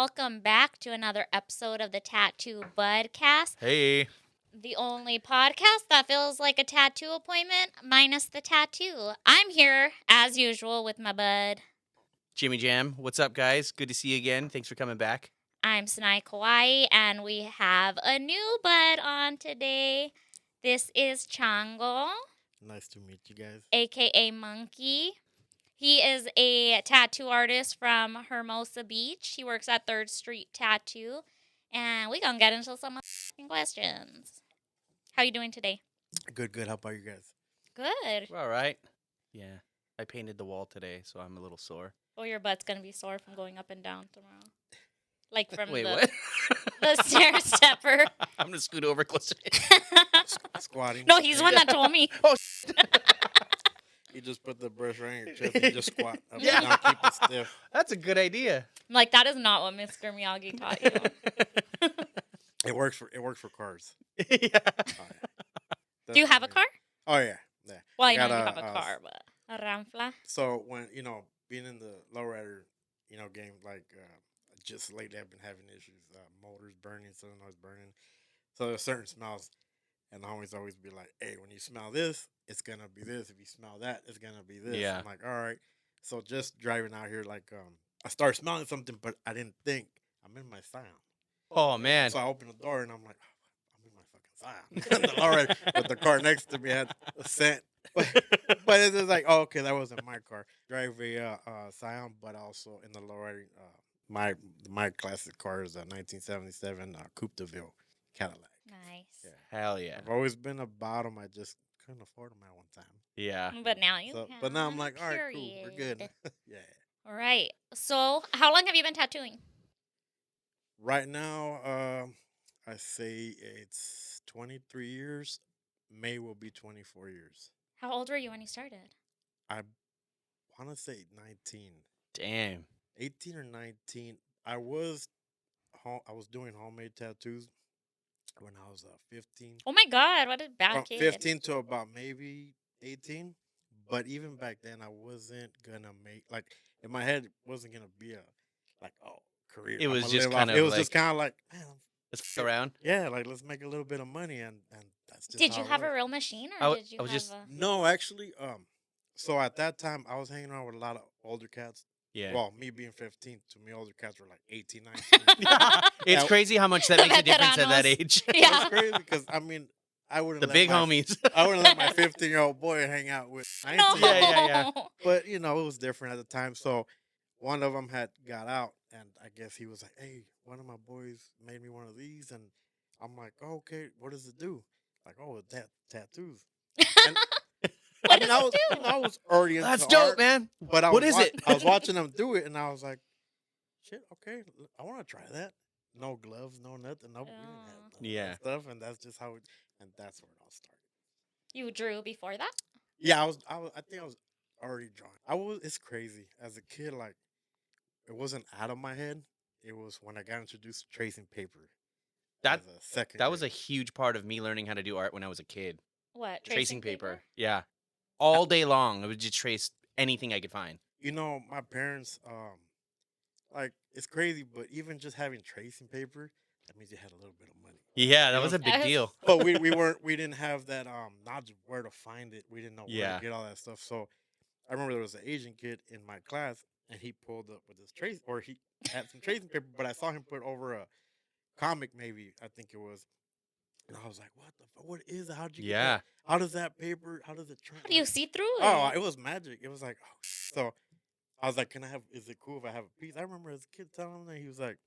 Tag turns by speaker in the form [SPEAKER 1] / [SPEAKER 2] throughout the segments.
[SPEAKER 1] welcome back to another episode of the Tattoo Budcast.
[SPEAKER 2] Hey.
[SPEAKER 1] The only podcast that feels like a tattoo appointment minus the tattoo. I'm here, as usual, with my bud.
[SPEAKER 2] Jimmy Jam. What's up, guys? Good to see you again. Thanks for coming back.
[SPEAKER 1] I'm Sanae Kauai, and we have a new bud on today. This is Chango,
[SPEAKER 3] Nice to meet you guys.
[SPEAKER 1] a.k.a. Monkey. He is a tattoo artist from Hermosa Beach. He works at 3rd Street Tattoo. And we're going to get into some questions. How you doing today?
[SPEAKER 3] Good. How about you guys?
[SPEAKER 1] Good.
[SPEAKER 2] We're all right. Yeah. I painted the wall today, so I'm a little sore.
[SPEAKER 1] Oh, your butt's going to be sore from going up and down tomorrow. Like from
[SPEAKER 2] Wait,
[SPEAKER 1] the,
[SPEAKER 2] what?
[SPEAKER 1] the stair stepper.
[SPEAKER 2] I'm going to scoot over closer.
[SPEAKER 3] Squatting.
[SPEAKER 1] No, he's the one that told me.
[SPEAKER 2] Oh,
[SPEAKER 3] You just put the brush right in your chest and you just squat up
[SPEAKER 2] Yeah.
[SPEAKER 3] and down, keep it stiff.
[SPEAKER 2] That's a good idea.
[SPEAKER 1] I'm like, that is not what Mr. Miyagi taught you.
[SPEAKER 3] It works for cars.
[SPEAKER 2] Yeah.
[SPEAKER 3] Oh, yeah.
[SPEAKER 1] Do you have a car?
[SPEAKER 3] Oh yeah.
[SPEAKER 1] Well, I
[SPEAKER 3] got
[SPEAKER 1] know you
[SPEAKER 3] a,
[SPEAKER 1] have a car, but a Ramfla.
[SPEAKER 3] So when being in the lowrider game, like just lately I've been having issues, motors burning, solenoids burning. So there's certain smells, and the homies always be like, "Hey, when you smell this, it's gonna be this. If you smell that, it's gonna be this."
[SPEAKER 2] Yeah.
[SPEAKER 3] I'm like, "All right." So just driving out here, like I started smelling something, but I didn't think I'm in my Scion.
[SPEAKER 2] Oh, man.
[SPEAKER 3] So I opened the door and I'm like, "Oh, I'm in my fucking Scion." The lowrider with the car next to me had a scent, but it's just like, oh, okay, that wasn't my car. Drive a Scion, but also in the lowrider, my classic car is a 1977 Coupe de Ville Cadillac.
[SPEAKER 1] Nice.
[SPEAKER 3] Yeah.
[SPEAKER 2] Hell yeah.
[SPEAKER 3] I've always been a bottom. I just couldn't afford them at one time.
[SPEAKER 2] Yeah.
[SPEAKER 1] But now you
[SPEAKER 3] So,
[SPEAKER 1] can.
[SPEAKER 3] but now I'm like, all right, cool, we're good.
[SPEAKER 1] Period.
[SPEAKER 3] Yeah.
[SPEAKER 1] All right. So, how long have you been tattooing?
[SPEAKER 3] Right now, I say it's 23 years. May will be 24 years.
[SPEAKER 1] How old were you when you started?
[SPEAKER 3] I want to say 19,
[SPEAKER 2] Damn.
[SPEAKER 3] 18 or 19. I was doing homemade tattoos when I was 15.
[SPEAKER 1] Oh my God, what a bad
[SPEAKER 3] From
[SPEAKER 1] kid.
[SPEAKER 3] 15 to about maybe 18. But even back then, I wasn't gonna make, like, in my head, it wasn't gonna be a career.
[SPEAKER 2] It was
[SPEAKER 3] I'ma
[SPEAKER 2] just
[SPEAKER 3] live off-
[SPEAKER 2] kind of
[SPEAKER 3] It was
[SPEAKER 2] like-
[SPEAKER 3] just kind of like, man,
[SPEAKER 2] Let's go around.
[SPEAKER 3] yeah, like let's make a little bit of money, and that's just.
[SPEAKER 1] Did
[SPEAKER 3] how
[SPEAKER 1] you
[SPEAKER 3] it
[SPEAKER 1] have a
[SPEAKER 3] was.
[SPEAKER 1] real machine or
[SPEAKER 2] I w-
[SPEAKER 1] did you
[SPEAKER 2] I was
[SPEAKER 1] have
[SPEAKER 2] just-
[SPEAKER 1] a...
[SPEAKER 3] No, actually, so at that time, I was hanging around with a lot of older cats.
[SPEAKER 2] Yeah.
[SPEAKER 3] Well, me being 15, to me, older cats were like 18, 19.
[SPEAKER 2] It's
[SPEAKER 3] Yeah.
[SPEAKER 2] crazy how much that makes a difference at that
[SPEAKER 1] Veteranos.
[SPEAKER 2] age.
[SPEAKER 1] Yeah.
[SPEAKER 3] It's crazy because I mean, I wouldn't.
[SPEAKER 2] The
[SPEAKER 3] let
[SPEAKER 2] big
[SPEAKER 3] my-
[SPEAKER 2] homies.
[SPEAKER 3] I wouldn't let my 15-year-old boy hang out with 19.
[SPEAKER 1] No.
[SPEAKER 2] Yeah.
[SPEAKER 3] But it was different at the time. So one of them had got out, and I guess he was like, "Hey, one of my boys made me one of these," and I'm like, "Oh, okay, what does it do?" Like, "Oh, it's tattoos." And,
[SPEAKER 1] What
[SPEAKER 3] I
[SPEAKER 1] does
[SPEAKER 3] was,
[SPEAKER 1] it do?
[SPEAKER 3] I was already into
[SPEAKER 2] That's dope,
[SPEAKER 3] art,
[SPEAKER 2] man.
[SPEAKER 3] but
[SPEAKER 2] What is it?
[SPEAKER 3] I was watching them do it, and I was like, "Shit, okay, I want to try that." No gloves, no nothing. No, we didn't have none of that
[SPEAKER 2] Yeah.
[SPEAKER 3] stuff, and that's just how it. And that's where it all started.
[SPEAKER 1] You drew before that?
[SPEAKER 3] Yeah, I think I was already drawing. It's crazy. As a kid, like, it wasn't out of my head. It was when I got introduced to tracing paper.
[SPEAKER 2] That
[SPEAKER 3] as a second.
[SPEAKER 2] that was a
[SPEAKER 3] grade.
[SPEAKER 2] huge part of me learning how to do art when I was a kid.
[SPEAKER 1] What?
[SPEAKER 2] Tracing paper. Yeah. All day long, I would just trace anything I could find.
[SPEAKER 3] My parents, like, it's crazy, but even just having tracing paper, that means you had a little bit of money.
[SPEAKER 2] Yeah, that
[SPEAKER 3] You
[SPEAKER 2] was
[SPEAKER 3] know,
[SPEAKER 2] a big deal.
[SPEAKER 3] But we didn't have that knowledge of where to find it. We didn't know where
[SPEAKER 2] Yeah.
[SPEAKER 3] to get all that stuff. So I remember there was an Asian kid in my class, and he pulled up with this he had some tracing paper, but I saw him put over a comic, maybe I think it was, and I was like, "What the fuck? What is it? How'd you get
[SPEAKER 2] Yeah.
[SPEAKER 3] that? How does that paper? How does it turn?"
[SPEAKER 1] How do you see through it?
[SPEAKER 3] Oh, it was magic. It was like, oh, so I was like, is it cool if I have a piece? I remember as a kid telling him that, he was like,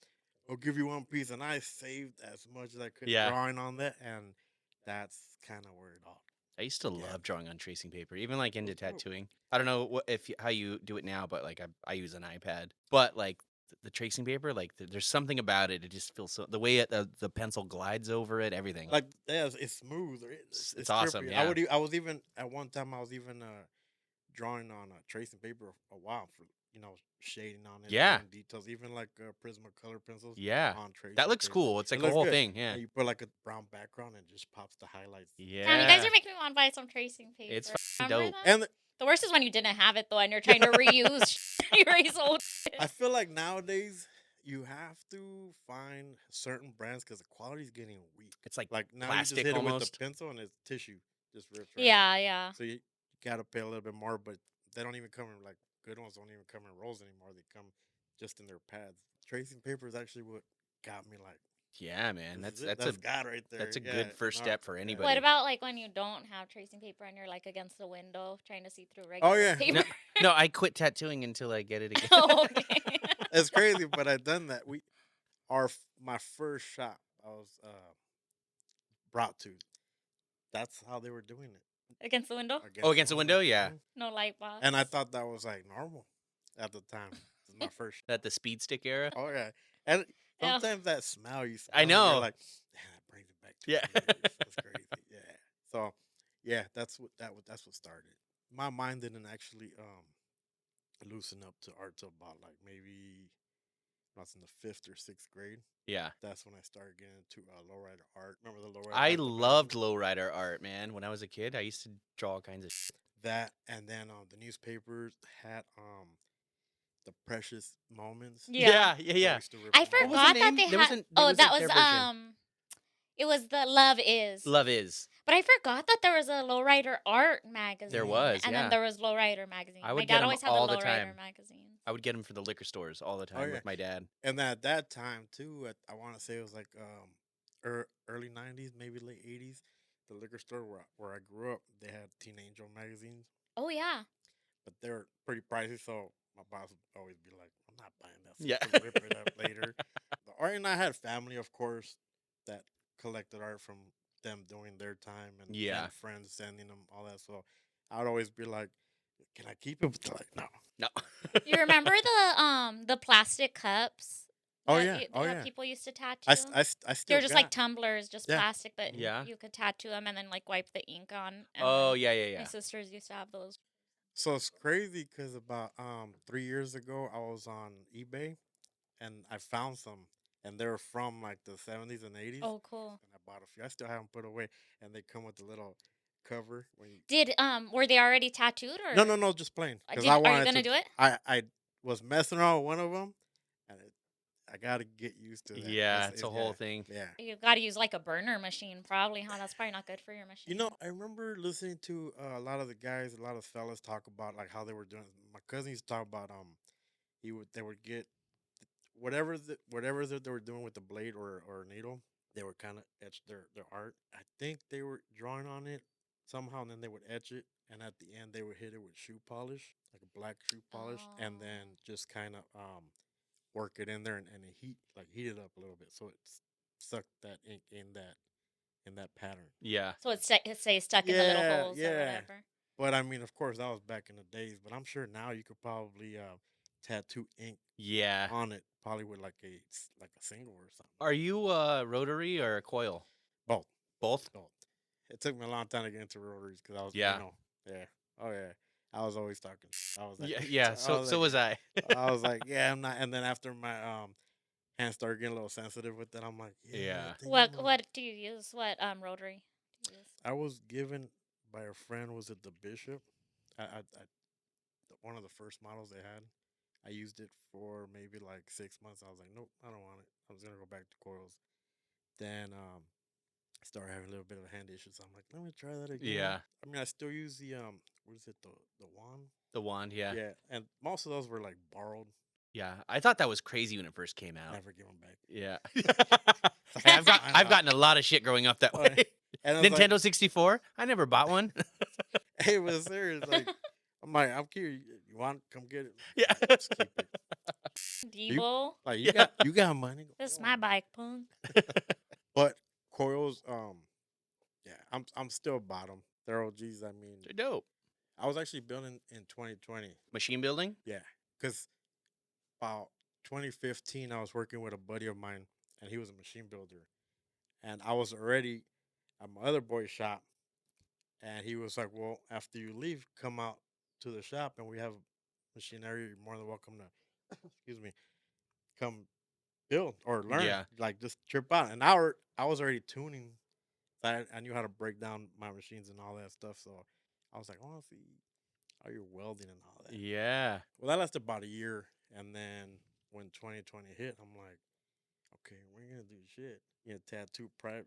[SPEAKER 3] "I'll give you one piece," and I saved as much as I could
[SPEAKER 2] Yeah.
[SPEAKER 3] drawing on that, and that's kind of where it all.
[SPEAKER 2] I used to
[SPEAKER 3] Yeah.
[SPEAKER 2] love drawing on tracing paper, even like into
[SPEAKER 3] That's dope.
[SPEAKER 2] tattooing. I don't know how you do it now, but like I use an iPad. But like the tracing paper, like there's something about it. It just feels so the way the pencil glides over it, everything.
[SPEAKER 3] Like, yeah, it's smooth.
[SPEAKER 2] It's awesome,
[SPEAKER 3] trippy.
[SPEAKER 2] yeah.
[SPEAKER 3] I was even at one time. I was even drawing on tracing paper a while for shading on it.
[SPEAKER 2] Yeah.
[SPEAKER 3] doing details, even like Prismacolor pencils.
[SPEAKER 2] Yeah.
[SPEAKER 3] on tracing
[SPEAKER 2] That looks
[SPEAKER 3] paper.
[SPEAKER 2] cool. It's
[SPEAKER 3] It
[SPEAKER 2] like a
[SPEAKER 3] looks
[SPEAKER 2] whole
[SPEAKER 3] good.
[SPEAKER 2] thing. Yeah.
[SPEAKER 3] You put like a brown background and it just pops the highlights.
[SPEAKER 2] Yeah.
[SPEAKER 1] Damn, you guys are making me want to buy some tracing paper.
[SPEAKER 2] It's
[SPEAKER 1] Remember
[SPEAKER 2] dope.
[SPEAKER 1] that?
[SPEAKER 3] And
[SPEAKER 1] The worst is when you didn't have it though, and you're trying to reuse erase old.
[SPEAKER 3] I feel like nowadays you have to find certain brands because the quality is getting weak.
[SPEAKER 2] It's like
[SPEAKER 3] Like now, you just
[SPEAKER 2] plastic
[SPEAKER 3] hit it with
[SPEAKER 2] almost.
[SPEAKER 3] the pencil and it's tissue, just rips right out.
[SPEAKER 1] Yeah, yeah.
[SPEAKER 3] So you gotta pay a little bit more, but they don't even come in like good ones. Don't even come in rolls anymore. They come just in their pads. Tracing paper is actually what got me like.
[SPEAKER 2] Yeah, man.
[SPEAKER 3] This is it.
[SPEAKER 2] That's
[SPEAKER 3] That's
[SPEAKER 2] a
[SPEAKER 3] God right there.
[SPEAKER 2] that's a
[SPEAKER 3] Yeah,
[SPEAKER 2] good first
[SPEAKER 3] no,
[SPEAKER 2] step for
[SPEAKER 3] yeah.
[SPEAKER 2] anybody.
[SPEAKER 1] What about like when you don't have tracing paper and you're like against the window trying to see through
[SPEAKER 3] Oh
[SPEAKER 1] regular
[SPEAKER 3] yeah,
[SPEAKER 1] paper?
[SPEAKER 2] No, I quit tattooing until I get it again.
[SPEAKER 1] Oh, okay.
[SPEAKER 3] it's crazy, but I done that. My first shop I was brought to. That's how they were doing it
[SPEAKER 1] Against the window?
[SPEAKER 2] Against the window? Yeah.
[SPEAKER 3] Mhm.
[SPEAKER 1] No light box.
[SPEAKER 3] And I thought that was like normal at the time. This is my first.
[SPEAKER 2] That the speed stick era.
[SPEAKER 3] Oh yeah, and
[SPEAKER 1] Yeah.
[SPEAKER 3] sometimes that smell you smell,
[SPEAKER 2] I
[SPEAKER 3] and
[SPEAKER 2] know.
[SPEAKER 3] you're like, damn, that brings it back to
[SPEAKER 2] Yeah.
[SPEAKER 3] That's crazy. Yeah. So, yeah, that's what started. My mind didn't actually loosen up to art till about like maybe when I was in the 5th or 6th grade.
[SPEAKER 2] Yeah.
[SPEAKER 3] That's when I started getting into lowrider art. Remember the lowrider?
[SPEAKER 2] I
[SPEAKER 3] art, the
[SPEAKER 2] loved
[SPEAKER 3] magazine?
[SPEAKER 2] lowrider art, man. When I was a kid, I used to draw all kinds of shit.
[SPEAKER 3] That, and then the newspapers had the precious moments.
[SPEAKER 1] Yeah.
[SPEAKER 2] Yeah.
[SPEAKER 3] So I used to rip
[SPEAKER 1] I
[SPEAKER 3] them all.
[SPEAKER 2] What was the
[SPEAKER 1] forgot that
[SPEAKER 2] name?
[SPEAKER 1] they
[SPEAKER 2] There was
[SPEAKER 1] had.
[SPEAKER 2] an- there
[SPEAKER 1] Oh,
[SPEAKER 2] was a
[SPEAKER 1] that was
[SPEAKER 2] their version.
[SPEAKER 1] It was the Love Is.
[SPEAKER 2] Love is.
[SPEAKER 1] But I forgot that there was a lowrider art magazine.
[SPEAKER 2] There was,
[SPEAKER 1] and
[SPEAKER 2] yeah.
[SPEAKER 1] then there was lowrider magazine.
[SPEAKER 2] I would
[SPEAKER 1] My
[SPEAKER 2] get
[SPEAKER 1] dad
[SPEAKER 2] 'em
[SPEAKER 1] always had
[SPEAKER 2] all
[SPEAKER 1] the
[SPEAKER 2] the
[SPEAKER 1] lowrider
[SPEAKER 2] time.
[SPEAKER 1] magazines.
[SPEAKER 2] I would get them for the liquor stores all the time
[SPEAKER 3] yeah.
[SPEAKER 2] with my dad.
[SPEAKER 3] And at that time too, I want to say it was like early '90s, maybe late '80s. The liquor store where I grew up, they had Teen Angel magazines,
[SPEAKER 1] Oh yeah.
[SPEAKER 3] but they're pretty pricey. So my boss would always be like, "I'm not buying that.
[SPEAKER 2] Yeah.
[SPEAKER 3] To rip it up later." The art, and I had family, of course, that collected art from them doing their time,
[SPEAKER 2] Yeah.
[SPEAKER 3] and friends sending them all that. So I'd always be like, "Can I keep it?" But they're like, "No."
[SPEAKER 2] No.
[SPEAKER 1] You remember the plastic cups?
[SPEAKER 3] Oh
[SPEAKER 1] that
[SPEAKER 3] yeah,
[SPEAKER 1] you-
[SPEAKER 3] oh
[SPEAKER 1] that
[SPEAKER 3] yeah.
[SPEAKER 1] people used to tattoo.
[SPEAKER 3] I
[SPEAKER 1] They
[SPEAKER 3] still
[SPEAKER 1] were just
[SPEAKER 3] got.
[SPEAKER 1] like tumblers, just
[SPEAKER 3] Yeah.
[SPEAKER 1] plastic that
[SPEAKER 2] Yeah.
[SPEAKER 1] you could tattoo them and then like wipe the ink on. And
[SPEAKER 2] Oh,
[SPEAKER 1] then
[SPEAKER 2] yeah.
[SPEAKER 1] My sisters used to have those.
[SPEAKER 3] So it's crazy because about 3 years ago I was on eBay and I found some, and they were from like the '70s and '80s.
[SPEAKER 1] Oh, cool.
[SPEAKER 3] And I bought a few. I still have them put away, and they come with a little cover. When you...
[SPEAKER 1] Did were they already tattooed or
[SPEAKER 3] No, just plain. Because I
[SPEAKER 1] are you
[SPEAKER 3] wanted
[SPEAKER 1] gonna
[SPEAKER 3] to.
[SPEAKER 1] do it?
[SPEAKER 3] I was messing around with one of them, and I got to get used to that.
[SPEAKER 2] Yeah, it's a whole thing.
[SPEAKER 3] Yeah.
[SPEAKER 1] You got to use like a burner machine, probably. Huh? That's probably not good for your machine.
[SPEAKER 3] You know, I remember listening to a lot of the guys, a lot of fellas talk about like how they were doing. My cousin used to talk about they would get whatever that they were doing with the blade or needle. They would kind of etch their art. I think they were drawing on it somehow, and then they would etch it, and at the end they would hit it with shoe polish, like a black shoe polish, and then just kind of work it in there and heat it up a little bit so it sucked that ink in that pattern.
[SPEAKER 2] Yeah.
[SPEAKER 1] So it stays stuck in the little holes or
[SPEAKER 3] Yeah.
[SPEAKER 1] whatever.
[SPEAKER 3] But I mean, of course, that was back in the days. But I'm sure now you could probably tattoo ink
[SPEAKER 2] Yeah.
[SPEAKER 3] on it, probably with like a single or something.
[SPEAKER 2] Are you rotary or coil?
[SPEAKER 3] Both.
[SPEAKER 2] Both?
[SPEAKER 3] Both. It took me a long time to get into rotaries because I was,
[SPEAKER 2] Yeah.
[SPEAKER 3] yeah, oh yeah, I was always talking. I was like,
[SPEAKER 2] Yeah. So was I.
[SPEAKER 3] I was like, yeah, I'm not. And then after my hands started getting a little sensitive with that, I'm like, yeah.
[SPEAKER 2] Yeah.
[SPEAKER 3] I think I'm gonna-
[SPEAKER 1] What do you use? What rotary do you use?
[SPEAKER 3] I was given by a friend. Was it the Bishop? One of the first models they had. I used it for maybe like 6 months. I was like, nope, I don't want it. I was gonna go back to coils. Then I started having a little bit of hand issues. I'm like, let me try that again.
[SPEAKER 2] Yeah.
[SPEAKER 3] I mean, I still use the what is it, the wand?
[SPEAKER 2] The wand, yeah.
[SPEAKER 3] Yeah, and most of those were like borrowed.
[SPEAKER 2] Yeah. I thought that was crazy when it first came out.
[SPEAKER 3] Never give them back.
[SPEAKER 2] Yeah. Hey, I've gotten a lot of shit growing up that
[SPEAKER 3] Oh,
[SPEAKER 2] way.
[SPEAKER 3] And it's
[SPEAKER 2] Nintendo 64? I never bought one.
[SPEAKER 3] Like, hey, it was serious. Like, I'm curious. You want? Come get it.
[SPEAKER 2] Yeah.
[SPEAKER 3] Just keep it.
[SPEAKER 1] Debo,
[SPEAKER 3] Like
[SPEAKER 2] Yeah.
[SPEAKER 3] you got money. Go
[SPEAKER 1] this is
[SPEAKER 3] on.
[SPEAKER 1] my bike, punk.
[SPEAKER 3] But coils, yeah, I'm still bottom. They're OGs. I mean,
[SPEAKER 2] They're dope.
[SPEAKER 3] I was actually building in 2020.
[SPEAKER 2] Machine building?
[SPEAKER 3] Yeah, because about 2015, I was working with a buddy of mine, and he was a machine builder, and I was already at my other boy's shop, and he was like, "Well, after you leave, come out to the shop, and we have machinery. You're more than welcome to, excuse me, come build or learn.
[SPEAKER 2] Yeah.
[SPEAKER 3] Like just trip out." And I was already tuning. So I knew how to break down my machines and all that stuff. So I was like, I want to see how you're welding and all that.
[SPEAKER 2] Yeah.
[SPEAKER 3] Well, that lasted about a year, and then when 2020 hit, I'm like, okay, we're gonna do shit. Tattoo private,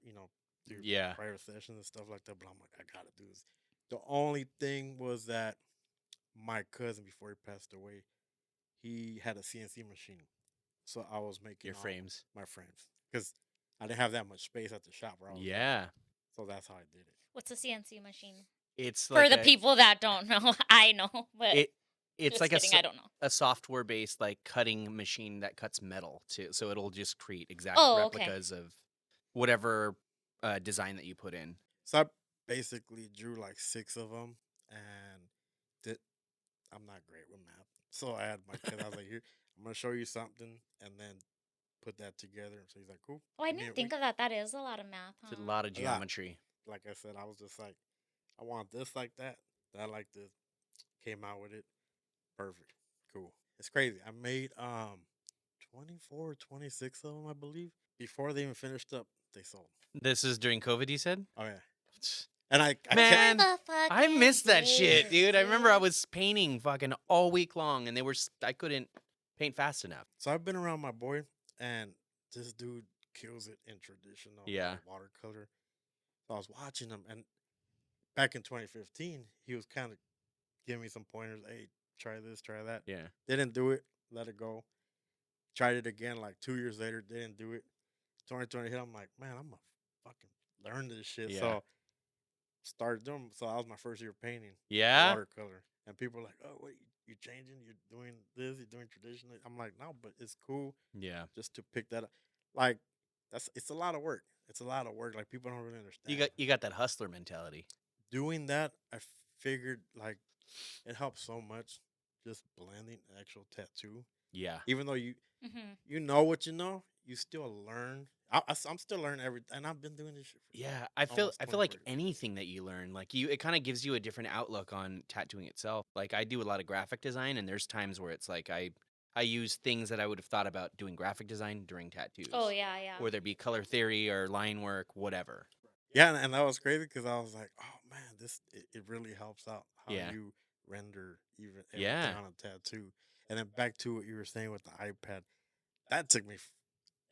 [SPEAKER 3] do
[SPEAKER 2] Yeah.
[SPEAKER 3] private sessions and stuff like that. But I'm like, I gotta do this. The only thing was that my cousin, before he passed away, he had a CNC machine, so I was making
[SPEAKER 2] Your
[SPEAKER 3] all
[SPEAKER 2] frames.
[SPEAKER 3] my frames because I didn't have that much space at the shop where I was.
[SPEAKER 2] Yeah.
[SPEAKER 3] At. So that's how I did it.
[SPEAKER 1] What's a CNC machine?
[SPEAKER 2] It's
[SPEAKER 1] For
[SPEAKER 2] like
[SPEAKER 1] the people that don't know, I know, but
[SPEAKER 2] it's
[SPEAKER 1] just
[SPEAKER 2] like
[SPEAKER 1] kidding, I don't know.
[SPEAKER 2] a software based like cutting machine that cuts metal too. So it'll just create exact
[SPEAKER 1] Oh, okay.
[SPEAKER 2] replicas of whatever design that you put in.
[SPEAKER 3] So I basically drew like 6 of them, and did. I'm not great with math, so I had my kid. I was like, "Here, I'm gonna show you something, and then put that together." So he's like, "Cool."
[SPEAKER 1] Oh, I
[SPEAKER 3] give me
[SPEAKER 1] didn't
[SPEAKER 3] a
[SPEAKER 1] think
[SPEAKER 3] week.
[SPEAKER 1] of that. That is a lot of math,
[SPEAKER 2] It's a
[SPEAKER 1] huh?
[SPEAKER 2] lot of
[SPEAKER 3] A lot.
[SPEAKER 2] geometry.
[SPEAKER 3] Like I said, I was just like, I want this like that. That like this. Came out with it. Perfect. Cool. It's crazy. I made 24 or 26 of them, I believe. Before they even finished up, they sold.
[SPEAKER 2] This is during COVID, you said?
[SPEAKER 3] Oh yeah. And I
[SPEAKER 2] Man,
[SPEAKER 3] kept,
[SPEAKER 2] I missed that shit,
[SPEAKER 1] days,
[SPEAKER 2] dude. I remember I was painting fucking all week long, and I couldn't paint fast enough.
[SPEAKER 3] so I've been around my boy, and this dude kills it in traditional
[SPEAKER 2] Yeah.
[SPEAKER 3] watercolor. So I was watching him, and back in 2015, he was kind of giving me some pointers. Hey, try this, try that.
[SPEAKER 2] Yeah.
[SPEAKER 3] Didn't do it. Let it go. Tried it again like 2 years later. Didn't do it. 2020 hit. I'm like, man, I'm gonna fucking learn this shit.
[SPEAKER 2] Yeah.
[SPEAKER 3] So started doing. So that was my first year painting.
[SPEAKER 2] Yeah.
[SPEAKER 3] Watercolor. And people were like, oh wait, you changing? You're doing this? You're doing traditional? I'm like, no, but it's cool
[SPEAKER 2] Yeah.
[SPEAKER 3] just to pick that up. Like it's a lot of work. It's a lot of work. Like people don't really understand.
[SPEAKER 2] You got that hustler mentality.
[SPEAKER 3] Doing that, I figured like it helps so much. Just blending actual tattoo.
[SPEAKER 2] Yeah.
[SPEAKER 3] Even though you
[SPEAKER 1] Mm-hmm.
[SPEAKER 3] you know what you know, you still learn. I'm still learning everything, and I've been doing this shit. For
[SPEAKER 2] Yeah, I feel like
[SPEAKER 3] 24 years.
[SPEAKER 2] anything that you learn, like it kind of gives you a different outlook on tattooing itself. Like I do a lot of graphic design, and there's times where it's like I use things that I would have thought about doing graphic design during tattoos.
[SPEAKER 1] Oh yeah, yeah.
[SPEAKER 2] Whether it be color theory or line work, whatever.
[SPEAKER 3] Yeah, and that was crazy because I was like, oh man, it really helps out how
[SPEAKER 2] Yeah.
[SPEAKER 3] you render even
[SPEAKER 2] Yeah.
[SPEAKER 3] everything on a tattoo. And then back to what you were saying with the iPad, that took me.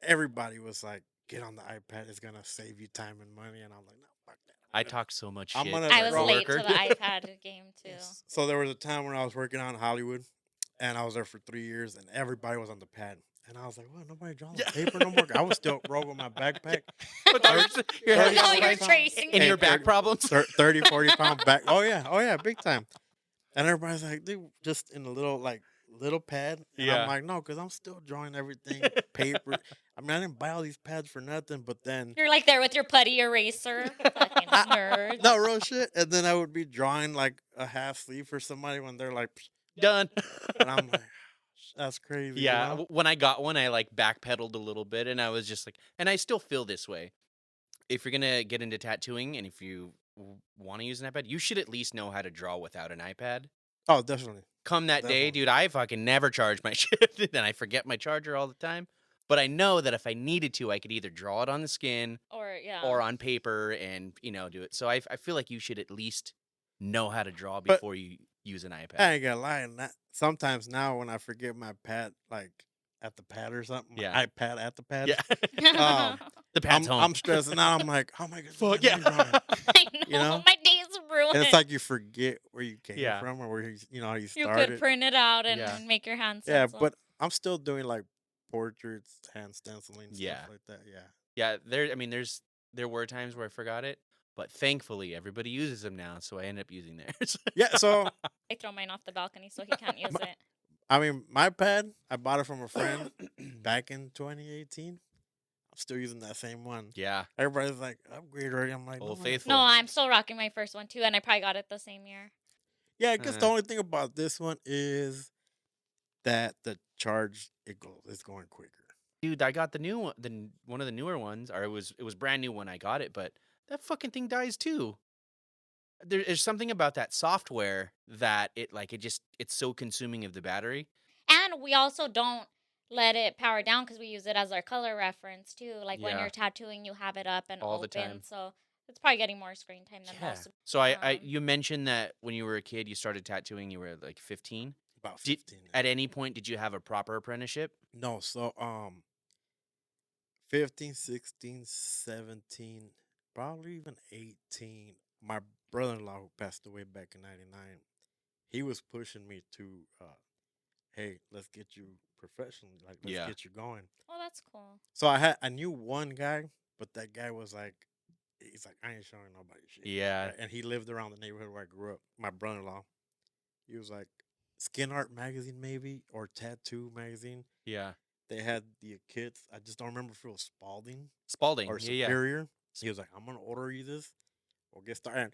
[SPEAKER 3] Everybody was like, get on the iPad, it's gonna save you time and money, and I'm like, no, fuck that.
[SPEAKER 2] I talk so much
[SPEAKER 3] I'm
[SPEAKER 2] shit.
[SPEAKER 3] gonna
[SPEAKER 2] to
[SPEAKER 1] I
[SPEAKER 2] my
[SPEAKER 1] was
[SPEAKER 3] draw.
[SPEAKER 1] late to
[SPEAKER 2] coworker.
[SPEAKER 1] the iPad game too.
[SPEAKER 3] So there was a time when I was working on Hollywood, and I was there for 3 years, and everybody was on the pad. And I was like, what? Nobody drawing
[SPEAKER 2] Yeah.
[SPEAKER 3] paper no more? I was still rolling my backpack.
[SPEAKER 2] But that was- you're having-
[SPEAKER 1] Oh,
[SPEAKER 3] you're
[SPEAKER 1] you're tracing.
[SPEAKER 2] and
[SPEAKER 3] Hey,
[SPEAKER 2] your back
[SPEAKER 3] 30
[SPEAKER 2] problems.
[SPEAKER 3] 30, 40 pound back. Oh yeah, big time. And everybody's like, dude, just in a little pad. And
[SPEAKER 2] Yeah.
[SPEAKER 3] I'm like, no, because I'm still drawing everything paper. I mean, I didn't buy all these pads for nothing, but then
[SPEAKER 1] You're like there with your putty eraser. Fucking nerd.
[SPEAKER 3] no real shit. And then I would be drawing like a half sleeve for somebody when they're like,
[SPEAKER 2] Done.
[SPEAKER 3] and I'm like, that's crazy.
[SPEAKER 2] Yeah,
[SPEAKER 3] You know?
[SPEAKER 2] when I got one, I like backpedaled a little bit, and I was just like, and I still feel this way. If you're gonna get into tattooing, and if you want to use an iPad, you should at least know how to draw without an iPad.
[SPEAKER 3] Oh, definitely.
[SPEAKER 2] Come that day,
[SPEAKER 3] Definitely.
[SPEAKER 2] dude, I fucking never charge my shit, and I forget my charger all the time. But I know that if I needed to, I could either draw it on the skin
[SPEAKER 1] Or yeah.
[SPEAKER 2] or on paper, and do it. So I feel like you should at least know how to draw
[SPEAKER 3] But-
[SPEAKER 2] before you use an iPad.
[SPEAKER 3] I ain't gonna lie. And sometimes now when I forget my pad, like at the pad or something, my
[SPEAKER 2] Yeah.
[SPEAKER 3] iPad at the pad,
[SPEAKER 2] Yeah, the pad's home.
[SPEAKER 3] I'm stressing out. I'm like, oh my god,
[SPEAKER 2] Fuck
[SPEAKER 3] yeah.
[SPEAKER 2] yeah.
[SPEAKER 1] I know,
[SPEAKER 3] You know?
[SPEAKER 1] my day's ruined.
[SPEAKER 3] And it's like you forget where you came
[SPEAKER 2] Yeah.
[SPEAKER 3] from or where how you
[SPEAKER 1] you
[SPEAKER 3] started.
[SPEAKER 1] could print it out and
[SPEAKER 2] Yeah.
[SPEAKER 1] make your hand
[SPEAKER 3] Yeah,
[SPEAKER 1] stencil.
[SPEAKER 3] but I'm still doing like portraits, hand stenciling,
[SPEAKER 2] Yeah.
[SPEAKER 3] stuff like that. Yeah.
[SPEAKER 2] Yeah, there were times where I forgot it, but thankfully everybody uses them now, so I end up using theirs.
[SPEAKER 3] Yeah. So
[SPEAKER 1] I throw mine off the balcony so he can't use it.
[SPEAKER 3] I mean, my pad, I bought it from a friend back in 2018. I'm still using that same one.
[SPEAKER 2] Yeah,
[SPEAKER 3] Everybody's like, upgrade already. I'm like,
[SPEAKER 2] Old
[SPEAKER 3] no,
[SPEAKER 2] Faithful.
[SPEAKER 1] No, I'm still rocking my first one too, and I probably got it the same year.
[SPEAKER 3] Yeah, I guess the
[SPEAKER 2] Uh.
[SPEAKER 3] only thing about this one is that the charge is going quicker.
[SPEAKER 2] dude, I got the new one, one of the newer ones, or it was brand new when I got it, but that fucking thing dies too. There's something about that software that it's so consuming of the battery.
[SPEAKER 1] And we also don't let it power down because we use it as our color reference too. Like when
[SPEAKER 2] Yeah.
[SPEAKER 1] you're tattooing, you have it up and
[SPEAKER 2] All the
[SPEAKER 1] open,
[SPEAKER 2] time.
[SPEAKER 1] so it's probably getting more screen time than
[SPEAKER 2] Yeah.
[SPEAKER 1] most.
[SPEAKER 2] So
[SPEAKER 1] Um,
[SPEAKER 2] you mentioned that when you were a kid, you started tattooing. You were like 15.
[SPEAKER 3] About
[SPEAKER 2] Did
[SPEAKER 3] 15.
[SPEAKER 2] at any point did you have a proper apprenticeship?
[SPEAKER 3] No, so 15, 16, 17, probably even 18. My brother-in-law who passed away back in 99, he was pushing me to hey, let's get you professional, like let's
[SPEAKER 2] Yeah.
[SPEAKER 3] get you going.
[SPEAKER 1] Oh, that's cool.
[SPEAKER 3] So I knew one guy, but that guy was like, he's like, I ain't showing nobody shit.
[SPEAKER 2] Yeah.
[SPEAKER 3] Right? And he lived around the neighborhood where I grew up. My brother-in-law, he was like, Skin Art magazine maybe or Tattoo magazine.
[SPEAKER 2] Yeah.
[SPEAKER 3] They had the kits. I just don't remember if it was Spalding
[SPEAKER 2] Spalding.
[SPEAKER 3] or
[SPEAKER 2] Yeah.
[SPEAKER 3] Superior. He was like, I'm gonna order you this. We'll get started. And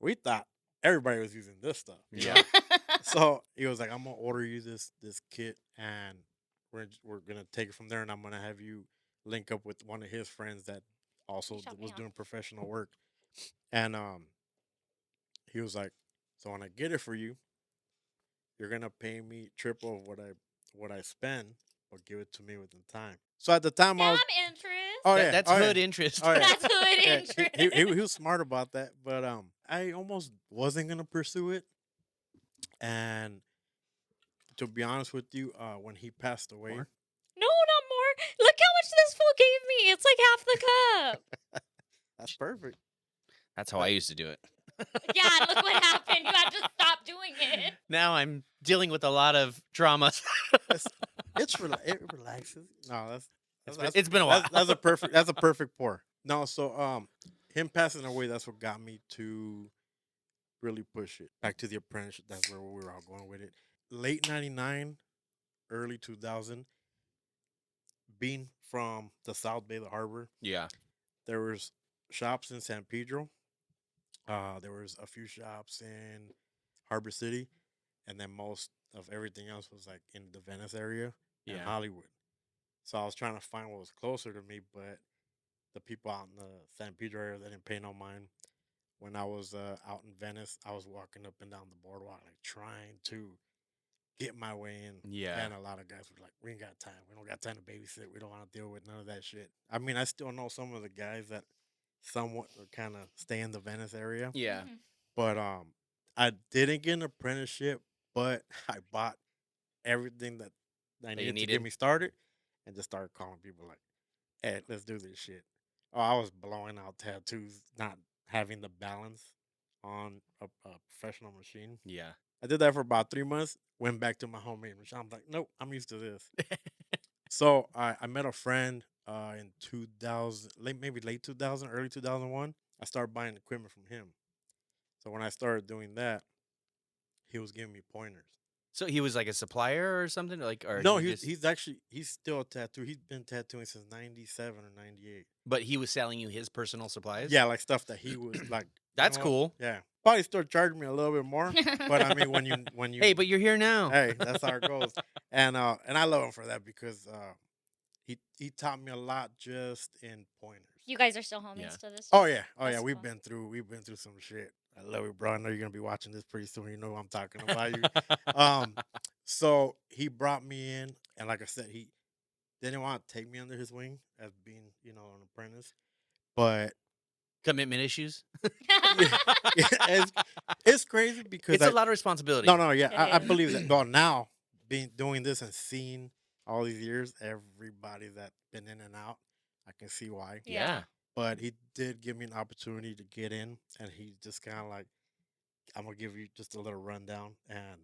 [SPEAKER 3] we thought everybody was using this stuff. you
[SPEAKER 2] Yeah.
[SPEAKER 3] know? So he was like, I'm gonna order you this kit, and we're gonna take it from there, and I'm gonna have you link up with one of his friends that also
[SPEAKER 1] Shut me
[SPEAKER 3] was
[SPEAKER 1] up.
[SPEAKER 3] doing professional work. And he was like, so when I get it for you, you're gonna pay me triple of what I spend, but give it to me within time. So at the time I
[SPEAKER 1] Damn
[SPEAKER 3] was,
[SPEAKER 1] interest.
[SPEAKER 3] oh
[SPEAKER 2] That-
[SPEAKER 3] yeah,
[SPEAKER 2] that's
[SPEAKER 3] oh, yeah.
[SPEAKER 2] hood interest.
[SPEAKER 3] Oh, yeah.
[SPEAKER 1] That's hood
[SPEAKER 3] Yeah,
[SPEAKER 1] interest.
[SPEAKER 3] he was smart about that, but I almost wasn't gonna pursue it. And to be honest with you, when he passed away,
[SPEAKER 1] No, not more. Look how much this fool gave me. It's like half the cup.
[SPEAKER 3] that's perfect.
[SPEAKER 2] That's how I used to do it.
[SPEAKER 1] Yeah, look what happened. You had to stop doing it.
[SPEAKER 2] Now I'm dealing with a lot of trauma.
[SPEAKER 3] It relaxes. No,
[SPEAKER 2] It's been a while.
[SPEAKER 3] That's a perfect pour. No, so him passing away, that's what got me to really push it back to the apprenticeship. That's where we were all going with it. Late '99, early 2000. Being from the South Bay, the harbor,
[SPEAKER 2] Yeah.
[SPEAKER 3] there was shops in San Pedro. There was a few shops in Harbor City, and then most of everything else was like in the Venice area and
[SPEAKER 2] Yeah.
[SPEAKER 3] Hollywood. So I was trying to find what was closer to me, but the people out in the San Pedro area, they didn't pay no mind. When I was out in Venice, I was walking up and down the boardwalk, like trying to get my way in.
[SPEAKER 2] Yeah.
[SPEAKER 3] And a lot of guys were like, we ain't got time. We don't got time to babysit. We don't want to deal with none of that shit. I mean, I still know some of the guys that somewhat kind of stay in the Venice area.
[SPEAKER 2] Yeah.
[SPEAKER 1] Mhm.
[SPEAKER 3] But I didn't get an apprenticeship, but I bought everything that I needed to
[SPEAKER 2] needed?
[SPEAKER 3] get me started and just started calling people like, hey, let's do this shit. Oh, I was blowing out tattoos, not having the balance on a professional machine.
[SPEAKER 2] Yeah.
[SPEAKER 3] I did that for about 3 months, went back to my homemade machine. I'm like, nope, I'm used to this. So I met a friend in 2000, maybe late 2000, early 2001. I started buying equipment from him. So when I started doing that, he was giving me pointers.
[SPEAKER 2] So he was like a supplier or something, like, or
[SPEAKER 3] No,
[SPEAKER 2] he just,
[SPEAKER 3] he's still a tattoo. He's been tattooing since '97 or '98.
[SPEAKER 2] but he was selling you his personal supplies.
[SPEAKER 3] Yeah, like stuff that he was like.
[SPEAKER 2] That's
[SPEAKER 3] you know what?
[SPEAKER 2] cool.
[SPEAKER 3] Yeah, probably still charging me a little bit more, but I mean when you
[SPEAKER 2] Hey, but you're here now.
[SPEAKER 3] hey, that's how it goes. And I love him for that because he taught me a lot just in pointers.
[SPEAKER 1] You guys are still homies
[SPEAKER 2] Yeah.
[SPEAKER 1] to this.
[SPEAKER 3] Oh yeah,
[SPEAKER 1] That's
[SPEAKER 3] we've
[SPEAKER 1] cool.
[SPEAKER 3] been through some shit. I love you, bro. I know you're gonna be watching this pretty soon. You know I'm talking about you. So he brought me in, and like I said, he didn't want to take me under his wing as being, an apprentice. But
[SPEAKER 2] Commitment issues.
[SPEAKER 3] it's crazy because
[SPEAKER 2] It's a lot of responsibility.
[SPEAKER 3] No, yeah, I
[SPEAKER 1] It is.
[SPEAKER 3] believe that. Well, now doing this and seeing all these years, everybody that's been in and out, I can see why.
[SPEAKER 2] Yeah.
[SPEAKER 3] But he did give me an opportunity to get in, and he just kind of like, I'm gonna give you just a little rundown and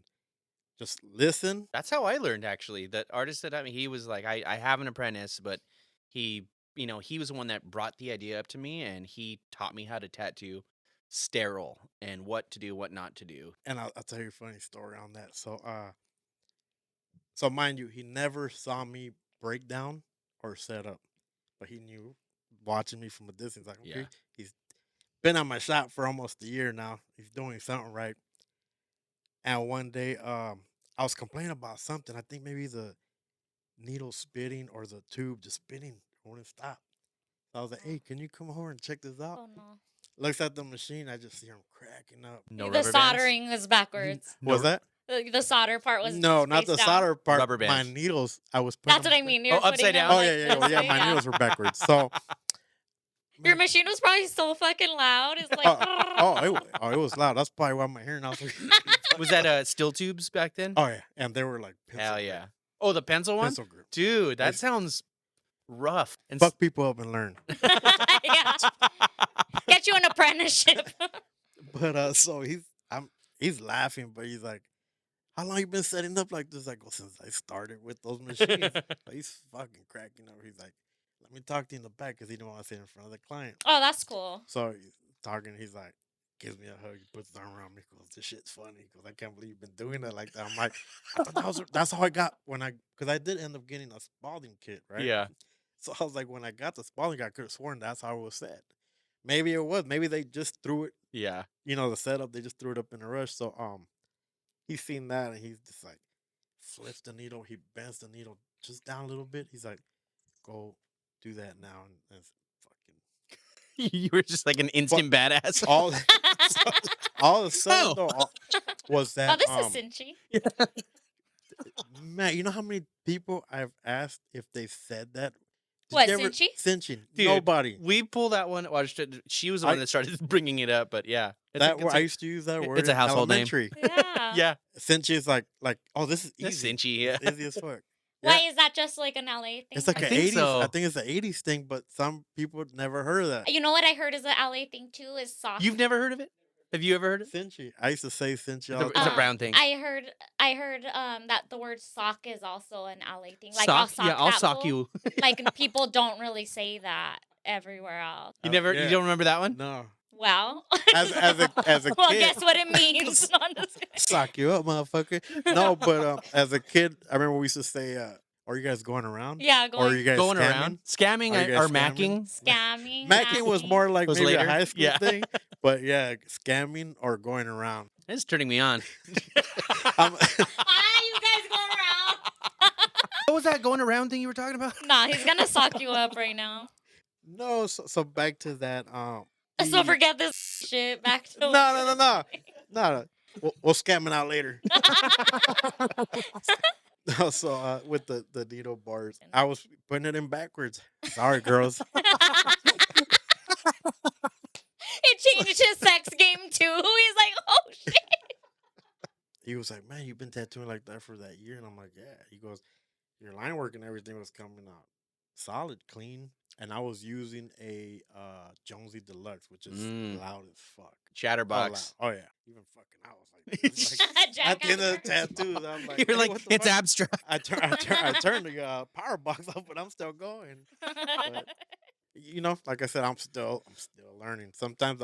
[SPEAKER 3] just listen.
[SPEAKER 2] That's how I learned, actually. That artist that he was like, I have an apprentice, but he, he was the one that brought the idea up to me, and he taught me how to tattoo sterile and what to do, what not to do.
[SPEAKER 3] And I'll tell you a funny story on that. So mind you, he never saw me break down or set up, but he knew watching me from a distance. Like, okay,
[SPEAKER 2] Yeah.
[SPEAKER 3] he's been at my shop for almost a year now. He's doing something right. And one day, I was complaining about something. I think maybe the needle spitting or the tube just spinning wouldn't stop. So I was like, hey, can you come over and check this out?
[SPEAKER 1] Oh no.
[SPEAKER 3] Looks at the machine. I just see him cracking up.
[SPEAKER 2] No
[SPEAKER 1] The
[SPEAKER 2] rubber bands?
[SPEAKER 1] soldering was backwards.
[SPEAKER 3] Was that?
[SPEAKER 1] The solder part was
[SPEAKER 3] No, not the
[SPEAKER 1] spaced out.
[SPEAKER 3] solder part.
[SPEAKER 2] Rubber
[SPEAKER 3] My
[SPEAKER 2] bands.
[SPEAKER 3] needles, I was putting
[SPEAKER 1] That's what I
[SPEAKER 3] them-
[SPEAKER 1] mean. You're
[SPEAKER 2] upside
[SPEAKER 1] putting them,
[SPEAKER 2] down?
[SPEAKER 3] Oh,
[SPEAKER 1] like,
[SPEAKER 3] yeah.
[SPEAKER 1] this
[SPEAKER 3] Yeah,
[SPEAKER 1] way,
[SPEAKER 3] my needles were backwards. So.
[SPEAKER 1] Your machine was probably so fucking loud. It's like.
[SPEAKER 3] It was loud. That's probably why my hearing. I was like,
[SPEAKER 2] Was that steel tubes back then?
[SPEAKER 3] Oh yeah, and they were like pencil
[SPEAKER 2] Hell
[SPEAKER 3] grip.
[SPEAKER 2] yeah. Oh, the pencil one?
[SPEAKER 3] Pencil grip.
[SPEAKER 2] Dude, that
[SPEAKER 3] It's-
[SPEAKER 2] sounds rough. And
[SPEAKER 3] Fuck people up and learn.
[SPEAKER 1] Yeah. Get you an apprenticeship.
[SPEAKER 3] But so he's laughing, but he's like, "How long you been setting up like this?" I go, "Since I started with those machines." He's fucking cracking up. He's like, "Let me talk to you in the back," because he didn't want to sit in front of the client.
[SPEAKER 1] Oh, that's cool.
[SPEAKER 3] So he's talking. He's like, gives me a hug. He puts his arm around me. He goes, "This shit's funny." He goes, "I can't believe you've been doing it like that." I'm like, I thought that's how I got because I did end up getting a Spalding kit, right?
[SPEAKER 2] Yeah.
[SPEAKER 3] So I was like, when I got the Spalding, I could have sworn that's how it was set. Maybe it was. Maybe they just threw it.
[SPEAKER 2] Yeah.
[SPEAKER 3] The setup. They just threw it up in a rush. So he's seen that and he's just like flips the needle. He bends the needle just down a little bit. He's like, "Go do that now," and it's fucking
[SPEAKER 2] You were just like an instant badass.
[SPEAKER 3] all. All of a sudden,
[SPEAKER 2] Oh.
[SPEAKER 3] though, was that
[SPEAKER 1] Oh, this is cinchy.
[SPEAKER 3] man, you know how many people I've asked if they said that? Did
[SPEAKER 1] What,
[SPEAKER 3] you ever-
[SPEAKER 1] cinchy?
[SPEAKER 3] Cinching.
[SPEAKER 2] Dude,
[SPEAKER 3] Nobody.
[SPEAKER 2] We pull that one. Watched it. She was the one
[SPEAKER 3] I-
[SPEAKER 2] that started bringing it up, but yeah. It's
[SPEAKER 3] That
[SPEAKER 2] a,
[SPEAKER 3] word, I used to use that word.
[SPEAKER 2] it's a
[SPEAKER 3] in
[SPEAKER 2] household name.
[SPEAKER 3] elementary.
[SPEAKER 1] Yeah.
[SPEAKER 2] yeah.
[SPEAKER 3] Cinchy is like, oh, this is
[SPEAKER 2] That's
[SPEAKER 3] easy.
[SPEAKER 2] cinchy, yeah.
[SPEAKER 3] It's easy as fuck.
[SPEAKER 1] Why
[SPEAKER 3] Yeah.
[SPEAKER 1] is that just like an LA thing?
[SPEAKER 3] It's like
[SPEAKER 2] I
[SPEAKER 3] an
[SPEAKER 2] think
[SPEAKER 3] 80s.
[SPEAKER 2] so.
[SPEAKER 3] I think it's an 80s thing, but some people never heard of that.
[SPEAKER 1] You know what I heard is an LA thing too is sock.
[SPEAKER 2] You've never heard of it? Have you ever heard of it?
[SPEAKER 3] Cinchy. I used to say cinchy all the
[SPEAKER 2] It's a
[SPEAKER 3] time.
[SPEAKER 2] brown thing.
[SPEAKER 1] I heard that the word sock is also an LA thing. Like
[SPEAKER 2] sock?
[SPEAKER 1] I'll
[SPEAKER 2] Yeah, I'll
[SPEAKER 1] that
[SPEAKER 2] sock
[SPEAKER 1] fool.
[SPEAKER 2] you.
[SPEAKER 1] Like people don't really say that everywhere else.
[SPEAKER 2] You never.
[SPEAKER 3] Yeah.
[SPEAKER 2] You don't remember that one?
[SPEAKER 3] No.
[SPEAKER 1] Well,
[SPEAKER 3] As a
[SPEAKER 1] well,
[SPEAKER 3] kid.
[SPEAKER 1] guess what it means. No, I'm just kidding.
[SPEAKER 3] Sock you up, motherfucker. No, but as a kid, I remember we used to say, "Are you guys going around?
[SPEAKER 1] Yeah,
[SPEAKER 3] Or are you guys
[SPEAKER 2] Going
[SPEAKER 3] scamming?"
[SPEAKER 2] around, scamming,
[SPEAKER 3] Are you guys
[SPEAKER 2] or
[SPEAKER 3] scamming?
[SPEAKER 2] macking.
[SPEAKER 1] Scamming.
[SPEAKER 3] Macking was
[SPEAKER 1] hacking.
[SPEAKER 3] more like
[SPEAKER 2] Was
[SPEAKER 3] maybe
[SPEAKER 2] later?
[SPEAKER 3] a high school
[SPEAKER 2] Yeah.
[SPEAKER 3] thing, but yeah, scamming or going around.
[SPEAKER 2] It's turning me on.
[SPEAKER 3] I'm-
[SPEAKER 1] You guys going around?
[SPEAKER 2] What was that going around thing you were talking about?
[SPEAKER 1] Nah, he's gonna sock you up right now.
[SPEAKER 3] no, so back to that.
[SPEAKER 1] So forget this shit. Back to
[SPEAKER 3] No. We'll scamming out later. No, so with the needle bars, I was putting it in backwards. Sorry, girls.
[SPEAKER 1] It changed his sex game too. He's like, oh shit.
[SPEAKER 3] He was like, "Man, you've been tattooing like that for that year," and I'm like, "Yeah." He goes, "Your line work and everything was coming out solid, clean." And I was using a Jonesy Deluxe, which is loud as fuck.
[SPEAKER 2] Chatterbox.
[SPEAKER 3] Oh yeah, even fucking I was like, it's like at the end of the
[SPEAKER 1] Jackass.
[SPEAKER 3] tattoos, I'm like,
[SPEAKER 2] You're
[SPEAKER 3] "Hey,
[SPEAKER 2] like,
[SPEAKER 3] what the
[SPEAKER 2] it's
[SPEAKER 3] fuck?"
[SPEAKER 2] abstract.
[SPEAKER 3] I turned the power box off, but I'm still going. Like I said, I'm still learning. Sometimes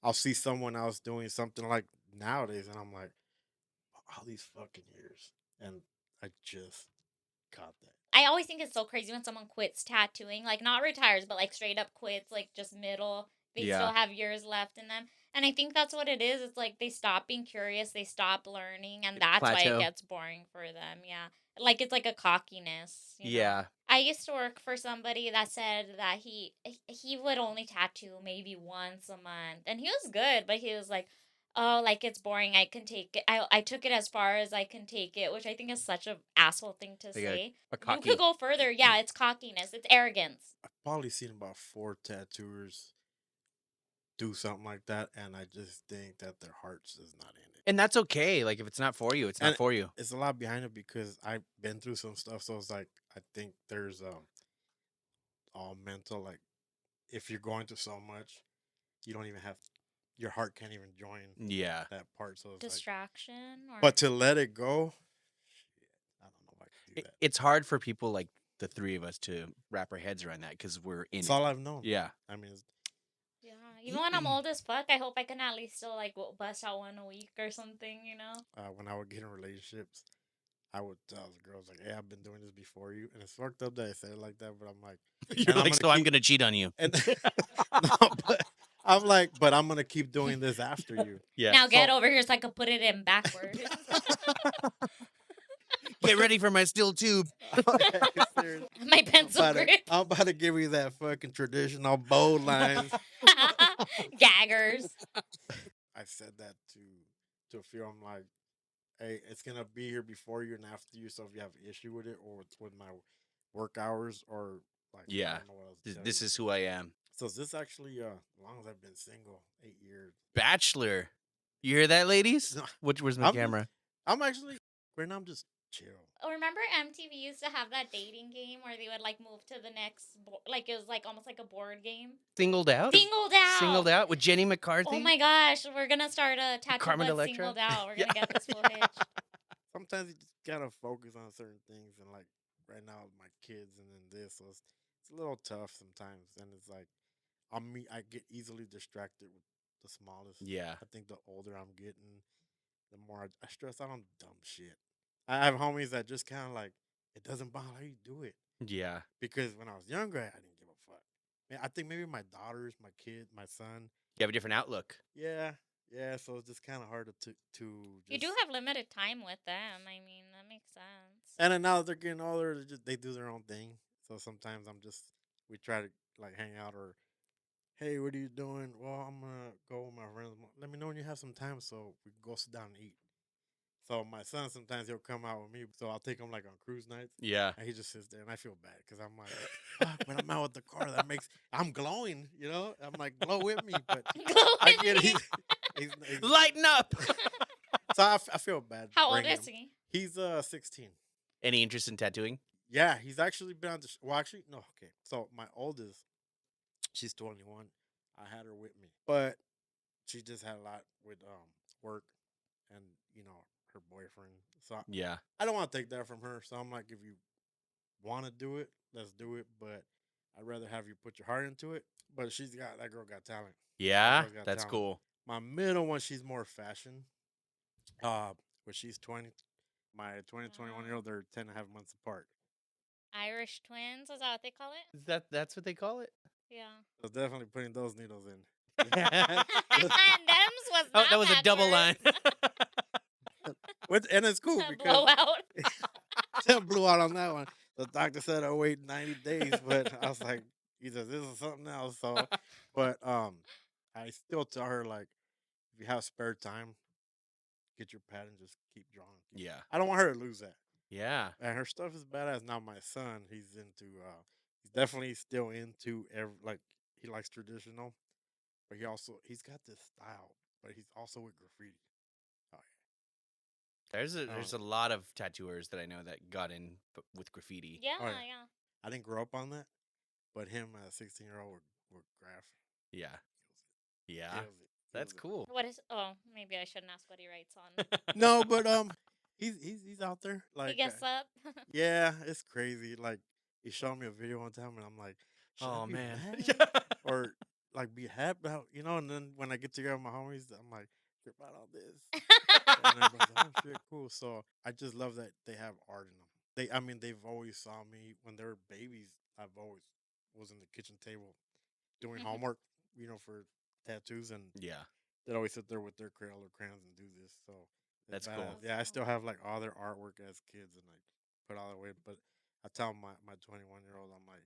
[SPEAKER 3] I'll see someone else doing something like nowadays, and I'm like, all these fucking years, and I just caught that.
[SPEAKER 1] I always think it's so crazy when someone quits tattooing, like not retires, but like straight up quits, like just middle. They
[SPEAKER 2] Yeah.
[SPEAKER 1] still have years left in them. And I think that's what it is. It's like they stop being curious, they stop learning, and that's why
[SPEAKER 2] Plateau.
[SPEAKER 1] it gets boring for them. Yeah. Like it's like a cockiness. You know?
[SPEAKER 2] Yeah.
[SPEAKER 1] I used to work for somebody that said that he would only tattoo maybe once a month. And he was good, but he was like, oh, like it's boring. I can take it. I took it as far as I can take it, which I think is such a asshole thing to
[SPEAKER 2] Like
[SPEAKER 1] say.
[SPEAKER 2] a
[SPEAKER 1] You
[SPEAKER 2] cocky.
[SPEAKER 1] could go further. Yeah, it's cockiness. It's arrogance.
[SPEAKER 3] I've probably seen about 4 tattooers do something like that, and I just think that their hearts is not in it.
[SPEAKER 2] And that's okay. Like if it's not for you, it's not
[SPEAKER 3] And-
[SPEAKER 2] for you.
[SPEAKER 3] It's a lot behind it because I've been through some stuff, so it's like I think there's all mental. Like if you're going through so much, you don't even have your heart can't even join
[SPEAKER 2] Yeah.
[SPEAKER 3] that part. So it's like,
[SPEAKER 1] Distraction. Or...
[SPEAKER 3] but to let it go, shit, I don't know if I can do that.
[SPEAKER 2] It's hard for people like the three of us to wrap our heads around that because we're in
[SPEAKER 3] It's
[SPEAKER 2] it.
[SPEAKER 3] all I've known.
[SPEAKER 2] Yeah.
[SPEAKER 3] I mean,
[SPEAKER 1] yeah, even when I'm old as fuck, I hope I can at least still like bust out one a week or something, you know?
[SPEAKER 3] when I would get in relationships, I would tell the girls like, "Hey, I've been doing this before you," and it's fucked up that I said it like that, but I'm like,
[SPEAKER 2] You're
[SPEAKER 3] I'm
[SPEAKER 2] like,
[SPEAKER 3] gonna
[SPEAKER 2] so I'm
[SPEAKER 3] keep-
[SPEAKER 2] gonna cheat on you.
[SPEAKER 3] and no, but I'm like, but I'm gonna keep doing this after you.
[SPEAKER 2] Yeah.
[SPEAKER 1] Now get
[SPEAKER 3] So-
[SPEAKER 1] over here so I can put it in backwards.
[SPEAKER 2] Get ready for my steel tube.
[SPEAKER 3] Serious.
[SPEAKER 1] My pencil grip.
[SPEAKER 3] I'm about to give you that fucking traditional bold lines.
[SPEAKER 1] Gaggers.
[SPEAKER 3] I said that to a few. I'm like, hey, it's gonna be here before you and after you. So if you have an issue with it or with my work hours or like,
[SPEAKER 2] Yeah.
[SPEAKER 3] I don't know what else to tell
[SPEAKER 2] This
[SPEAKER 3] you.
[SPEAKER 2] is who I am.
[SPEAKER 3] So is this actually as long as I've been single, 8 years.
[SPEAKER 2] Bachelor. You hear that, ladies?
[SPEAKER 3] No,
[SPEAKER 2] Where's my
[SPEAKER 3] I'm
[SPEAKER 2] camera?
[SPEAKER 3] I'm actually right now. I'm just chill.
[SPEAKER 1] Oh, remember MTV used to have that dating game where they would like move to the next, like it was like almost like a board game.
[SPEAKER 2] Singled out?
[SPEAKER 1] Singled out.
[SPEAKER 2] Singled out with Jenny McCarthy?
[SPEAKER 1] Oh my gosh, we're gonna start a tattoo
[SPEAKER 2] Carmen
[SPEAKER 1] that's
[SPEAKER 2] Electra?
[SPEAKER 1] singled out. We're
[SPEAKER 2] Yeah.
[SPEAKER 1] gonna get this footage.
[SPEAKER 3] Sometimes you just gotta focus on certain things, and like right now with my kids and then this, so it's a little tough sometimes. And it's like I get easily distracted with the smallest.
[SPEAKER 2] Yeah.
[SPEAKER 3] I think the older I'm getting, the more I stress out on dumb shit. I have homies that just kind of like it doesn't bother how you do it
[SPEAKER 2] Yeah.
[SPEAKER 3] because when I was younger, I didn't give a fuck. Man, I think maybe my daughters, my kid, my son.
[SPEAKER 2] You have a different outlook.
[SPEAKER 3] Yeah, yeah. So it's just kind of hard to just.
[SPEAKER 1] You do have limited time with them. I mean, that makes sense.
[SPEAKER 3] And then now that they're getting older, they do their own thing. So sometimes we try to like hang out or, hey, what are you doing? Well, I'm gonna go with my friends. Let me know when you have some time so we can go sit down and eat. So my son sometimes he'll come out with me, so I'll take him like on cruise nights,
[SPEAKER 2] Yeah.
[SPEAKER 3] and he just sits there, and I feel bad because I'm like, fuck, when I'm out with the car, I'm glowing, you know. I'm like, glow with me, but I get it. He's
[SPEAKER 2] Lighten up.
[SPEAKER 3] so I feel bad.
[SPEAKER 1] How old
[SPEAKER 3] bringing
[SPEAKER 1] is
[SPEAKER 3] him.
[SPEAKER 1] he?
[SPEAKER 3] He's 16.
[SPEAKER 2] Any interest in tattooing?
[SPEAKER 3] Yeah, he's actually been on the. Well, actually, no. Okay, so my oldest, she's 21. I had her with me, but she just had a lot with work and her boyfriend. So
[SPEAKER 2] Yeah.
[SPEAKER 3] I don't want to take that from her. So I'm like, if you want to do it, let's do it. But I'd rather have you put your heart into it. But that girl got talent.
[SPEAKER 2] Yeah.
[SPEAKER 3] girl's got
[SPEAKER 2] That's
[SPEAKER 3] talent.
[SPEAKER 2] cool.
[SPEAKER 3] My middle one, she's more fashion. But she's 20. My 21-year-old, they're 10 and a half months apart.
[SPEAKER 1] Irish twins, is that what they call it?
[SPEAKER 2] That's what they call it?
[SPEAKER 1] Yeah.
[SPEAKER 3] So definitely putting those needles in.
[SPEAKER 1] And Dems was
[SPEAKER 2] Oh,
[SPEAKER 1] not
[SPEAKER 2] that was a double line.
[SPEAKER 3] And it's cool because
[SPEAKER 1] blowout.
[SPEAKER 3] blew out on that one. The doctor said I wait 90 days, but I was like, either this is something else. So, but I still tell her like, if you have spare time, get your pad and just keep drawing.
[SPEAKER 2] Yeah.
[SPEAKER 3] I don't want her to lose that.
[SPEAKER 2] Yeah.
[SPEAKER 3] And her stuff is badass. Now my son, he's definitely still into he likes traditional, but he's got this style, but he's also with graffiti. Oh
[SPEAKER 2] There's a lot of tattooers that I know that got in with graffiti.
[SPEAKER 1] Yeah,
[SPEAKER 3] Oh, yeah.
[SPEAKER 1] yeah.
[SPEAKER 3] I didn't grow up on that, but him as a 16-year-old with graph.
[SPEAKER 2] Yeah. Yeah.
[SPEAKER 3] Kills it.
[SPEAKER 2] That's
[SPEAKER 3] Kills
[SPEAKER 2] cool.
[SPEAKER 1] What is? Oh, maybe I shouldn't ask what he writes on.
[SPEAKER 3] it. No, but he's out there. Like
[SPEAKER 1] He gets up.
[SPEAKER 3] yeah, it's crazy. Like he showed me a video one time, and I'm like, should I
[SPEAKER 2] Oh
[SPEAKER 3] be
[SPEAKER 2] man.
[SPEAKER 3] mad? Or like be happy about, and then when I get together with my homies, I'm like, trip out all this. And everybody's like, oh shit, cool. So I just love that they have art in them. They've always saw me when they were babies. I've always was in the kitchen table doing homework, for tattoos, and
[SPEAKER 2] Yeah.
[SPEAKER 3] they'd always sit there with their Crayola crayons and do this. So
[SPEAKER 2] That's
[SPEAKER 3] badass.
[SPEAKER 2] cool.
[SPEAKER 3] Yeah, I still have like all their artwork as kids, and like put all that away. But I tell my 21-year-old, I'm like,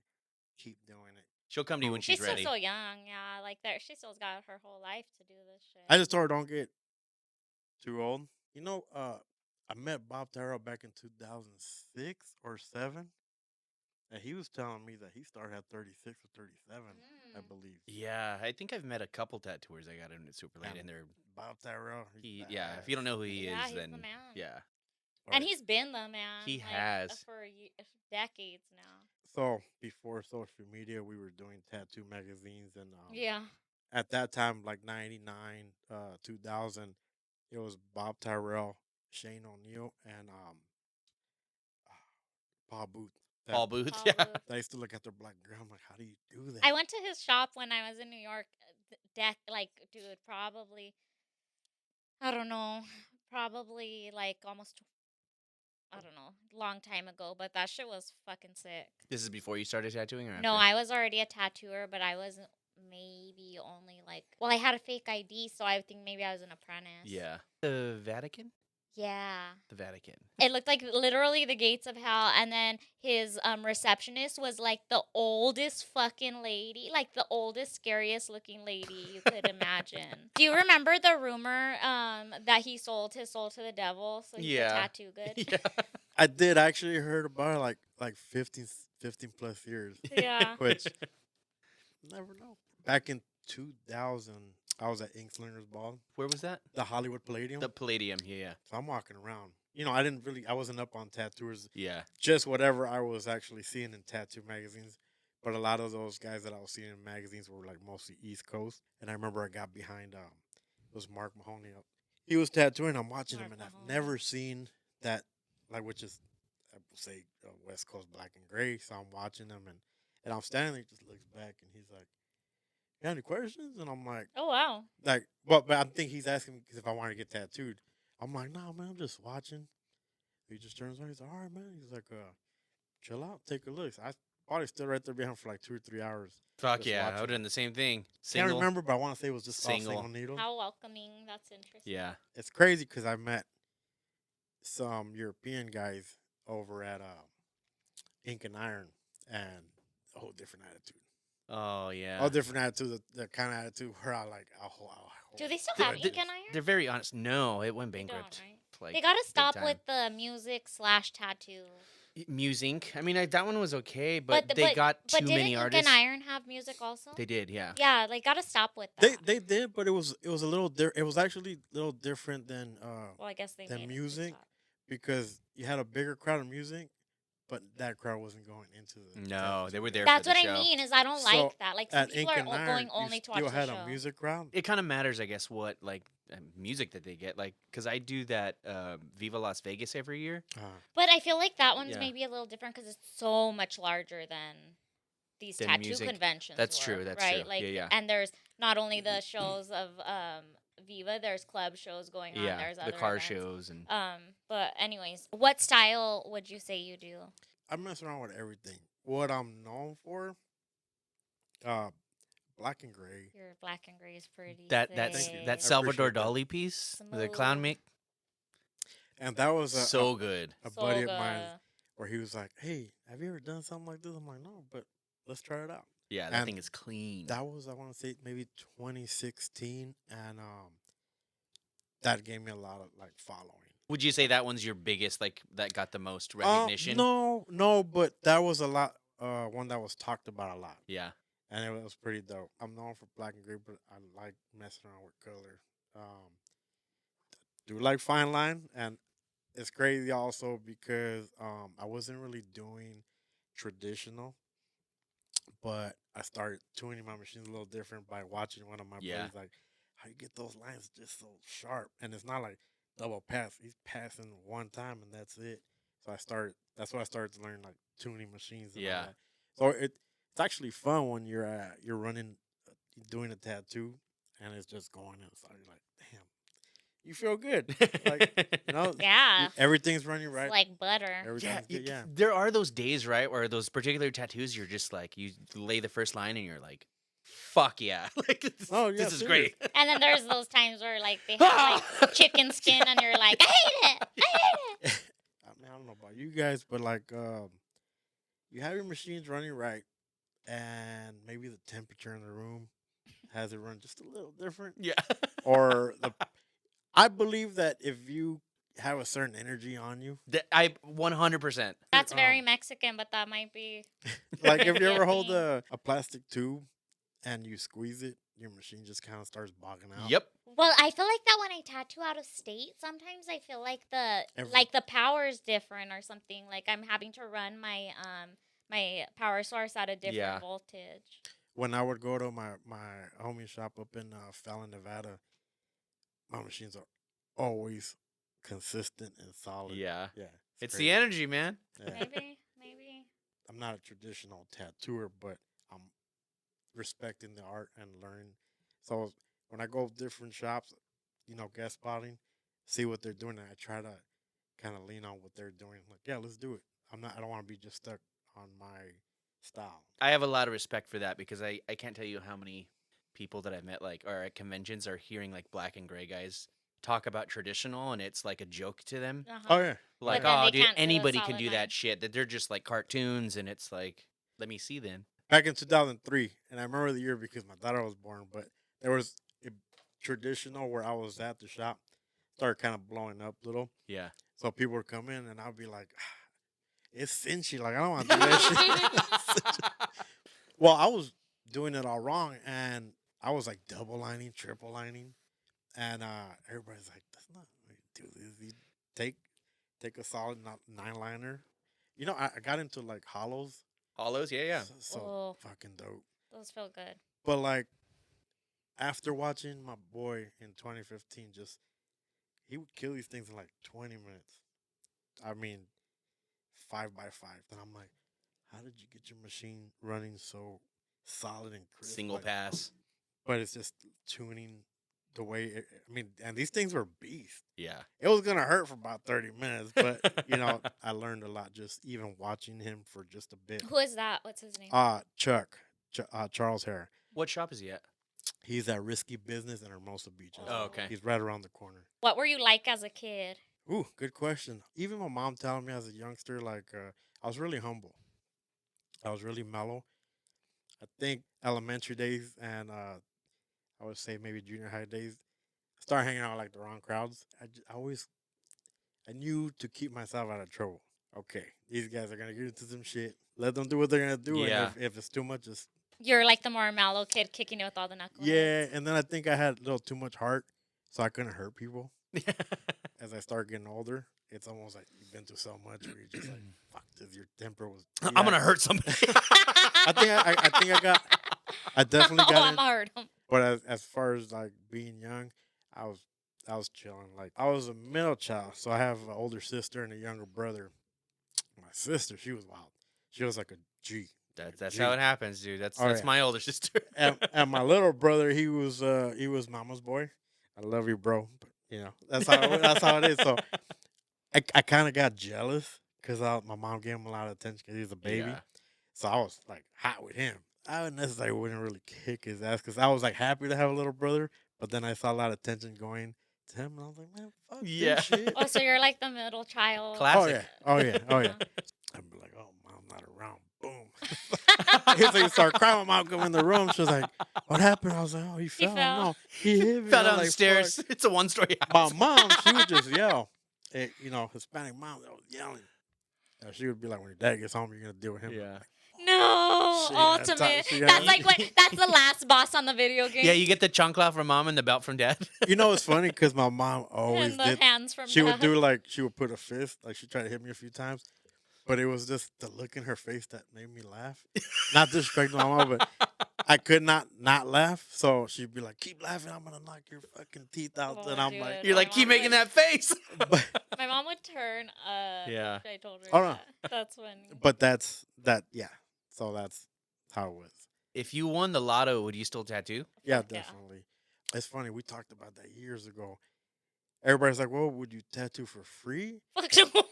[SPEAKER 3] keep doing it.
[SPEAKER 2] She'll come to you when
[SPEAKER 1] She's
[SPEAKER 2] she's
[SPEAKER 1] still
[SPEAKER 2] ready.
[SPEAKER 1] so young, yeah. Like that, she still's got her whole life to do this shit.
[SPEAKER 3] I just told her don't get too old. I met Bob Tyrrell back in 2006 or 7, and he was telling me that he started at 36 or 37, I believe.
[SPEAKER 2] Yeah, I think I've met a couple tattooers I got in at super late,
[SPEAKER 3] Yeah.
[SPEAKER 2] and they're
[SPEAKER 3] Bob Tyrrell.
[SPEAKER 2] yeah. If you don't know who he
[SPEAKER 1] Yeah,
[SPEAKER 2] is,
[SPEAKER 1] he's
[SPEAKER 2] then
[SPEAKER 1] the man.
[SPEAKER 2] yeah.
[SPEAKER 1] And he's been the man.
[SPEAKER 2] He
[SPEAKER 1] like,
[SPEAKER 2] has.
[SPEAKER 1] for decades now.
[SPEAKER 3] So before social media, we were doing tattoo magazines, and
[SPEAKER 1] Yeah.
[SPEAKER 3] at that time, like 99, 2000, it was Bob Tyrrell, Shane O'Neill, and Paul Booth.
[SPEAKER 2] Paul Booth.
[SPEAKER 1] Paul
[SPEAKER 2] Yeah.
[SPEAKER 1] Booth.
[SPEAKER 3] I used to look at their black girl. I'm like, how do you do that?
[SPEAKER 1] I went to his shop when I was in New York. Dude, probably, I don't know, probably like almost, I don't know, long time ago. But that shit was fucking sick.
[SPEAKER 2] This is before you started tattooing, or after?
[SPEAKER 1] No, I was already a tattooer, but I was maybe only I had a fake ID, so I think maybe I was an apprentice.
[SPEAKER 2] Yeah. The Vatican.
[SPEAKER 1] Yeah.
[SPEAKER 2] The Vatican.
[SPEAKER 1] It looked like literally the gates of hell, and then his receptionist was like the oldest fucking lady, like the oldest, scariest looking lady you could imagine. Do you remember the rumor that he sold his soul to the devil so he could tattoo good?
[SPEAKER 2] Yeah.
[SPEAKER 3] I did actually heard about it like 15 plus years.
[SPEAKER 1] Yeah.
[SPEAKER 3] Which never know. Back in 2000, I was at Ink Slingers Ball,
[SPEAKER 2] Where was that?
[SPEAKER 3] the Hollywood Palladium.
[SPEAKER 2] The Palladium. Yeah,
[SPEAKER 3] So I'm walking around. I wasn't up on tattooers.
[SPEAKER 2] yeah.
[SPEAKER 3] Just whatever I was actually seeing in tattoo magazines. But a lot of those guys that I was seeing in magazines were like mostly East Coast. And I remember I got behind it was Mark Mahoney. He was tattooing. I'm watching him,
[SPEAKER 1] Mark
[SPEAKER 3] and I've
[SPEAKER 1] Mahoney.
[SPEAKER 3] never seen that, like, which is I would say West Coast black and gray. So I'm watching him, and I'm standing there. He just looks back, and he's like, "You got any questions?" And I'm
[SPEAKER 1] Oh wow.
[SPEAKER 3] like, but I think he's asking me if I want to get tattooed. I'm like, "No, man, I'm just watching." He just turns around. He's like, "All right, man." He's like, chill out, take a look." So I probably stood right there behind him for like 2 or 3 hours.
[SPEAKER 2] Fuck
[SPEAKER 3] Just
[SPEAKER 2] yeah, I
[SPEAKER 3] watching.
[SPEAKER 2] would have done the same thing.
[SPEAKER 3] Can't remember, but I want to say it was just all
[SPEAKER 2] Single.
[SPEAKER 3] single needle.
[SPEAKER 1] How welcoming. That's interesting.
[SPEAKER 2] Yeah.
[SPEAKER 3] It's crazy because I met some European guys over at Ink and Iron, and a whole different attitude.
[SPEAKER 2] Oh yeah.
[SPEAKER 3] All different attitude, the kind of attitude where I like,
[SPEAKER 1] Do they still
[SPEAKER 2] They're-
[SPEAKER 1] have
[SPEAKER 2] they're-
[SPEAKER 1] Ink and Iron?
[SPEAKER 2] They're very honest. No, it went
[SPEAKER 1] They don't,
[SPEAKER 2] bankrupt.
[SPEAKER 1] right?
[SPEAKER 2] Like
[SPEAKER 1] They gotta stop
[SPEAKER 2] time.
[SPEAKER 1] with the music/tattoo.
[SPEAKER 2] Musing. I mean, that one was okay, but,
[SPEAKER 1] But
[SPEAKER 2] they got
[SPEAKER 1] but
[SPEAKER 2] too
[SPEAKER 1] didn't
[SPEAKER 2] many
[SPEAKER 1] Ink
[SPEAKER 2] artists.
[SPEAKER 1] and Iron have music also?
[SPEAKER 2] They did, yeah.
[SPEAKER 1] Yeah, like gotta stop with that.
[SPEAKER 3] They did, but it was a little it was actually a little different than
[SPEAKER 1] well, I guess they
[SPEAKER 3] the
[SPEAKER 1] made
[SPEAKER 3] music.
[SPEAKER 1] It
[SPEAKER 3] because you had a bigger crowd of music, but that crowd wasn't going into the.
[SPEAKER 2] No, they were there.
[SPEAKER 1] That's
[SPEAKER 2] for the
[SPEAKER 1] what
[SPEAKER 2] show.
[SPEAKER 1] I mean. Is I don't
[SPEAKER 3] So,
[SPEAKER 1] like that. Like some
[SPEAKER 3] At Ink
[SPEAKER 1] people are
[SPEAKER 3] and Iron,
[SPEAKER 1] going
[SPEAKER 3] you
[SPEAKER 1] only to watch
[SPEAKER 3] still
[SPEAKER 1] the
[SPEAKER 3] had
[SPEAKER 1] show.
[SPEAKER 3] a music crowd.
[SPEAKER 2] It kind of matters, I guess, what like music that they get. Like, because I do that Viva Las Vegas every year.
[SPEAKER 1] But I feel like that one's
[SPEAKER 2] Yeah.
[SPEAKER 1] maybe a little different because it's so much larger than these
[SPEAKER 2] Than
[SPEAKER 1] tattoo
[SPEAKER 2] music.
[SPEAKER 1] conventions.
[SPEAKER 2] That's
[SPEAKER 1] were,
[SPEAKER 2] true, that's
[SPEAKER 1] right?
[SPEAKER 2] true.
[SPEAKER 1] Like,
[SPEAKER 2] Yeah, yeah.
[SPEAKER 1] And there's not only the shows of Viva. There's club shows going on.
[SPEAKER 2] Yeah,
[SPEAKER 1] There's
[SPEAKER 2] the
[SPEAKER 1] other
[SPEAKER 2] car
[SPEAKER 1] events.
[SPEAKER 2] shows and
[SPEAKER 1] But anyways, what style would you say you do?
[SPEAKER 3] I mess around with everything. What I'm known for, black and gray.
[SPEAKER 1] Your black and gray is pretty.
[SPEAKER 2] that
[SPEAKER 1] sick.
[SPEAKER 2] that
[SPEAKER 3] I
[SPEAKER 2] Salvador
[SPEAKER 3] appreciate that.
[SPEAKER 2] Dali piece, the clown
[SPEAKER 1] Smooth.
[SPEAKER 2] make,
[SPEAKER 3] And that was
[SPEAKER 2] so good.
[SPEAKER 3] a
[SPEAKER 1] So
[SPEAKER 3] buddy of
[SPEAKER 1] good.
[SPEAKER 3] mine where he was like, "Hey, have you ever done something like this?" I'm like, "No, but let's try it out."
[SPEAKER 2] Yeah, that
[SPEAKER 3] And
[SPEAKER 2] thing is clean.
[SPEAKER 3] That was, I want to say, maybe 2016, and that gave me a lot of like following.
[SPEAKER 2] Would you say that one's your biggest, like that got the most recognition?
[SPEAKER 3] No, but that was a lot. One that was talked about a lot,
[SPEAKER 2] Yeah.
[SPEAKER 3] and it was pretty dope. I'm known for black and gray, but I like messing around with color. Do like fine line, and it's crazy also because I wasn't really doing traditional, but I started tuning my machines a little different by watching one of my
[SPEAKER 2] Yeah.
[SPEAKER 3] buddies, like how you get those lines just so sharp, and it's not like double pass. He's passing one time and that's it. So that's what I started to learn, like tuning machines. And all
[SPEAKER 2] Yeah.
[SPEAKER 3] that. So it's actually fun when you're running, doing a tattoo, and it's just going inside. You're like, damn, you feel good. Like,
[SPEAKER 1] Yeah.
[SPEAKER 3] everything's running
[SPEAKER 1] It's
[SPEAKER 3] right.
[SPEAKER 1] like butter.
[SPEAKER 2] Yeah,
[SPEAKER 3] Everything's good. Yeah.
[SPEAKER 2] there are those days, right, where those particular tattoos, you're just like, you lay the first line and you're like, fuck yeah. Like, this,
[SPEAKER 3] Oh, yeah,
[SPEAKER 2] this is
[SPEAKER 3] serious.
[SPEAKER 2] great.
[SPEAKER 1] And then there's those times where like they have like chicken skin and you're like, I hate it. I hate it.
[SPEAKER 3] I mean, I don't know about you guys, but like, you have your machines running right, and maybe the temperature in the room has it run just a little different,
[SPEAKER 2] Yeah.
[SPEAKER 3] or I believe that if you have a certain energy on you,
[SPEAKER 2] I 100%.
[SPEAKER 1] That's very
[SPEAKER 3] Um,
[SPEAKER 1] Mexican, but that might be.
[SPEAKER 3] like if you ever
[SPEAKER 1] Yeah,
[SPEAKER 3] hold
[SPEAKER 1] thing.
[SPEAKER 3] a plastic tube and you squeeze it, your machine just kind of starts bogging out.
[SPEAKER 2] Yep.
[SPEAKER 1] Well, I feel like that when I tattoo out of state, sometimes I feel like the power is different or something. Like I'm having to run my my power source at a different
[SPEAKER 2] Yeah.
[SPEAKER 1] voltage.
[SPEAKER 3] When I would go to my homie shop up in Fallon, Nevada, my machines are always consistent and solid.
[SPEAKER 2] Yeah.
[SPEAKER 3] Yeah.
[SPEAKER 2] It's
[SPEAKER 3] crazy.
[SPEAKER 2] the energy, man.
[SPEAKER 3] Yeah.
[SPEAKER 1] Maybe.
[SPEAKER 3] I'm not a traditional tattooer, but I'm respecting the art and learning. So when I go to different shops, guest spotting, see what they're doing, and I try to kind of lean on what they're doing. Like, yeah, let's do it. I don't want to be just stuck on my style.
[SPEAKER 2] I have a lot of respect for that because I can't tell you how many people that I've met like or at conventions are hearing like black and gray guys talk about traditional and it's like a joke to them.
[SPEAKER 1] Uh-huh.
[SPEAKER 3] Oh yeah.
[SPEAKER 2] Like,
[SPEAKER 1] then
[SPEAKER 2] oh,
[SPEAKER 1] they
[SPEAKER 2] dude,
[SPEAKER 1] can't do a
[SPEAKER 2] anybody can
[SPEAKER 1] solid
[SPEAKER 2] do
[SPEAKER 1] line.
[SPEAKER 2] that shit. That they're just like cartoons and it's like, let me see then.
[SPEAKER 3] Back in 2003, and I remember the year because my daughter was born, but there was a traditional where I was at the shop, started kind of blowing up a little.
[SPEAKER 2] Yeah.
[SPEAKER 3] So people would come in, and I'd be like, it's cinchy. Like, I don't want to do that shit. Well, I was doing it all wrong, and I was like double lining, triple lining, and everybody's like, "That's not what you do. This. You take take a solid 9 liner." You know, I got into like hollows,
[SPEAKER 2] Hollows, yeah.
[SPEAKER 3] so
[SPEAKER 1] Oh,
[SPEAKER 3] fucking dope.
[SPEAKER 1] those feel good.
[SPEAKER 3] But like after watching my boy in 2015, just he would kill these things in like 20 minutes. I mean, 5x5. And I'm like, how did you get your machine running so solid and crisp?
[SPEAKER 2] Single
[SPEAKER 3] Like,
[SPEAKER 2] pass.
[SPEAKER 3] but it's just tuning the way. I mean, and these things were beast.
[SPEAKER 2] Yeah.
[SPEAKER 3] It was gonna hurt for about 30 minutes, but you know, I learned a lot just even watching him for just a bit.
[SPEAKER 1] Who is that? What's his name?
[SPEAKER 3] Charles Hare.
[SPEAKER 2] What shop is he at?
[SPEAKER 3] He's at Risky Business in Hermosa Beach.
[SPEAKER 2] Oh, okay.
[SPEAKER 3] He's right around the corner.
[SPEAKER 1] What were you like as a kid?
[SPEAKER 3] Ooh, good question. Even my mom telling me as a youngster, like I was really humble. I was really mellow. I think elementary days and I would say maybe junior high days, I started hanging out like the wrong crowds. I knew to keep myself out of trouble. Okay, these guys are gonna get into some shit. Let them do what they're gonna do.
[SPEAKER 2] Yeah.
[SPEAKER 3] And if it's too much, just
[SPEAKER 1] You're like the more mellow kid kicking it with all the knuckles.
[SPEAKER 3] yeah. And then I think I had a little too much heart, so I couldn't hurt people. As I start getting older, it's almost like you've been through so much where you're just like, fuck this, your temper was.
[SPEAKER 2] I'm gonna hurt somebody.
[SPEAKER 3] I definitely
[SPEAKER 1] Oh,
[SPEAKER 3] got
[SPEAKER 1] I'm
[SPEAKER 3] it.
[SPEAKER 1] hard.
[SPEAKER 3] But as far as like being young, I was chilling. Like I was a middle child, so I have an older sister and a younger brother. My sister, she was wild. She was like a G.
[SPEAKER 2] That's how it happens, dude. That's
[SPEAKER 3] Oh,
[SPEAKER 2] that's
[SPEAKER 3] yeah.
[SPEAKER 2] my older sister.
[SPEAKER 3] And my little brother, he was mama's boy. I love you, bro. But you know that's how it is. So I kind of got jealous because my mom gave him a lot of attention because he was a baby.
[SPEAKER 2] Yeah.
[SPEAKER 3] So I was like hot with him. I wouldn't necessarily wouldn't really kick his ass because I was like happy to have a little brother. But then I saw a lot of attention going to him, and I was like, man, fuck
[SPEAKER 2] Yeah.
[SPEAKER 3] this shit.
[SPEAKER 1] Oh, so you're like the middle child.
[SPEAKER 2] Classic.
[SPEAKER 3] Oh yeah. I'd be like, oh, mom's not around. Boom. So you start crying. My mom come in the room. She was like, what happened? I was like, oh, he fell.
[SPEAKER 1] fell.
[SPEAKER 3] No, he hit me.
[SPEAKER 2] Fell
[SPEAKER 3] I was
[SPEAKER 2] down the
[SPEAKER 3] like,
[SPEAKER 2] stairs.
[SPEAKER 3] fuck.
[SPEAKER 2] It's a one-story
[SPEAKER 3] My
[SPEAKER 2] house.
[SPEAKER 3] mom, she would just yell. You know, Hispanic mom that was yelling. She would be like, when your dad gets home, you're going to deal with him.
[SPEAKER 2] Yeah.
[SPEAKER 1] No,
[SPEAKER 3] Shit,
[SPEAKER 1] ultimate.
[SPEAKER 3] she
[SPEAKER 1] That's
[SPEAKER 3] got-
[SPEAKER 1] like what. That's the last boss on the video game.
[SPEAKER 2] Yeah, you get the chancla from mom and the belt from dad.
[SPEAKER 3] You know, it's funny because my mom always
[SPEAKER 1] and the
[SPEAKER 3] did.
[SPEAKER 1] hands from.
[SPEAKER 3] She would
[SPEAKER 1] Dad.
[SPEAKER 3] do like, she would put a fist. Like, she tried to hit me a few times. But it was just the look in her face that made me laugh. Not disrespecting my mom, but I could not laugh. So she'd be like, keep laughing. I'm going to knock your fucking teeth out.
[SPEAKER 1] Oh,
[SPEAKER 3] and I'm
[SPEAKER 1] dude.
[SPEAKER 3] like,
[SPEAKER 2] You're like,
[SPEAKER 1] My
[SPEAKER 2] keep
[SPEAKER 1] mom
[SPEAKER 2] making
[SPEAKER 1] would-
[SPEAKER 2] that face.
[SPEAKER 3] but,
[SPEAKER 1] My mom would turn.
[SPEAKER 2] Yeah.
[SPEAKER 1] I told her.
[SPEAKER 3] Oh, no.
[SPEAKER 1] that. That's funny.
[SPEAKER 3] but yeah. So that's how it was.
[SPEAKER 2] If you won the lotto, would you still tattoo?
[SPEAKER 3] Yeah,
[SPEAKER 1] Fuck yeah.
[SPEAKER 3] definitely. It's funny. We talked about that years ago. Everybody's like, well, would you tattoo for free?
[SPEAKER 1] Fuck no.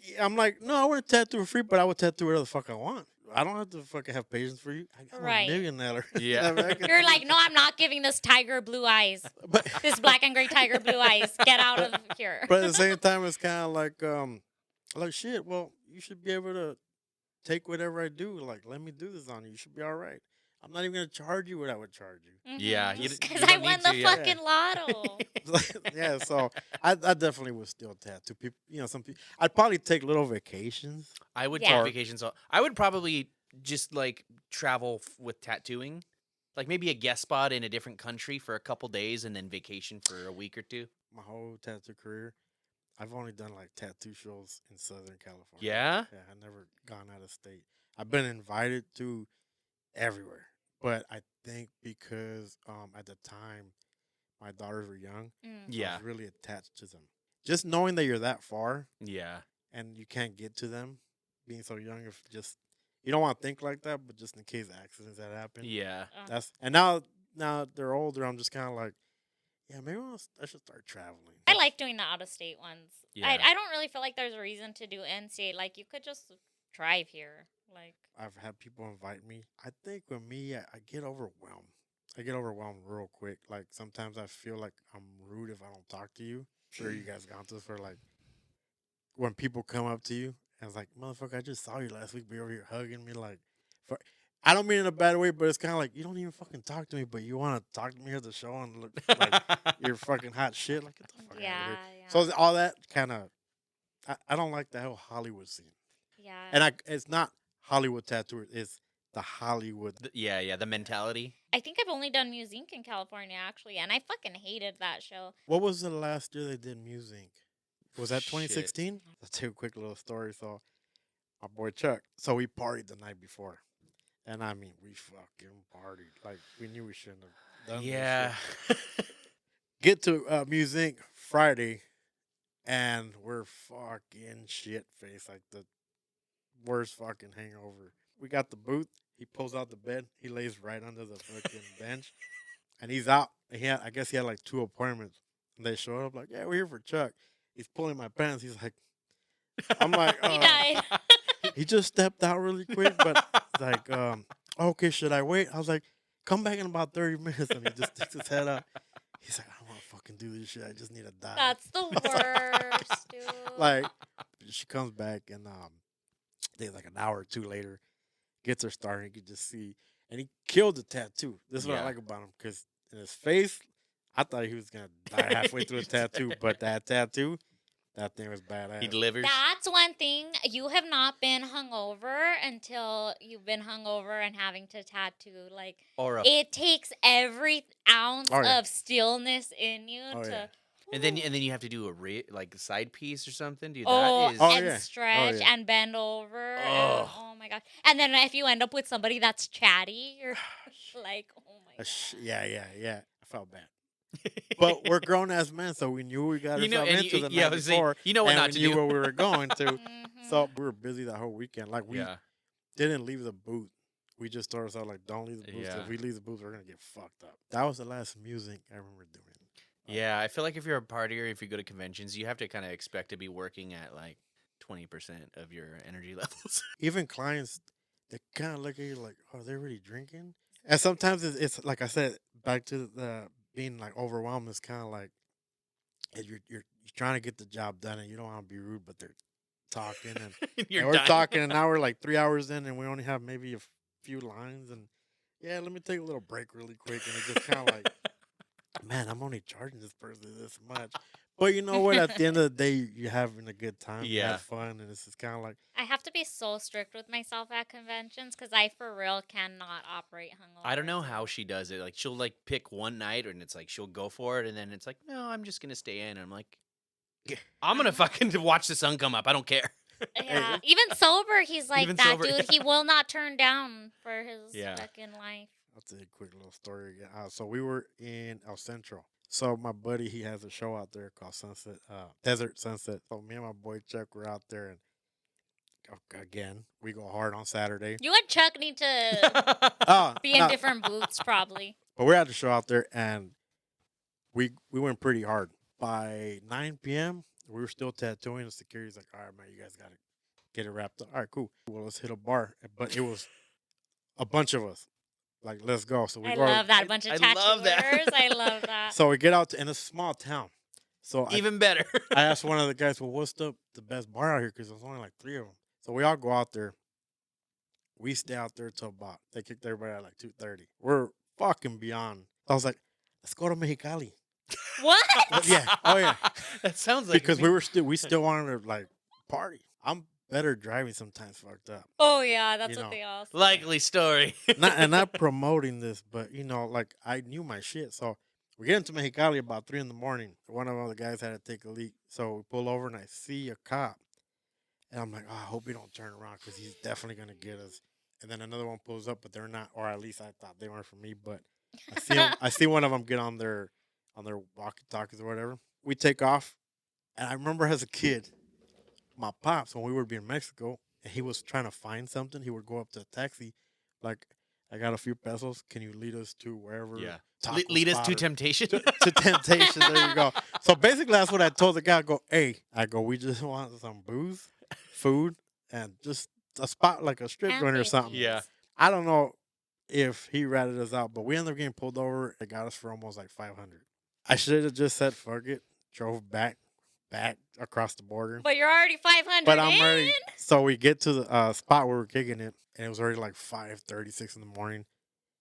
[SPEAKER 3] Yeah, I'm like, no, I wouldn't tattoo for free, but I would tattoo whatever the fuck I want. I don't have to fucking have patience for you. I'm
[SPEAKER 1] Right.
[SPEAKER 3] a millionaire.
[SPEAKER 2] Yeah.
[SPEAKER 3] I mean, I can
[SPEAKER 1] You're
[SPEAKER 3] do
[SPEAKER 1] like, no, I'm not giving this tiger blue eyes.
[SPEAKER 3] But,
[SPEAKER 1] This black and gray tiger blue eyes. Get out of here.
[SPEAKER 3] but at the same time, it's kind of like shit. Well, you should be able to take whatever I do. Like, let me do this on you. You should be all right. I'm not even gonna charge you what I would charge you.
[SPEAKER 2] Yeah, you
[SPEAKER 1] Because
[SPEAKER 2] don't
[SPEAKER 1] I
[SPEAKER 2] need
[SPEAKER 1] won
[SPEAKER 2] to,
[SPEAKER 1] the
[SPEAKER 2] yeah.
[SPEAKER 1] fucking lotto.
[SPEAKER 3] Yeah, so I definitely would still tattoo people. You know, some people. I'd probably take little vacations.
[SPEAKER 2] I would
[SPEAKER 1] Yeah.
[SPEAKER 2] take vacations. I would probably just like travel with tattooing, like maybe a guest spot in a different country for a couple days and then vacation for a week or two.
[SPEAKER 3] My whole tattoo career, I've only done like tattoo shows in Southern California.
[SPEAKER 2] Yeah?
[SPEAKER 3] Yeah, I've never gone out of state. I've been invited to everywhere, but I think because at the time my daughters were young,
[SPEAKER 1] Mm.
[SPEAKER 3] I
[SPEAKER 2] Yeah.
[SPEAKER 3] was really attached to them. Just knowing that you're that far
[SPEAKER 2] Yeah.
[SPEAKER 3] and you can't get to them, being so young, if just you don't want to think like that, but just in case accidents that happen.
[SPEAKER 2] Yeah.
[SPEAKER 3] That's and now they're older. I'm just kind of like, yeah, maybe I should start traveling.
[SPEAKER 1] I like doing the out of state ones.
[SPEAKER 2] Yeah.
[SPEAKER 1] I don't really feel like there's a reason to do in state. Like, you could just drive here. Like,
[SPEAKER 3] I've had people invite me. I think with me, I get overwhelmed. I get overwhelmed real quick. Like sometimes I feel like I'm rude if I don't talk to you. Sure, you guys gone through this for like when people come up to you and it's like, motherfucker, I just saw you last week, be over here hugging me. Like, I don't mean in a bad way, but it's kind of like you don't even fucking talk to me, but you want to talk to me at the show and look like you're fucking hot shit. Like, get the fuck out of
[SPEAKER 1] yeah,
[SPEAKER 3] here.
[SPEAKER 1] yeah.
[SPEAKER 3] So all that kind of, I don't like the whole Hollywood scene.
[SPEAKER 1] yeah.
[SPEAKER 3] And it's not Hollywood tattooers. It's the Hollywood.
[SPEAKER 2] Yeah, the mentality.
[SPEAKER 1] I think I've only done Muse Inc. in California, actually, and I fucking hated that show.
[SPEAKER 3] What was the last year they did Music? Was that
[SPEAKER 2] Shit.
[SPEAKER 3] 2016? Let's tell you a quick little story. So, my boy Chuck, so we partied the night before. And I mean, we fucking partied. Like, we knew we shouldn't have done this
[SPEAKER 2] Yeah.
[SPEAKER 3] shit. Get to Music Friday, and we're fucking shit faced. Like, the worst fucking hangover. We got the booth. He pulls out the bed. He lays right under the fucking bench. And he's out. I guess he had like 2 appointments. And they showed up like, yeah, we're here for Chuck. He's pulling my pants. He's like, I'm like,
[SPEAKER 1] He died.
[SPEAKER 3] he just stepped out really quick, but like, okay, should I wait? I was like, come back in about 30 minutes. And he just sticks his head up. He's like, I don't want to fucking do this shit. I just need to die.
[SPEAKER 1] That's the worst, dude.
[SPEAKER 3] Like, she comes back and I think like an hour or 2 later, gets her started. You could just see, and he killed the tattoo. This is what I
[SPEAKER 2] Yeah.
[SPEAKER 3] like about him, because in his face, I thought he was gonna die halfway through the tattoo, but that tattoo, that thing was badass.
[SPEAKER 2] He delivers.
[SPEAKER 1] That's one thing. You have not been hungover until you've been hungover and having to tattoo. Like,
[SPEAKER 2] Or a,
[SPEAKER 1] it takes every ounce
[SPEAKER 3] Oh, yeah.
[SPEAKER 1] of stillness in you
[SPEAKER 3] Oh,
[SPEAKER 1] to.
[SPEAKER 3] yeah.
[SPEAKER 2] and then you have to do a side piece or something, dude.
[SPEAKER 1] Oh,
[SPEAKER 2] That is.
[SPEAKER 3] Oh,
[SPEAKER 1] and
[SPEAKER 3] yeah.
[SPEAKER 1] stretch
[SPEAKER 3] yeah.
[SPEAKER 1] and bend over. And,
[SPEAKER 2] Ugh.
[SPEAKER 1] oh my god! And then if you end up with somebody that's chatty, you're like, oh my god.
[SPEAKER 3] Yeah. I felt bad. But we're grown ass men, so we knew we got
[SPEAKER 2] You know,
[SPEAKER 3] ourselves
[SPEAKER 2] and
[SPEAKER 3] into
[SPEAKER 2] you-
[SPEAKER 3] the
[SPEAKER 2] yeah, I
[SPEAKER 3] night
[SPEAKER 2] was saying,
[SPEAKER 3] before.
[SPEAKER 2] you know what
[SPEAKER 3] and
[SPEAKER 2] not
[SPEAKER 3] we
[SPEAKER 2] to
[SPEAKER 3] knew
[SPEAKER 2] do.
[SPEAKER 3] where we were going to.
[SPEAKER 1] Mhm.
[SPEAKER 3] So we were busy that whole weekend. Like, we
[SPEAKER 2] Yeah.
[SPEAKER 3] didn't leave the booth. We just told ourselves, like, don't leave the booth. 'Cause
[SPEAKER 2] Yeah.
[SPEAKER 3] if we leave the booth, we're gonna get fucked up. That was the last music I remember doing.
[SPEAKER 2] Yeah, I feel like if you're a partier, if you go to conventions, you have to kind of expect to be working at like 20% of your energy levels.
[SPEAKER 3] Even clients, they kind of look at you like, oh, they're really drinking. And sometimes it's like I said, back to the being like overwhelmed. It's kind of like you're trying to get the job done, and you don't want to be rude, but they're talking and
[SPEAKER 2] You're
[SPEAKER 3] we're
[SPEAKER 2] dying.
[SPEAKER 3] talking, and now we're like 3 hours in, and we only have maybe a few lines, and yeah, let me take a little break really quick, and it just kind of like, man, I'm only charging this person this much. But you know what? At the end of the day, you're having a good time. You
[SPEAKER 2] Yeah.
[SPEAKER 3] have fun, and it's just kind of like,
[SPEAKER 1] I have to be so strict with myself at conventions because I for real cannot operate hungover.
[SPEAKER 2] I don't know how she does it. Like she'll like pick one night, and it's like she'll go for it, and then it's like, no, I'm just gonna stay in. And I'm like, I'm gonna fucking watch the sun come up. I don't care.
[SPEAKER 1] Yeah, even sober, he's like
[SPEAKER 2] Even
[SPEAKER 1] that
[SPEAKER 2] sober,
[SPEAKER 1] dude.
[SPEAKER 2] yeah.
[SPEAKER 1] He will not turn down for his
[SPEAKER 2] Yeah.
[SPEAKER 1] fucking life.
[SPEAKER 3] I'll tell you a quick little story again. So we were in El Centro. So my buddy, he has a show out there called Sunset, Desert Sunset. So me and my boy Chuck were out there, and again, we go hard on Saturday.
[SPEAKER 1] You and Chuck need to be in
[SPEAKER 3] No,
[SPEAKER 1] different booths, probably.
[SPEAKER 3] but we're at the show out there, and we went pretty hard. By 9 p.m., we were still tattooing. The security's like, all right, man, you guys got to get it wrapped up. All right, cool. Well, let's hit a bar. But it was a bunch of us. Like, let's go. So we
[SPEAKER 1] I
[SPEAKER 3] go.
[SPEAKER 1] love that bunch of
[SPEAKER 2] I
[SPEAKER 1] tattooers.
[SPEAKER 2] love that.
[SPEAKER 1] I love that.
[SPEAKER 3] So we get out in a small town. So
[SPEAKER 2] Even better.
[SPEAKER 3] I asked one of the guys, well, what's the best bar out here? Because there's only like 3 of them. So we all go out there. We stay out there till about, they kicked everybody out like 2:30. We're fucking beyond. I was like, let's go to Mexicali.
[SPEAKER 1] What?
[SPEAKER 3] Yeah. Oh, yeah.
[SPEAKER 2] That sounds like
[SPEAKER 3] Because we still wanted to like party. I'm better driving sometimes fucked up.
[SPEAKER 1] Oh yeah, that's
[SPEAKER 3] You
[SPEAKER 1] what
[SPEAKER 3] know,
[SPEAKER 1] they all say.
[SPEAKER 2] likely story.
[SPEAKER 3] Not promoting this, but you know, like I knew my shit. So we get into Mexicali about 3 in the morning. One of the guys had to take a leak. So we pull over and I see a cop. And I'm like, oh, I hope he don't turn around because he's definitely going to get us. And then another one pulls up, but they're not, or at least I thought they weren't for me. But I see one of them get on their walkie-talkies or whatever. We take off. And I remember as a kid, my pops, when we would be in Mexico, and he was trying to find something, he would go up to a taxi, like, I got a few pesos. Can you lead us to wherever?
[SPEAKER 2] Yeah.
[SPEAKER 3] taco
[SPEAKER 2] Lead us
[SPEAKER 3] spot
[SPEAKER 2] to
[SPEAKER 3] or-
[SPEAKER 2] temptation.
[SPEAKER 3] to temptation. There you go. So basically, that's what I told the guy. I go, we just want some booze, food, and just a spot like a strip joint or something.
[SPEAKER 2] Yeah.
[SPEAKER 3] I don't know if he ratted us out, but we ended up getting pulled over. It got us for almost like 500. I should have just said fuck it, drove back across the border.
[SPEAKER 1] But you're already 500
[SPEAKER 3] But I'm
[SPEAKER 1] in?
[SPEAKER 3] already. So we get to the spot where we're kicking it, and it was already like 5:36 in the morning.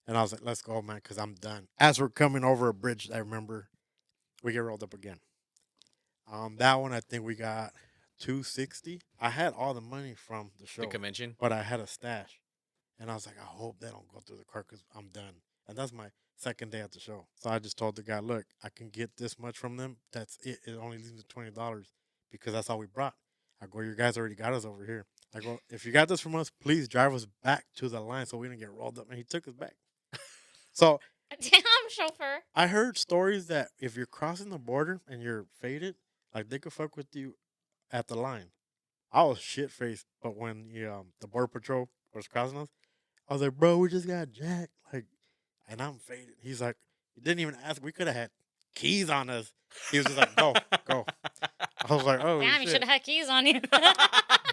[SPEAKER 3] And I was like, let's go, man, because I'm done. As we're coming over a bridge, I remember we get rolled up again. That one, I think we got 260. I had all the money from the show,
[SPEAKER 2] The convention.
[SPEAKER 3] but I had a stash. And I was like, I hope they don't go through the car because I'm done. And that's my second day at the show. So I just told the guy, look, I can get this much from them. That's it. It only leaves me $20 because that's all we brought. I go, you guys already got us over here. I go, if you got this from us, please drive us back to the line so we didn't get rolled up. And he took us back. So
[SPEAKER 1] Damn, chauffeur.
[SPEAKER 3] I heard stories that if you're crossing the border and you're faded, like they could fuck with you at the line. I was shit faced, but when the border patrol was crossing us, I was like, bro, we just got jacked. Like, and I'm faded. He's like, he didn't even ask. We could have had keys on us. He was just like, go, go. I was like, oh,
[SPEAKER 1] Damn, you should
[SPEAKER 3] shit.
[SPEAKER 1] have had keys on you.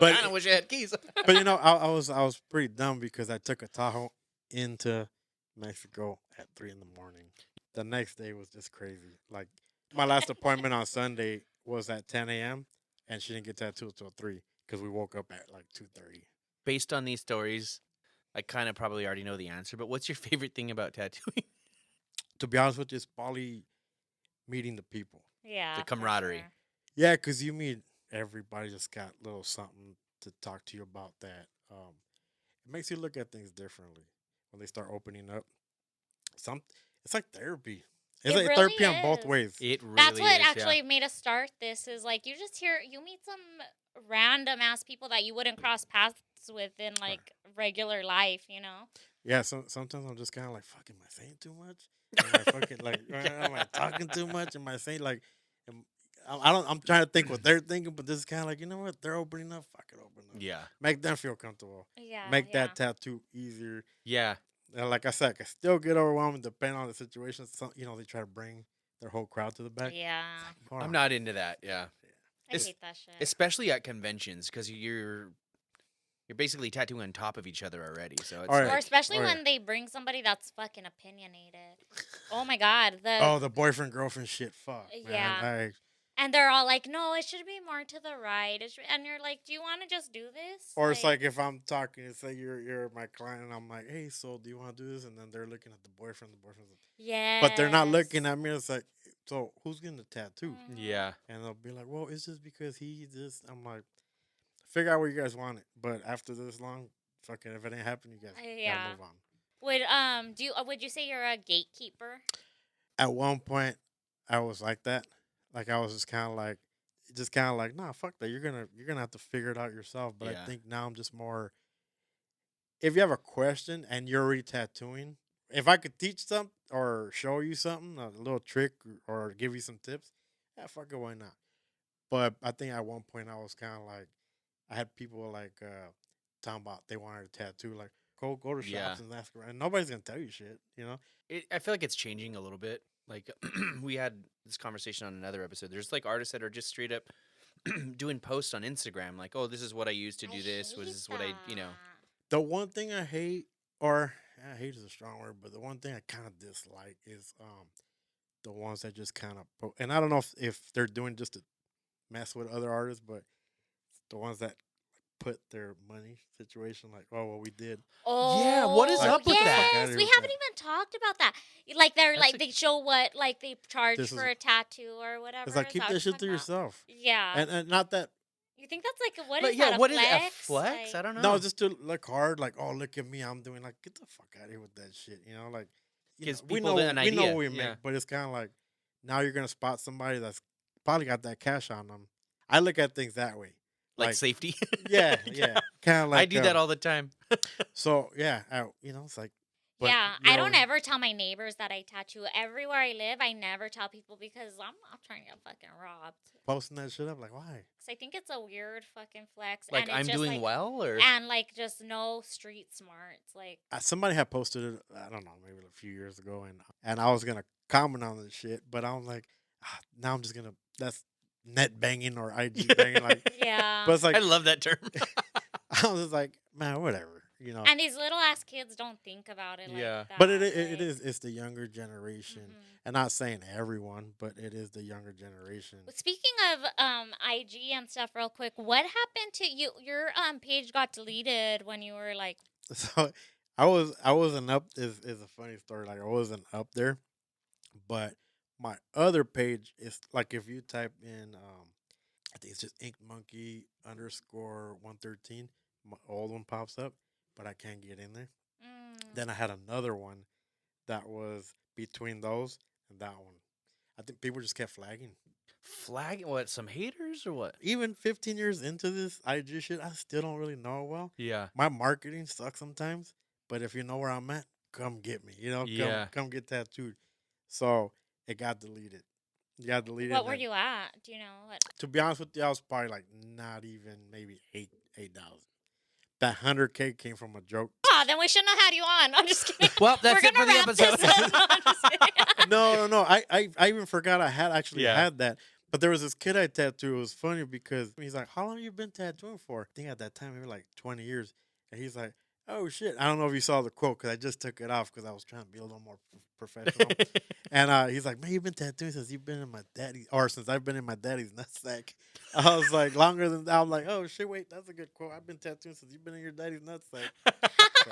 [SPEAKER 2] But I wish I had keys.
[SPEAKER 3] But I was pretty dumb because I took a Tahoe into Mexico at 3 in the morning. The next day was just crazy. Like my last appointment on Sunday was at 10 a.m. and she didn't get tattooed until 3 because we woke up at like 2:30.
[SPEAKER 2] Based on these stories, I kind of probably already know the answer. But what's your favorite thing about tattooing?
[SPEAKER 3] To be honest with you, it's probably meeting the people.
[SPEAKER 1] Yeah.
[SPEAKER 2] The
[SPEAKER 1] for
[SPEAKER 2] camaraderie.
[SPEAKER 1] sure.
[SPEAKER 3] Yeah, because you meet everybody just got a little something to talk to you about that. It makes you look at things differently when they start opening up. Some It's like therapy. It's
[SPEAKER 1] It
[SPEAKER 3] like
[SPEAKER 1] really
[SPEAKER 3] therapy on both
[SPEAKER 1] is.
[SPEAKER 3] ways.
[SPEAKER 2] It really
[SPEAKER 1] That's what
[SPEAKER 2] is,
[SPEAKER 1] actually made us start this. Is like you meet some random ass people that you wouldn't cross paths with in like regular life. You know.
[SPEAKER 3] Yeah, sometimes I'm just kind of like, fuck, am I saying too much? Am I fucking like, am I talking too much? Am I saying like, I don't. I'm trying to think what they're thinking, but this is kind of like, you know what? They're opening up. Fuck it, open up.
[SPEAKER 2] Yeah.
[SPEAKER 3] Make them feel comfortable.
[SPEAKER 1] Yeah.
[SPEAKER 3] Make
[SPEAKER 1] yeah.
[SPEAKER 3] that tattoo easier.
[SPEAKER 2] Yeah.
[SPEAKER 3] And like I said, I can still get overwhelmed depending on the situation. Some, they try to bring their whole crowd to the back.
[SPEAKER 1] Yeah.
[SPEAKER 3] Hold
[SPEAKER 2] I'm
[SPEAKER 3] on.
[SPEAKER 2] not into that. Yeah.
[SPEAKER 1] I
[SPEAKER 2] It's-
[SPEAKER 1] hate that shit.
[SPEAKER 2] Especially at conventions because you're basically tattooing on top of each other already. So it's
[SPEAKER 3] All right.
[SPEAKER 1] Or
[SPEAKER 2] like,
[SPEAKER 1] especially
[SPEAKER 3] Oh, yeah.
[SPEAKER 1] when they bring somebody that's fucking opinionated. Oh my god.
[SPEAKER 3] Oh, the boyfriend girlfriend shit. Fuck.
[SPEAKER 1] Yeah.
[SPEAKER 3] Man.
[SPEAKER 1] And they're all like, no, it should be more to the right. And you're like, do you want to just do this?
[SPEAKER 3] Or it's like if I'm talking, say you're my client, and I'm like, hey, so do you want to do this? And then they're looking at the boyfriend. The boyfriend's like,
[SPEAKER 1] yeah.
[SPEAKER 3] but they're not looking at me. It's like, so who's getting the tattoo?
[SPEAKER 2] yeah.
[SPEAKER 3] And they'll be like, well, it's just because he just. I'm like, figure out where you guys want it. But after this long, fucking, if it ain't happening, you guys
[SPEAKER 1] Yeah.
[SPEAKER 3] gotta move on.
[SPEAKER 1] Would you say you're a gatekeeper?
[SPEAKER 3] At one point, I was like that. Like I was just kind of like, nah, fuck that. You're gonna have to figure it out yourself. But
[SPEAKER 2] Yeah.
[SPEAKER 3] I think now I'm just more. If you have a question and you're already tattooing, if I could teach something or show you something, a little trick or give you some tips, yeah, fuck it, why not? But I think at one point I was kind of like, I had people like talking about they wanted a tattoo, like go to shops
[SPEAKER 2] Yeah.
[SPEAKER 3] and ask around. And nobody's gonna tell you shit, you know.
[SPEAKER 2] I feel like it's changing a little bit. Like we had this conversation on another episode. There's like artists that are just straight up doing posts on Instagram, like, "Oh, this is what I used to do this. This is what I,
[SPEAKER 3] The one thing I hate, or hate is a strong word, but the one thing I kind of dislike is the ones that just kind of, and I don't know if they're doing just to mess with other artists, but the ones that put their money situation like, oh, well, we did.
[SPEAKER 1] Oh,
[SPEAKER 2] Yeah, what is
[SPEAKER 3] up with that?
[SPEAKER 1] yes,
[SPEAKER 3] Outta
[SPEAKER 1] we
[SPEAKER 3] here with
[SPEAKER 1] haven't
[SPEAKER 3] that.
[SPEAKER 1] even talked about that. Like they're
[SPEAKER 2] That's
[SPEAKER 1] like they show what like they charge
[SPEAKER 3] This
[SPEAKER 1] for
[SPEAKER 3] is-
[SPEAKER 1] a tattoo or whatever.
[SPEAKER 3] It's like
[SPEAKER 1] Is
[SPEAKER 3] keep
[SPEAKER 1] what
[SPEAKER 3] that
[SPEAKER 1] you're
[SPEAKER 3] shit to
[SPEAKER 1] talking about?
[SPEAKER 3] yourself,
[SPEAKER 1] Yeah.
[SPEAKER 3] and not that.
[SPEAKER 1] You think that's like what
[SPEAKER 2] but
[SPEAKER 1] is
[SPEAKER 2] yeah,
[SPEAKER 1] that? A
[SPEAKER 2] what
[SPEAKER 1] flex?
[SPEAKER 2] is a flex?
[SPEAKER 1] Like,
[SPEAKER 2] I don't know.
[SPEAKER 3] No, just to look hard, like, oh, look at me, I'm doing like, get the fuck out of here with that shit, you know, like,
[SPEAKER 2] Gives
[SPEAKER 3] we
[SPEAKER 2] people
[SPEAKER 3] know
[SPEAKER 2] an
[SPEAKER 3] we know
[SPEAKER 2] idea,
[SPEAKER 3] what we make,
[SPEAKER 2] yeah.
[SPEAKER 3] but it's kind of like now you're gonna spot somebody that's probably got that cash on them. I look at things that way,
[SPEAKER 2] like safety.
[SPEAKER 3] yeah, kind of like
[SPEAKER 2] I do that all the time.
[SPEAKER 3] So yeah, it's like, but,
[SPEAKER 1] yeah,
[SPEAKER 3] you
[SPEAKER 1] I
[SPEAKER 3] know,
[SPEAKER 1] don't ever tell my neighbors that I tattoo. Everywhere I live, I never tell people because I'm not trying to get fucking robbed.
[SPEAKER 3] posting that shit up, like, why?
[SPEAKER 1] Because I think it's a weird fucking flex.
[SPEAKER 2] Like
[SPEAKER 1] and it's
[SPEAKER 2] I'm
[SPEAKER 1] just
[SPEAKER 2] doing
[SPEAKER 1] like,
[SPEAKER 2] well, or
[SPEAKER 1] and like just no street smarts. Like,
[SPEAKER 3] Somebody had posted it, I don't know, maybe a few years ago, and I was gonna comment on this shit, but I'm like, now I'm just gonna that's net banging or IG banging, like,
[SPEAKER 1] yeah.
[SPEAKER 3] but it's like
[SPEAKER 2] I love that term.
[SPEAKER 3] I was just like, man, whatever, you know.
[SPEAKER 1] And these little ass kids don't think about it
[SPEAKER 2] Yeah.
[SPEAKER 1] like that.
[SPEAKER 3] But it
[SPEAKER 1] like,
[SPEAKER 3] is it's the younger generation,
[SPEAKER 1] mhm.
[SPEAKER 3] and not saying everyone, but it is the younger generation.
[SPEAKER 1] But speaking of IG and stuff, real quick, what happened to you? Your page got deleted when you were like,
[SPEAKER 3] So I wasn't up is a funny story. Like I wasn't up there, but my other page is like if you type in I think it's just Ink Monkey _113, my old one pops up. but I can't get in there.
[SPEAKER 1] Mm.
[SPEAKER 3] Then I had another one that was between those and that one. I think people just kept flagging.
[SPEAKER 2] Flag what? Some haters or what?
[SPEAKER 3] Even 15 years into this IG shit, I still don't really know it well.
[SPEAKER 2] Yeah.
[SPEAKER 3] My marketing sucks sometimes, but if you know where I'm at, come get me. You know,
[SPEAKER 2] Yeah.
[SPEAKER 3] come get tattooed. So it got deleted. It got deleted.
[SPEAKER 1] What were you at? Do you know what?
[SPEAKER 3] To be honest with you, I was probably like not even maybe 8,000. That 100K came from a joke.
[SPEAKER 1] Oh, then we shouldn't have had you on. I'm just kidding.
[SPEAKER 2] Well, that's
[SPEAKER 1] We're
[SPEAKER 2] it for
[SPEAKER 1] gonna
[SPEAKER 2] the
[SPEAKER 1] wrap
[SPEAKER 2] episode.
[SPEAKER 1] this up. No, I'm just kidding.
[SPEAKER 3] No. I even forgot I had actually
[SPEAKER 2] Yeah.
[SPEAKER 3] had that. But there was this kid I tattooed. It was funny because he's like, "How long you been tattooing for?" I think at that time maybe like 20 years. And he's like, "Oh shit!" I don't know if you saw the quote because I just took it off because I was trying to be a little more professional. And he's like, "Man, you've been tattooing since you've been in my daddy, or since I've been in my daddy's nutsack." I was like, longer than that. I'm like, "Oh shit, wait, that's a good quote. I've been tattooing since you've been in your daddy's nutsack." So,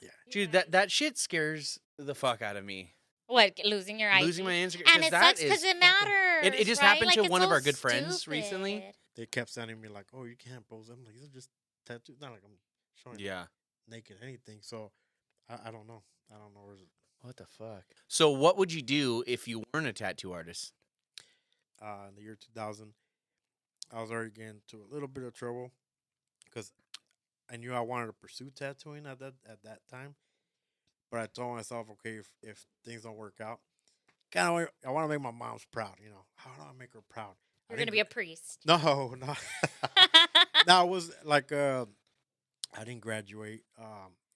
[SPEAKER 3] yeah.
[SPEAKER 2] Dude, that shit scares the fuck out of me.
[SPEAKER 1] What, losing your ID?
[SPEAKER 2] Losing my Instagram.
[SPEAKER 1] And it sucks because it matters.
[SPEAKER 2] It just
[SPEAKER 1] right?
[SPEAKER 2] happened
[SPEAKER 1] Like,
[SPEAKER 2] to
[SPEAKER 1] it's
[SPEAKER 2] one of
[SPEAKER 1] so
[SPEAKER 2] our good friends recently.
[SPEAKER 1] stupid.
[SPEAKER 3] They kept sending me like, "Oh, you can't post." I'm like, "These are just tattoos. Not like I'm showing
[SPEAKER 2] Yeah.
[SPEAKER 3] naked anything." So I don't know. I don't know where's it.
[SPEAKER 2] What the fuck? So what would you do if you weren't a tattoo artist?
[SPEAKER 3] In the year 2000, I was already getting into a little bit of trouble because I knew I wanted to pursue tattooing at that time. But I told myself, okay, if things don't work out, I want to make my mom's proud. You know, how do I make her proud?
[SPEAKER 1] You're going to be a priest.
[SPEAKER 3] No. No, it was like I didn't graduate.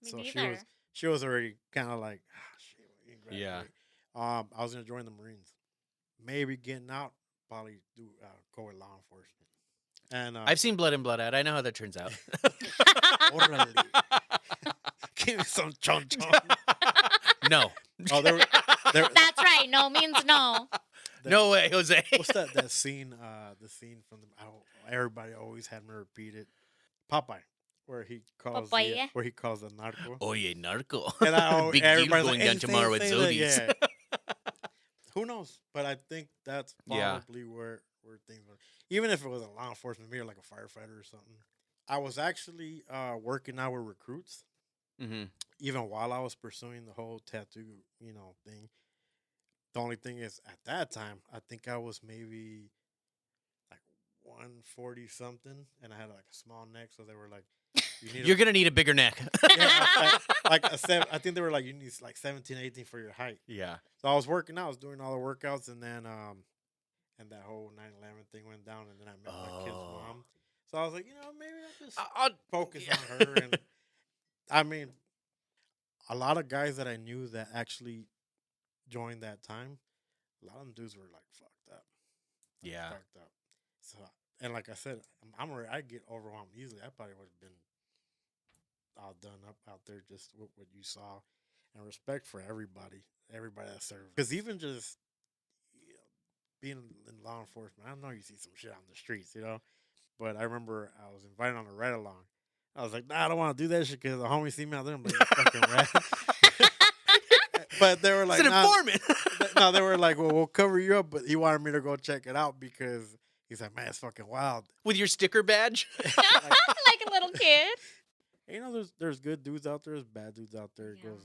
[SPEAKER 1] Me
[SPEAKER 3] So
[SPEAKER 1] neither.
[SPEAKER 3] she was already kind of like, shit, you didn't
[SPEAKER 2] Yeah.
[SPEAKER 3] graduate. I was gonna join the Marines. Maybe getting out, probably go with law enforcement. And
[SPEAKER 2] I've seen Blood In, Blood Out. I know how that turns out.
[SPEAKER 3] Orale. Give me some chon chon.
[SPEAKER 2] No.
[SPEAKER 3] Oh, there
[SPEAKER 1] That's right. No means no.
[SPEAKER 2] No way, Jose.
[SPEAKER 3] What's that scene? The scene from everybody always had me repeat it. Popeye, where he calls
[SPEAKER 1] Popeye?
[SPEAKER 3] where he calls the narco.
[SPEAKER 2] Oye, narco.
[SPEAKER 3] And
[SPEAKER 2] Big deal
[SPEAKER 3] everybody's
[SPEAKER 2] going
[SPEAKER 3] like,
[SPEAKER 2] down
[SPEAKER 3] "Hey,
[SPEAKER 2] tomorrow at
[SPEAKER 3] say that,"
[SPEAKER 2] Zodi's.
[SPEAKER 3] yeah. Who knows? But I think that's
[SPEAKER 2] Yeah.
[SPEAKER 3] probably where things were. Even if it was a law enforcement, maybe like a firefighter or something. I was actually working out with recruits,
[SPEAKER 2] Mm-hmm.
[SPEAKER 3] even while I was pursuing the whole tattoo, thing. The only thing is, at that time, I think I was maybe like 140 something, and I had like a small neck, so they were like, "You need."
[SPEAKER 2] You're going to need a bigger neck.
[SPEAKER 3] I think they were like, "You need like 17, 18 for your height."
[SPEAKER 2] Yeah.
[SPEAKER 3] So I was working out, I was doing all the workouts, and then and that whole 9/11 thing went down, and then I met my kid's
[SPEAKER 2] Oh.
[SPEAKER 3] mom. So I was like, maybe I'll just
[SPEAKER 2] I'll
[SPEAKER 3] focus
[SPEAKER 2] yeah.
[SPEAKER 3] on her. And I mean, a lot of guys that I knew that actually joined that time, a lot of them dudes were like fucked up.
[SPEAKER 2] Yeah.
[SPEAKER 3] Fucked up. So, and like I said, I get overwhelmed easily. I probably would have been all done up out there just with what you saw. And respect for everybody that served. Because even just being in law enforcement, I know you see some shit on the streets, But I remember I was invited on a ride along. I was like, "Nah, I don't want to do that shit because the homies see me out there. I'm like, fucking rat." But they were like,
[SPEAKER 2] It's an
[SPEAKER 3] "Nah."
[SPEAKER 2] informant.
[SPEAKER 3] No, they were like, "Well, we'll cover you up," but he wanted me to go check it out because he's like, "Man, it's fucking wild."
[SPEAKER 2] With your sticker badge.
[SPEAKER 1] Like a little kid.
[SPEAKER 3] There's good dudes out there, there's bad dudes out there. It
[SPEAKER 1] Yeah.
[SPEAKER 3] goes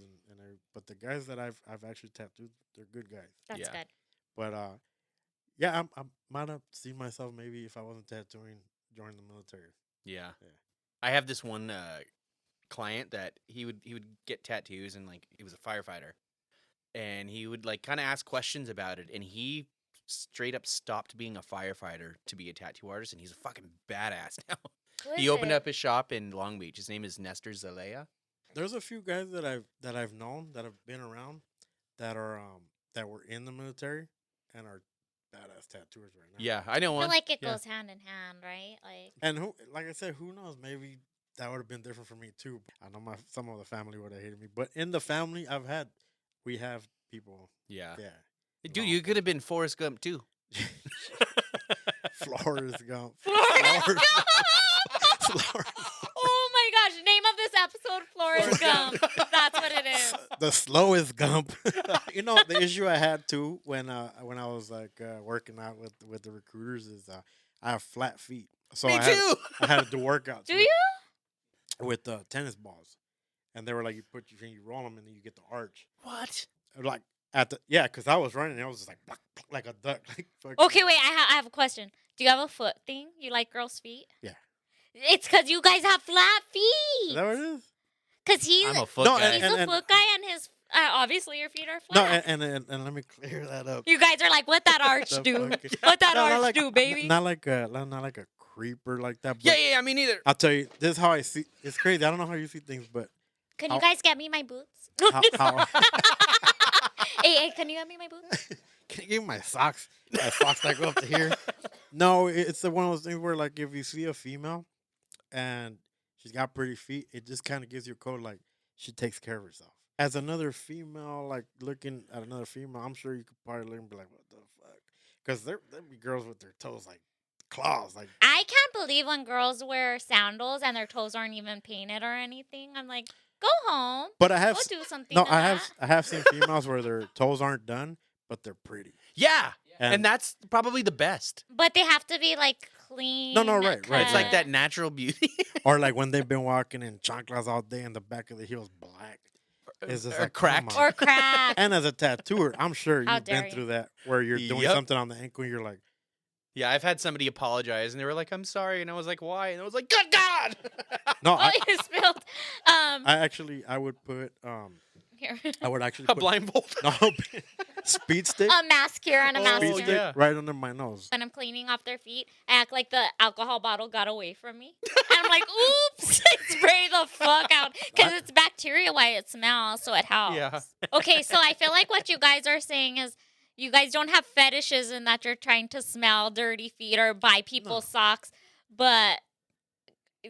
[SPEAKER 3] but the guys that I've actually tattooed, they're good guys.
[SPEAKER 1] That's
[SPEAKER 2] Yeah.
[SPEAKER 1] good.
[SPEAKER 3] But yeah, I might have seen myself maybe if I wasn't tattooing, joining the military.
[SPEAKER 2] Yeah.
[SPEAKER 3] Yeah.
[SPEAKER 2] I have this one client that he would get tattoos, and like he was a firefighter, and he would like kind of ask questions about it, and he straight up stopped being a firefighter to be a tattoo artist, and he's a fucking badass now.
[SPEAKER 1] Who
[SPEAKER 2] He
[SPEAKER 1] is
[SPEAKER 2] opened
[SPEAKER 1] it?
[SPEAKER 2] up his shop in Long Beach. His name is Nestor Zalea.
[SPEAKER 3] There's a few guys that I've known that have been around that are that were in the military and are badass tattooers right now.
[SPEAKER 2] Yeah, I know
[SPEAKER 1] I
[SPEAKER 2] one.
[SPEAKER 1] feel like it
[SPEAKER 2] Yeah.
[SPEAKER 1] goes hand in hand, right? Like,
[SPEAKER 3] And like I said, who knows? Maybe that would have been different for me too. I know some of the family would have hated me, but in the family we have people.
[SPEAKER 2] Yeah.
[SPEAKER 3] Yeah,
[SPEAKER 2] Dude, you could have been Forrest Gump too.
[SPEAKER 3] FLORES Gump.
[SPEAKER 1] Flores.
[SPEAKER 3] FLORES. FLORES.
[SPEAKER 1] Oh my gosh! Name of this episode: Flores
[SPEAKER 3] Flores
[SPEAKER 1] Gump. That's what it is.
[SPEAKER 3] The slowest Gump. The issue I had too when I was like working out with the recruiters is I have flat feet, so
[SPEAKER 2] Me
[SPEAKER 3] I
[SPEAKER 2] too.
[SPEAKER 3] had to do workouts.
[SPEAKER 1] Do
[SPEAKER 3] with-
[SPEAKER 1] you?
[SPEAKER 3] with tennis balls, and they were like, you roll them, and then you get the arch.
[SPEAKER 2] What?
[SPEAKER 3] Like because I was running, and I was just like like a duck. Like fucking,
[SPEAKER 1] Okay, wait. I have a question. Do you have a foot thing? You like girls' feet?
[SPEAKER 3] Yeah.
[SPEAKER 1] It's because you guys have flat
[SPEAKER 3] Is
[SPEAKER 1] feet.
[SPEAKER 3] that what it is?
[SPEAKER 1] Because he's
[SPEAKER 2] I'm a foot
[SPEAKER 3] No,
[SPEAKER 2] guy.
[SPEAKER 1] he's a foot guy, and his obviously your feet are
[SPEAKER 3] No,
[SPEAKER 1] flat.
[SPEAKER 3] and let me clear that up.
[SPEAKER 1] You guys are like, what that arch
[SPEAKER 3] The
[SPEAKER 1] do?
[SPEAKER 3] fucking-
[SPEAKER 1] What that
[SPEAKER 3] No, not
[SPEAKER 1] arch
[SPEAKER 3] like-
[SPEAKER 1] do, baby?
[SPEAKER 3] Not like a creeper like that. But
[SPEAKER 2] Yeah, me neither.
[SPEAKER 3] I'll tell you, this is how I see. It's crazy. I don't know how you see things, but
[SPEAKER 1] Can
[SPEAKER 3] how-
[SPEAKER 1] you guys get me my boots?
[SPEAKER 3] how
[SPEAKER 1] hey, can you get me my boots?
[SPEAKER 3] can you give me my socks? My socks that go up to here. No, it's one of those things where like if you see a female and she's got pretty feet, it just kind of gives you a code like she takes care of herself. As another female, like looking at another female, I'm sure you could probably look and be like, "What the fuck?" Because there be girls with their toes like claws, like
[SPEAKER 1] I can't believe when girls wear sandals and their toes aren't even painted or anything. I'm like, go home.
[SPEAKER 3] But I have
[SPEAKER 1] Go do something.
[SPEAKER 3] no,
[SPEAKER 1] to
[SPEAKER 3] I
[SPEAKER 1] that.
[SPEAKER 3] have seen females where their toes aren't done, but they're pretty.
[SPEAKER 2] Yeah,
[SPEAKER 3] And,
[SPEAKER 2] and that's probably the best.
[SPEAKER 1] But they have to be like clean.
[SPEAKER 3] No, right.
[SPEAKER 2] It's
[SPEAKER 3] Yeah.
[SPEAKER 2] like that natural beauty.
[SPEAKER 3] or like when they've been walking in chanclas all day and the back of the heel's black. It's just
[SPEAKER 2] Or
[SPEAKER 3] like,
[SPEAKER 2] cracked.
[SPEAKER 3] come on.
[SPEAKER 1] Or crack.
[SPEAKER 3] And as a tattooer, I'm sure
[SPEAKER 1] How
[SPEAKER 3] you've
[SPEAKER 1] dare
[SPEAKER 3] been
[SPEAKER 1] you.
[SPEAKER 3] through that where you're doing
[SPEAKER 2] Yep.
[SPEAKER 3] something on the ankle and you're like,
[SPEAKER 2] Yeah, I've had somebody apologize, and they were like, "I'm sorry," and I was like, "Why?" And I was like, "Good God!"
[SPEAKER 3] no,
[SPEAKER 1] Oh, you spilled.
[SPEAKER 3] I would put
[SPEAKER 1] Here.
[SPEAKER 3] I would actually
[SPEAKER 2] A
[SPEAKER 3] put
[SPEAKER 2] blindfold.
[SPEAKER 3] no speed stick,
[SPEAKER 1] A mask here and a
[SPEAKER 2] Oh,
[SPEAKER 1] mask
[SPEAKER 3] speed
[SPEAKER 1] here.
[SPEAKER 3] stick
[SPEAKER 2] yeah.
[SPEAKER 3] right under my nose.
[SPEAKER 1] When I'm cleaning off their feet, I act like the alcohol bottle got away from me. And I'm like, oops, spray the fuck out. Because it's bacteria why it smells, so it helps.
[SPEAKER 2] Yeah.
[SPEAKER 1] Okay, so I feel like what you guys are saying is you guys don't have fetishes in that you're trying to smell dirty feet or buy people's socks, but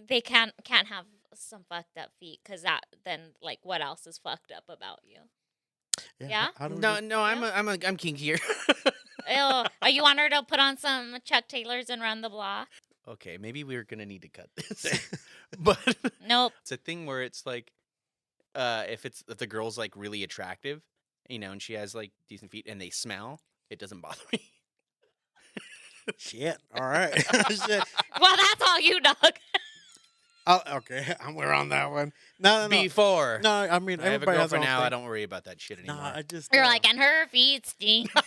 [SPEAKER 1] they can't have some fucked up feet because that then like what else is fucked up about you? Yeah?
[SPEAKER 3] How do we
[SPEAKER 2] No,
[SPEAKER 3] get-
[SPEAKER 2] no, I'm kinkier.
[SPEAKER 1] Ew. Are you want her to put on some Chuck Taylors and run the block?
[SPEAKER 2] Okay, maybe we're gonna need to cut this, but
[SPEAKER 1] Nope.
[SPEAKER 2] it's a thing where it's like, if the girl's like really attractive, and she has like decent feet, and they smell, it doesn't bother me.
[SPEAKER 3] Shit. All right. Shit.
[SPEAKER 1] Well, that's all you, dog.
[SPEAKER 3] Oh, okay, I'm around that one. No.
[SPEAKER 2] Before,
[SPEAKER 3] No, I mean
[SPEAKER 2] I have a
[SPEAKER 3] everybody has their
[SPEAKER 2] girlfriend
[SPEAKER 3] own
[SPEAKER 2] now. I
[SPEAKER 3] thing.
[SPEAKER 2] don't worry about that shit
[SPEAKER 3] No,
[SPEAKER 2] anymore.
[SPEAKER 3] I just
[SPEAKER 1] You're like, and her feet stink.
[SPEAKER 3] no.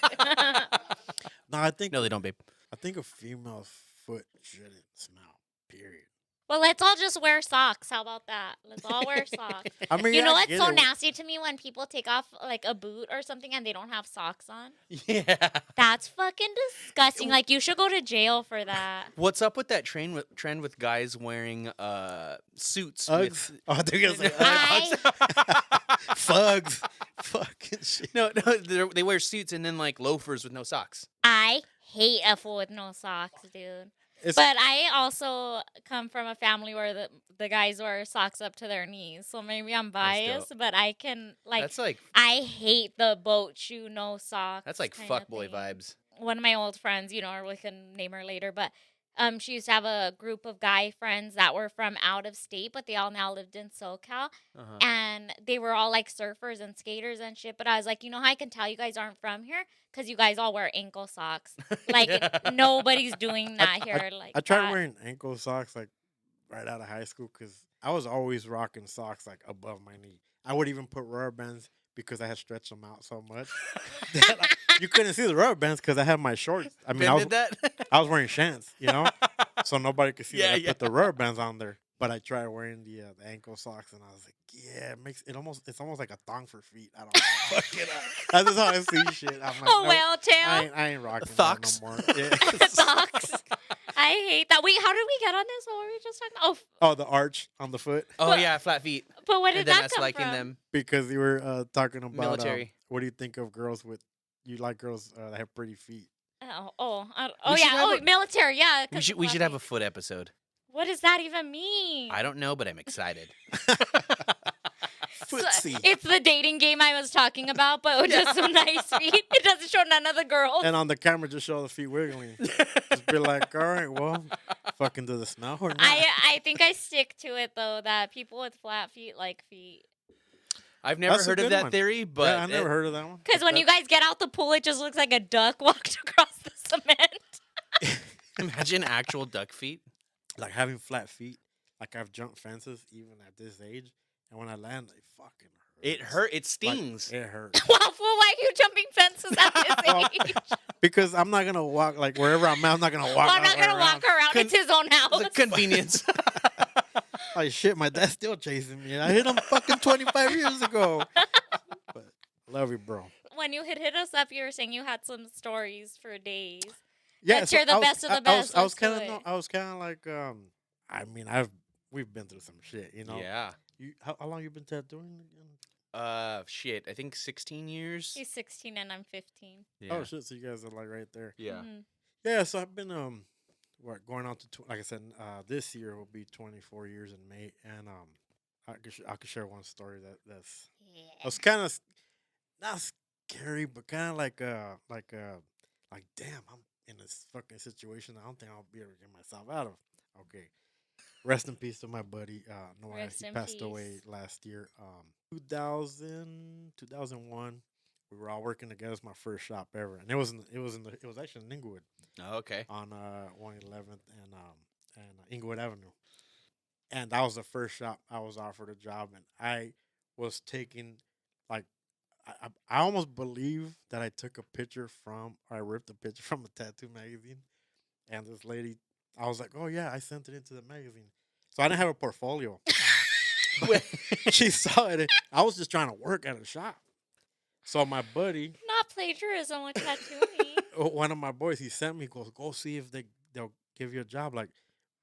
[SPEAKER 3] I think
[SPEAKER 2] No, they don't, babe.
[SPEAKER 3] I think a female's foot shouldn't smell. Period.
[SPEAKER 1] Well, let's all just wear socks. How about that? Let's all wear socks.
[SPEAKER 3] I mean,
[SPEAKER 1] You know
[SPEAKER 3] I
[SPEAKER 1] what's
[SPEAKER 3] get
[SPEAKER 1] so
[SPEAKER 3] it.
[SPEAKER 1] nasty to me when people take off like a boot or something and they don't have socks on?
[SPEAKER 2] Yeah.
[SPEAKER 1] That's fucking disgusting. Like you should go to jail for that.
[SPEAKER 2] What's up with that trend with guys wearing suits?
[SPEAKER 3] Uggs.
[SPEAKER 2] With,
[SPEAKER 3] Oh, they're gonna say
[SPEAKER 1] I-
[SPEAKER 3] fugs. Fucking shit.
[SPEAKER 2] no, they wear suits and then like loafers with no socks.
[SPEAKER 1] I hate a fool with no socks, dude.
[SPEAKER 3] It's,
[SPEAKER 1] But I also come from a family where the guys wear socks up to their knees. So maybe I'm
[SPEAKER 2] That's
[SPEAKER 1] biased, but I can like
[SPEAKER 2] That's like
[SPEAKER 1] I hate the boat shoe no socks. kinda
[SPEAKER 2] fuckboy
[SPEAKER 1] thing.
[SPEAKER 2] vibes.
[SPEAKER 1] One of my old friends, or we can name her later, but she used to have a group of guy friends that were from out of state, but they all now lived in SoCal,
[SPEAKER 2] Uh-huh.
[SPEAKER 1] and they were all like surfers and skaters and shit. But I was like, you know how I can tell you guys aren't from here? Because you guys all wear ankle socks. Like
[SPEAKER 2] Yeah.
[SPEAKER 1] nobody's doing that here. Like
[SPEAKER 3] I tried
[SPEAKER 1] that.
[SPEAKER 3] wearing ankle socks like right out of high school because I was always rocking socks like above my knee. I would even put rubber bands because I had stretched them out so much. that you couldn't see the rubber bands because I had my shorts. I mean,
[SPEAKER 2] Ben did that.
[SPEAKER 3] I was wearing shants, so nobody could see that I
[SPEAKER 2] Yeah,
[SPEAKER 3] put the rubber bands on there. But I tried wearing the ankle socks, and I was like, yeah, it's almost like a thong for feet. I don't know. Fuck it up. That's just how I see shit. I'm like,
[SPEAKER 1] Oh
[SPEAKER 3] nope,
[SPEAKER 1] well, tail.
[SPEAKER 3] I ain't rocking
[SPEAKER 2] Thocks?
[SPEAKER 3] that no more. Yeah.
[SPEAKER 1] Socks. I hate that. Wait, how did we get on this? What were we just talking about?
[SPEAKER 3] Oh, the arch on the foot
[SPEAKER 2] Oh
[SPEAKER 1] But-
[SPEAKER 2] yeah, flat feet.
[SPEAKER 1] But where did
[SPEAKER 2] And then
[SPEAKER 1] that
[SPEAKER 2] us
[SPEAKER 1] come
[SPEAKER 2] liking
[SPEAKER 1] from?
[SPEAKER 2] them.
[SPEAKER 3] because you were talking about
[SPEAKER 2] Military.
[SPEAKER 3] what do you think of girls with you like girls that have pretty feet?
[SPEAKER 1] Oh
[SPEAKER 2] We should
[SPEAKER 1] yeah.
[SPEAKER 2] have
[SPEAKER 1] Oh,
[SPEAKER 2] a-
[SPEAKER 1] military. Yeah. 'cause
[SPEAKER 2] We
[SPEAKER 1] of
[SPEAKER 2] should have a
[SPEAKER 1] fluffy.
[SPEAKER 2] foot episode.
[SPEAKER 1] What does that even mean?
[SPEAKER 2] I don't know, but I'm excited.
[SPEAKER 3] Footsie.
[SPEAKER 1] It's the dating game I was talking about, but with just some nice feet. It doesn't show none of the girls.
[SPEAKER 3] And on the camera, just show the feet wiggling. Just be like, all right, well, fucking does it smell or not?
[SPEAKER 1] I think I stick to it though that people with flat feet like feet.
[SPEAKER 2] I've never
[SPEAKER 3] That's a
[SPEAKER 2] heard of
[SPEAKER 3] good
[SPEAKER 2] that
[SPEAKER 3] one.
[SPEAKER 2] theory, but
[SPEAKER 3] yeah, I never heard of that one.
[SPEAKER 1] Because when you guys get out the pool, it just looks like a duck walked across the cement.
[SPEAKER 2] imagine actual duck feet.
[SPEAKER 3] like having flat feet, Like I've jumped fences even at this age, and when I land, it fucking hurts.
[SPEAKER 2] It hurt. It
[SPEAKER 3] Like,
[SPEAKER 2] stings.
[SPEAKER 3] it hurts.
[SPEAKER 1] Wow, fool, why are you jumping fences at this
[SPEAKER 3] Well,
[SPEAKER 1] age?
[SPEAKER 3] Because I'm not gonna walk like wherever I'm at. I'm not gonna walk.
[SPEAKER 1] Well, I'm not gonna walk around. It's his own house.
[SPEAKER 2] The convenience.
[SPEAKER 3] Like shit, my dad's still chasing me. I hit him fucking 25 years ago. But love you, bro.
[SPEAKER 1] When you hit us up, you were saying you had some stories for days.
[SPEAKER 3] Yeah,
[SPEAKER 1] Let's hear the best of the best.
[SPEAKER 3] I was
[SPEAKER 1] Let's do
[SPEAKER 3] kind
[SPEAKER 1] it.
[SPEAKER 3] of, I was kind of like, I mean, we've been through some shit, you know.
[SPEAKER 2] Yeah.
[SPEAKER 3] How long you been tattooing again?
[SPEAKER 2] Shit. I think 16 years.
[SPEAKER 1] He's 16 and I'm 15.
[SPEAKER 2] Yeah.
[SPEAKER 3] Oh shit, so you guys are like right there.
[SPEAKER 2] Yeah.
[SPEAKER 1] Mhm.
[SPEAKER 3] Yeah, so I've been going on to like I said, this year will be 24 years in May, and I could share one story that's
[SPEAKER 1] Yeah.
[SPEAKER 3] it was kind of not scary, but kind of like damn, I'm in this fucking situation. I don't think I'll be able to get myself out of. Okay, rest in peace to my buddy Noah.
[SPEAKER 1] Rest
[SPEAKER 3] He
[SPEAKER 1] in
[SPEAKER 3] passed
[SPEAKER 1] peace.
[SPEAKER 3] away last year. 2001. We were all working together. It was my first shop ever, and it was actually in Inglewood
[SPEAKER 2] Oh, okay.
[SPEAKER 3] on 111th and Inglewood Avenue. And that was the first shop I was offered a job, and I was taking like I almost believe that I took a picture from or I ripped a picture from a tattoo magazine, and this lady, I was like, oh yeah, I sent it into the magazine, so I didn't have a portfolio. But she saw it. I was just trying to work at a shop, so my buddy,
[SPEAKER 1] Not plagiarism with tattooing.
[SPEAKER 3] one of my boys, he sent me, goes, go see if they'll give you a job, like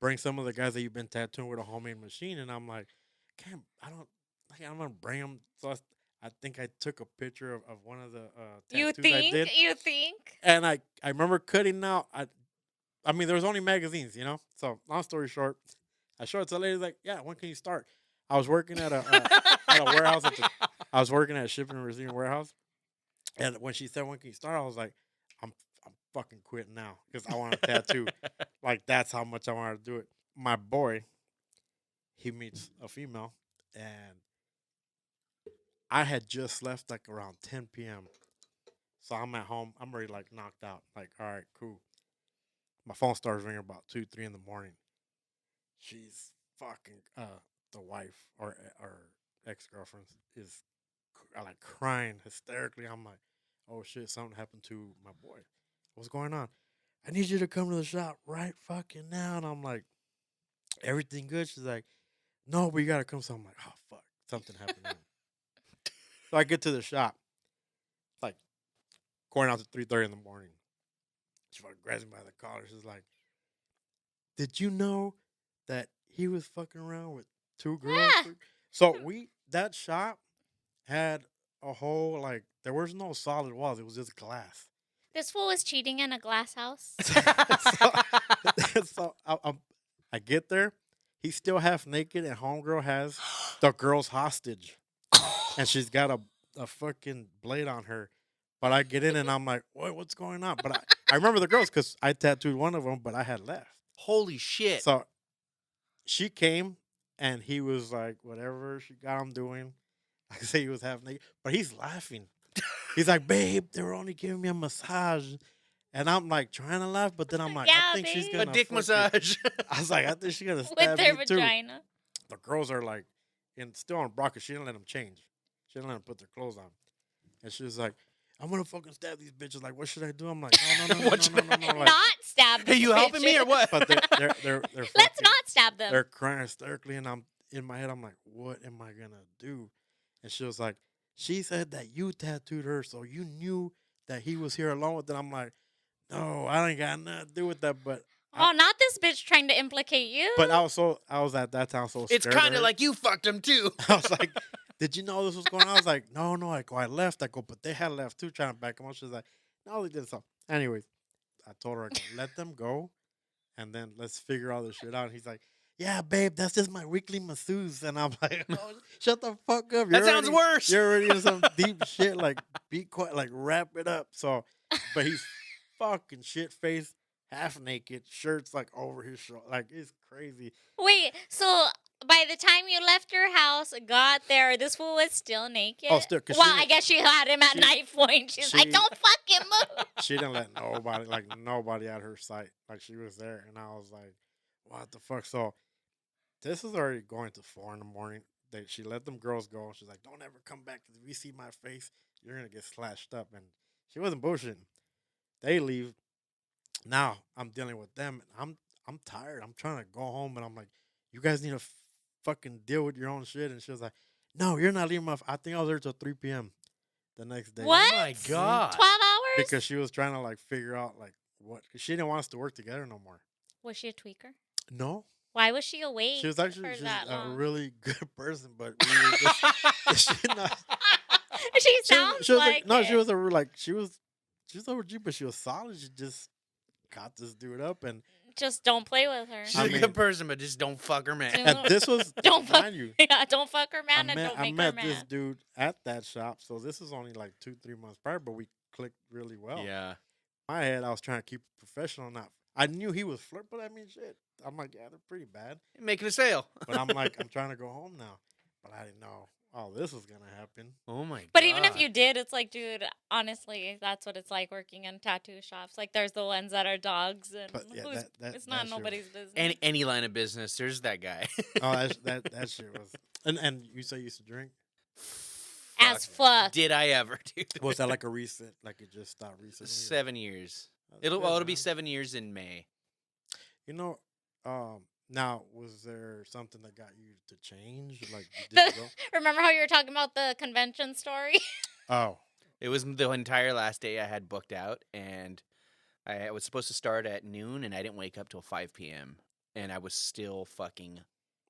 [SPEAKER 3] bring some of the guys that you've been tattooing with a homemade machine. And I'm like, I'm gonna bring them. So I think I took a picture of one of the
[SPEAKER 1] You
[SPEAKER 3] tattoos I did,
[SPEAKER 1] think? You think?
[SPEAKER 3] and I remember cutting out. I mean, there was only magazines, you know. So long story short, I showed it to the lady, like, yeah, when can you start? I was working at a warehouse. I was working at a shipping and receiving warehouse, and when she said when can you start, I was like, I'm fucking quitting now because I want a tattoo. Like that's how much I wanted to do it. My boy, he meets a female, and I had just left like around 10 p.m. So I'm at home. I'm already like knocked out. Like, all right, cool. My phone starts ringing about 2, 3 in the morning. She's fucking the wife or ex girlfriend is like crying hysterically. I'm like, oh shit, something happened to my boy. What's going on? I need you to come to the shop right fucking now. And I'm like, everything good? She's like, no, but you gotta come. So I'm like, oh fuck, something happened to him. So I get to the shop, like going out to 3:30 in the morning. She fucking grabs me by the collar. She's like, did you know that he was fucking around with 2 girls?
[SPEAKER 1] Ah.
[SPEAKER 3] So that shop had a whole, like, there was no solid walls. It was just glass.
[SPEAKER 1] This fool was cheating in a glass house.
[SPEAKER 3] So I get there. He's still half naked, and homegirl has the girl's hostage. And she's got a fucking blade on her. But I get in, and I'm like, what's going on? But I remember the girls because I tattooed one of them, but I had left.
[SPEAKER 2] Holy shit.
[SPEAKER 3] So she came, and he was like, whatever she got him doing. I say he was half naked, but he's laughing. He's like, babe, they were only giving me a massage. And I'm like trying to laugh, but then I'm like,
[SPEAKER 1] Yeah,
[SPEAKER 3] I think she's
[SPEAKER 1] babe.
[SPEAKER 3] gonna
[SPEAKER 2] a dick
[SPEAKER 3] fucking-
[SPEAKER 2] massage.
[SPEAKER 3] I was like, I think she's gonna
[SPEAKER 1] With
[SPEAKER 3] stab
[SPEAKER 1] their
[SPEAKER 3] me too.
[SPEAKER 1] vagina.
[SPEAKER 3] The girls are like, still on bra 'cause she didn't let them change. She didn't let them put their clothes on. And she was like, I'm gonna fucking stab these bitches. Like, what should I do? I'm like, no. Like,
[SPEAKER 1] Not stab them.
[SPEAKER 2] Hey, you helping me or what?
[SPEAKER 3] but they're
[SPEAKER 1] Let's
[SPEAKER 3] fucking-
[SPEAKER 1] not stab them.
[SPEAKER 3] They're crying hysterically, and I'm in my head. I'm like, what am I gonna do? And she was like, she said that you tattooed her, so you knew that he was here alone with it. I'm like, no, I ain't got nothing to do with that. But
[SPEAKER 1] Oh, not this bitch trying to implicate you.
[SPEAKER 3] I was at that time so scared.
[SPEAKER 2] It's kind of like you fucked him too.
[SPEAKER 3] I was like, did you know this was going on? I was like, no. I go, I left. I go, but they had left too, trying to back them up. She was like, no, they did something. Anyways, I told her, I go, let them go, and then let's figure all this shit out. And he's like, yeah, babe, that's just my weekly masseuse. And I'm like, oh, shut the fuck up.
[SPEAKER 2] That sounds worse.
[SPEAKER 3] You're already in some deep shit. Like, be quiet. Like, wrap it up. So, but he's fucking shit faced, half naked, shirts like over his shoulder. Like, it's crazy.
[SPEAKER 1] Wait, so by the time you left your house, got there, this fool was still naked?
[SPEAKER 3] Oh, still, 'cause
[SPEAKER 1] well,
[SPEAKER 3] she-
[SPEAKER 1] I guess she had him at
[SPEAKER 3] she-
[SPEAKER 1] knife point. She's like,
[SPEAKER 3] she-
[SPEAKER 1] don't fucking move.
[SPEAKER 3] She didn't let nobody at her sight. Like, she was there. And I was like, what the fuck? So this is already going to 4 in the morning. She let them girls go. She's like, "Don't ever come back. If you see my face, you're gonna get slashed up." And she wasn't bullshitting. They leave. Now I'm dealing with them. I'm tired. I'm trying to go home, and I'm like, "You guys need to fucking deal with your own shit." And she was like, "No, you're not leaving my." I think I was there till 3 p.m. the next day.
[SPEAKER 1] What?
[SPEAKER 2] Oh my god.
[SPEAKER 1] 12 hours?
[SPEAKER 3] Because she was trying to like figure out like what. Cause she didn't want us to work together no more.
[SPEAKER 1] Was she a tweaker?
[SPEAKER 3] No,
[SPEAKER 1] Why was she awake
[SPEAKER 3] she was actually
[SPEAKER 1] for
[SPEAKER 3] just
[SPEAKER 1] that
[SPEAKER 3] a
[SPEAKER 1] long?
[SPEAKER 3] really good person, but we were just, she, not,
[SPEAKER 1] She sounds
[SPEAKER 3] she was
[SPEAKER 1] like
[SPEAKER 3] no,
[SPEAKER 1] it.
[SPEAKER 3] she was a like she was OG, but she was solid. She just caught this dude up, and
[SPEAKER 1] Just don't play with her.
[SPEAKER 2] She's
[SPEAKER 3] I
[SPEAKER 2] a
[SPEAKER 3] mean-
[SPEAKER 2] good person, but just don't fuck her, man.
[SPEAKER 1] Don't-
[SPEAKER 3] this was
[SPEAKER 1] Don't fuck-
[SPEAKER 3] mind you.
[SPEAKER 1] Yeah, don't fuck her, man, and don't
[SPEAKER 3] I
[SPEAKER 1] make her
[SPEAKER 3] met
[SPEAKER 1] mad.
[SPEAKER 3] this dude at that shop, so this is only like 2-3 months prior, but we clicked really well.
[SPEAKER 2] Yeah.
[SPEAKER 3] In my head, I was trying to keep it professional. Not, I knew he was flirt, but I mean, shit. I'm like, yeah, they're pretty bad.
[SPEAKER 2] Making a sale.
[SPEAKER 3] But I'm like, I'm trying to go home now. But I didn't know, oh, this was gonna happen.
[SPEAKER 2] Oh my god.
[SPEAKER 1] But even if you did, it's like, dude, honestly, that's what it's like working in tattoo shops. Like, there's the ones that are dogs, and
[SPEAKER 3] But yeah,
[SPEAKER 1] it's
[SPEAKER 3] that
[SPEAKER 1] not
[SPEAKER 3] shit
[SPEAKER 1] nobody's business.
[SPEAKER 2] any line of business, there's that guy.
[SPEAKER 3] Oh, that shit was. And you say you used to drink?
[SPEAKER 1] As fuck.
[SPEAKER 2] Did I ever, dude?
[SPEAKER 3] Was that like a recent? Like it just stopped recently?
[SPEAKER 2] 7 years.
[SPEAKER 3] That's
[SPEAKER 2] It'll
[SPEAKER 3] good,
[SPEAKER 2] be
[SPEAKER 3] man.
[SPEAKER 2] 7 years in May.
[SPEAKER 3] You know, now was there something that got you to change? Like, did
[SPEAKER 1] The-
[SPEAKER 3] you go?
[SPEAKER 1] Remember how you were talking about the convention story?
[SPEAKER 3] Oh,
[SPEAKER 2] It was the entire last day I had booked out, and I was supposed to start at noon, and I didn't wake up till 5 p.m. And I was still fucking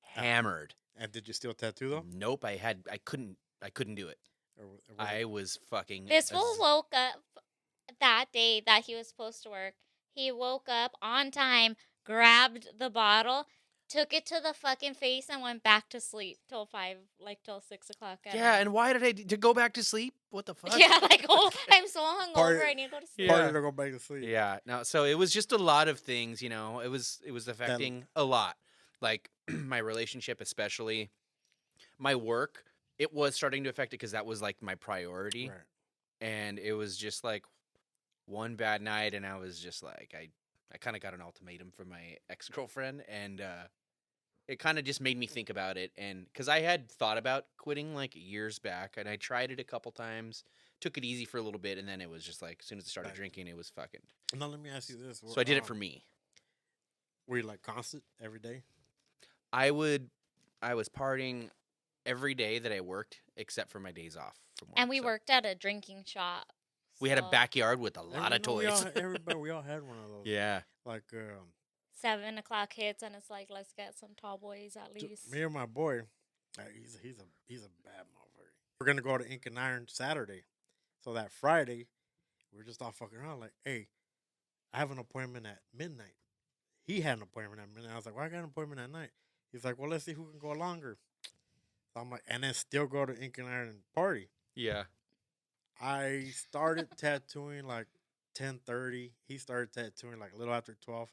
[SPEAKER 2] hammered.
[SPEAKER 3] and did you still tattoo though?
[SPEAKER 2] Nope, I couldn't do it.
[SPEAKER 3] Or was
[SPEAKER 2] I
[SPEAKER 3] it-
[SPEAKER 2] was fucking.
[SPEAKER 1] This fool woke up that day that he was supposed to work. He woke up on time, grabbed the bottle, took it to the fucking face, and went back to sleep till 6 o'clock. at
[SPEAKER 2] Yeah,
[SPEAKER 1] night.
[SPEAKER 2] and why did I to go back to sleep? What the fuck?
[SPEAKER 1] Yeah, like, oh, I'm so hungover.
[SPEAKER 3] Party-
[SPEAKER 1] I need to go to sleep.
[SPEAKER 2] Yeah.
[SPEAKER 3] Party to go back to sleep.
[SPEAKER 2] Yeah, no. So it was just a lot of things, you know. It was affecting a lot, like my relationship, especially my work. It was starting to affect it because that was like my priority,
[SPEAKER 3] Right.
[SPEAKER 2] and it was just like one bad night, and I was just like, I kind of got an ultimatum from my ex-girlfriend, and it kind of just made me think about it, and because I had thought about quitting like years back, and I tried it a couple times, took it easy for a little bit, and then it was just like as soon as I started
[SPEAKER 3] Back.
[SPEAKER 2] drinking, it was fucking.
[SPEAKER 3] Now let me ask you this.
[SPEAKER 2] So I did it for me.
[SPEAKER 3] Were you like constant every day?
[SPEAKER 2] I was partying every day that I worked except for my days off from work.
[SPEAKER 1] And we
[SPEAKER 2] so
[SPEAKER 1] worked at a drinking shop.
[SPEAKER 2] we had a
[SPEAKER 1] so
[SPEAKER 2] backyard with a lot of toys.
[SPEAKER 3] We all had one of those.
[SPEAKER 2] Yeah.
[SPEAKER 3] Like
[SPEAKER 1] 7 o'clock hits, and it's like, let's get some tall boys at
[SPEAKER 3] t-
[SPEAKER 1] least.
[SPEAKER 3] me and my boy, he's a bad motherfucker. We're gonna go to Ink and Iron Saturday, so that Friday, we're just all fucking around. Like, hey, I have an appointment at midnight. He had an appointment at midnight. I was like, well, I got an appointment at night. He's like, well, let's see who can go longer. So I'm like, and then still go to Ink and Iron and party.
[SPEAKER 2] Yeah.
[SPEAKER 3] I started tattooing like 10:30. He started tattooing like a little after 12.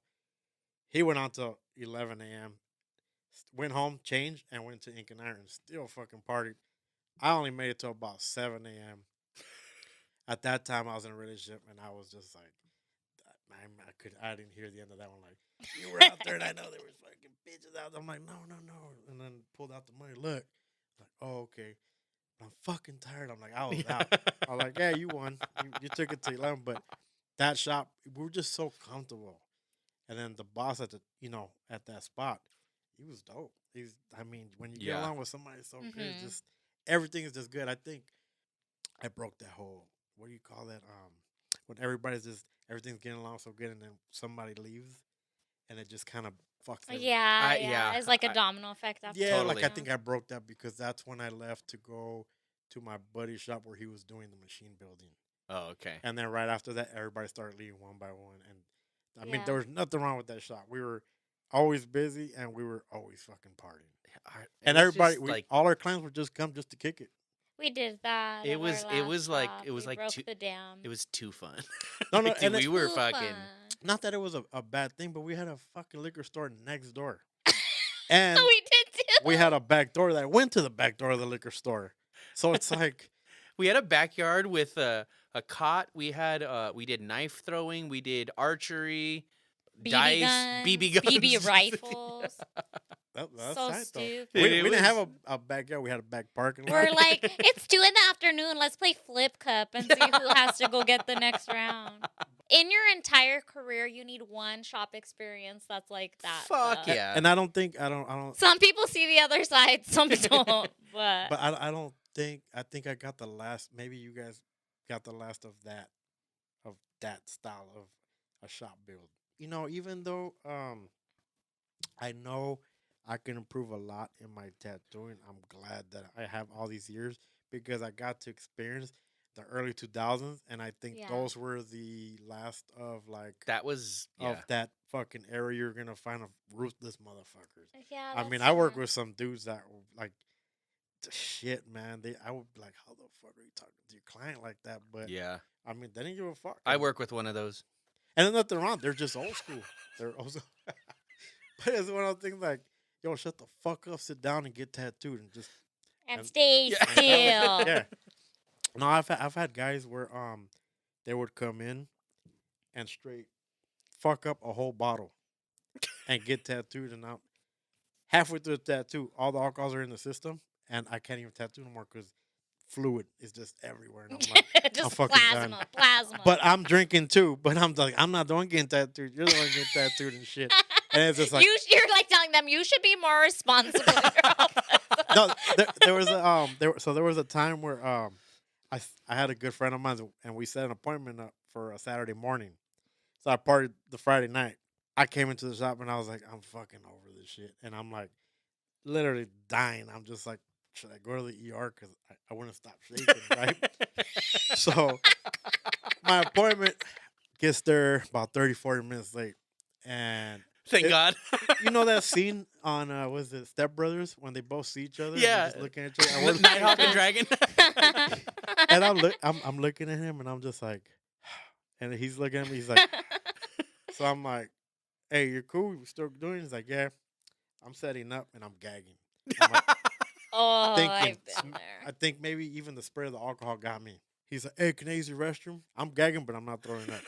[SPEAKER 3] He went on till 11 a.m. Went home, changed, and went to Ink and Iron. Still fucking partied. I only made it till about 7 a.m. At that time, I was in a relationship, and I was just like, I didn't hear the end of that one. Like, you were out there, and I know there was fucking bitches out there. I'm like, no. And then pulled out the money. Look. Like, oh, okay. I'm fucking tired. I'm like, I was out. I was like, yeah, you won. You took it to 11, but that shop, we were just so comfortable. And then the boss at that spot, he was dope. When you get
[SPEAKER 2] Yeah.
[SPEAKER 3] along with somebody so good, it's
[SPEAKER 1] Mhm.
[SPEAKER 3] just everything is just good. I think I broke that whole, what do you call that? When everything's getting along so good, and then somebody leaves, and it just kind of fucks. everything.
[SPEAKER 1] Yeah,
[SPEAKER 2] yeah,
[SPEAKER 1] It's like a
[SPEAKER 2] I-
[SPEAKER 1] domino effect after.
[SPEAKER 3] Yeah,
[SPEAKER 2] Totally.
[SPEAKER 3] like I think I broke that because that's when I left to go to my buddy's shop where he was doing the machine building.
[SPEAKER 2] Oh, okay.
[SPEAKER 3] And then right after that, everybody started leaving one by one. And I mean,
[SPEAKER 1] Yeah.
[SPEAKER 3] there was nothing wrong with that shop. We were always busy and we were always fucking partying.
[SPEAKER 2] It
[SPEAKER 3] And
[SPEAKER 2] was
[SPEAKER 3] everybody,
[SPEAKER 2] just, like
[SPEAKER 3] all our clients would just come just to kick it.
[SPEAKER 1] We did that.
[SPEAKER 2] It
[SPEAKER 1] at our
[SPEAKER 2] was- it
[SPEAKER 1] last
[SPEAKER 2] was like-
[SPEAKER 1] shop.
[SPEAKER 2] it was
[SPEAKER 1] We
[SPEAKER 2] like
[SPEAKER 1] broke
[SPEAKER 2] two-
[SPEAKER 1] the dam.
[SPEAKER 2] it was too fun.
[SPEAKER 3] No, no,
[SPEAKER 2] Like, dude,
[SPEAKER 3] and
[SPEAKER 2] we were
[SPEAKER 1] Too
[SPEAKER 2] fucking.
[SPEAKER 1] fun.
[SPEAKER 3] Not that it was a bad thing, but we had a fucking liquor store next door. And
[SPEAKER 1] we did too.
[SPEAKER 3] we had a back door that went to the back door of the liquor store. So it's like,
[SPEAKER 2] We had a backyard with a cot. We had we did knife throwing. We did archery,
[SPEAKER 1] BB
[SPEAKER 2] dice,
[SPEAKER 1] guns,
[SPEAKER 2] BB guns,
[SPEAKER 1] BB rifles.
[SPEAKER 3] That's
[SPEAKER 1] So
[SPEAKER 3] tight, though.
[SPEAKER 1] stupid.
[SPEAKER 3] We
[SPEAKER 2] It
[SPEAKER 3] didn't have
[SPEAKER 2] was-
[SPEAKER 3] a backyard. We had a back parking lot.
[SPEAKER 1] We're like, it's 2 PM. Let's play Flip Cup and see who has to go get the next round. In your entire career, you need one shop experience that's like that.
[SPEAKER 2] Fuck
[SPEAKER 1] though.
[SPEAKER 2] yeah.
[SPEAKER 3] And I don't think I don't.
[SPEAKER 1] Some people see the other side, some don't. But
[SPEAKER 3] But I don't think I think I got the last. Maybe you guys got the last of that style of a shop build. You know, even though I know I can improve a lot in my tattooing, I'm glad that I have all these years because I got to experience the early 2000s, and I think
[SPEAKER 1] Yeah.
[SPEAKER 3] those were the last of like
[SPEAKER 2] That was
[SPEAKER 3] of that fucking era. You're gonna find a ruthless motherfuckers.
[SPEAKER 1] yeah,
[SPEAKER 3] I mean,
[SPEAKER 1] that's
[SPEAKER 3] I work
[SPEAKER 1] true.
[SPEAKER 3] with some dudes that were like, shit, man. I would be like, how the fuck are you talking to your client like that? But
[SPEAKER 2] yeah.
[SPEAKER 3] I mean, they didn't give a fuck.
[SPEAKER 2] I work with one of those.
[SPEAKER 3] and there's nothing wrong. They're just old school. They're also, but it's one of those things like, yo, shut the fuck up, sit down and get tattooed, and just
[SPEAKER 1] And stay
[SPEAKER 2] Yeah.
[SPEAKER 1] still.
[SPEAKER 3] yeah. No, I've had guys where they would come in and straight fuck up a whole bottle and get tattooed, and out halfway through the tattoo, all the alcohols are in the system, and I can't even tattoo no more because fluid is just everywhere. And I'm like,
[SPEAKER 1] Just
[SPEAKER 3] fucking
[SPEAKER 1] plasma.
[SPEAKER 3] but I'm drinking too. But I'm like, I'm not the one getting tattooed. You're the one getting tattooed and shit. And it's just like,
[SPEAKER 1] you're like telling them you should be more responsible.
[SPEAKER 3] no, there was a there was a time where I had a good friend of mine and we set an appointment up for a Saturday morning. So I partied the Friday night. I came into the shop and I was like, I'm fucking over this shit, and I'm like, literally dying. I'm just like, should I go to the ER because I wouldn't stop shaking, right? So my appointment gets there about 30, 40 minutes late, and
[SPEAKER 2] Thank God.
[SPEAKER 3] you know that scene on was it Step Brothers when they both see each other?
[SPEAKER 2] Yeah.
[SPEAKER 3] And they're just looking at each other. And,
[SPEAKER 2] Nighthawk and Dragon.
[SPEAKER 3] and I'm looking at him, and I'm just like, and he's looking at me. He's like, so I'm like, hey, you're cool. We still doing? He's like, yeah. I'm setting up, and I'm gagging. I'm like,
[SPEAKER 1] Oh,
[SPEAKER 3] thinking,
[SPEAKER 1] I've been there.
[SPEAKER 3] I think maybe even the spray of the alcohol got me. He's like, hey, can I use your restroom? I'm gagging, but I'm not throwing up.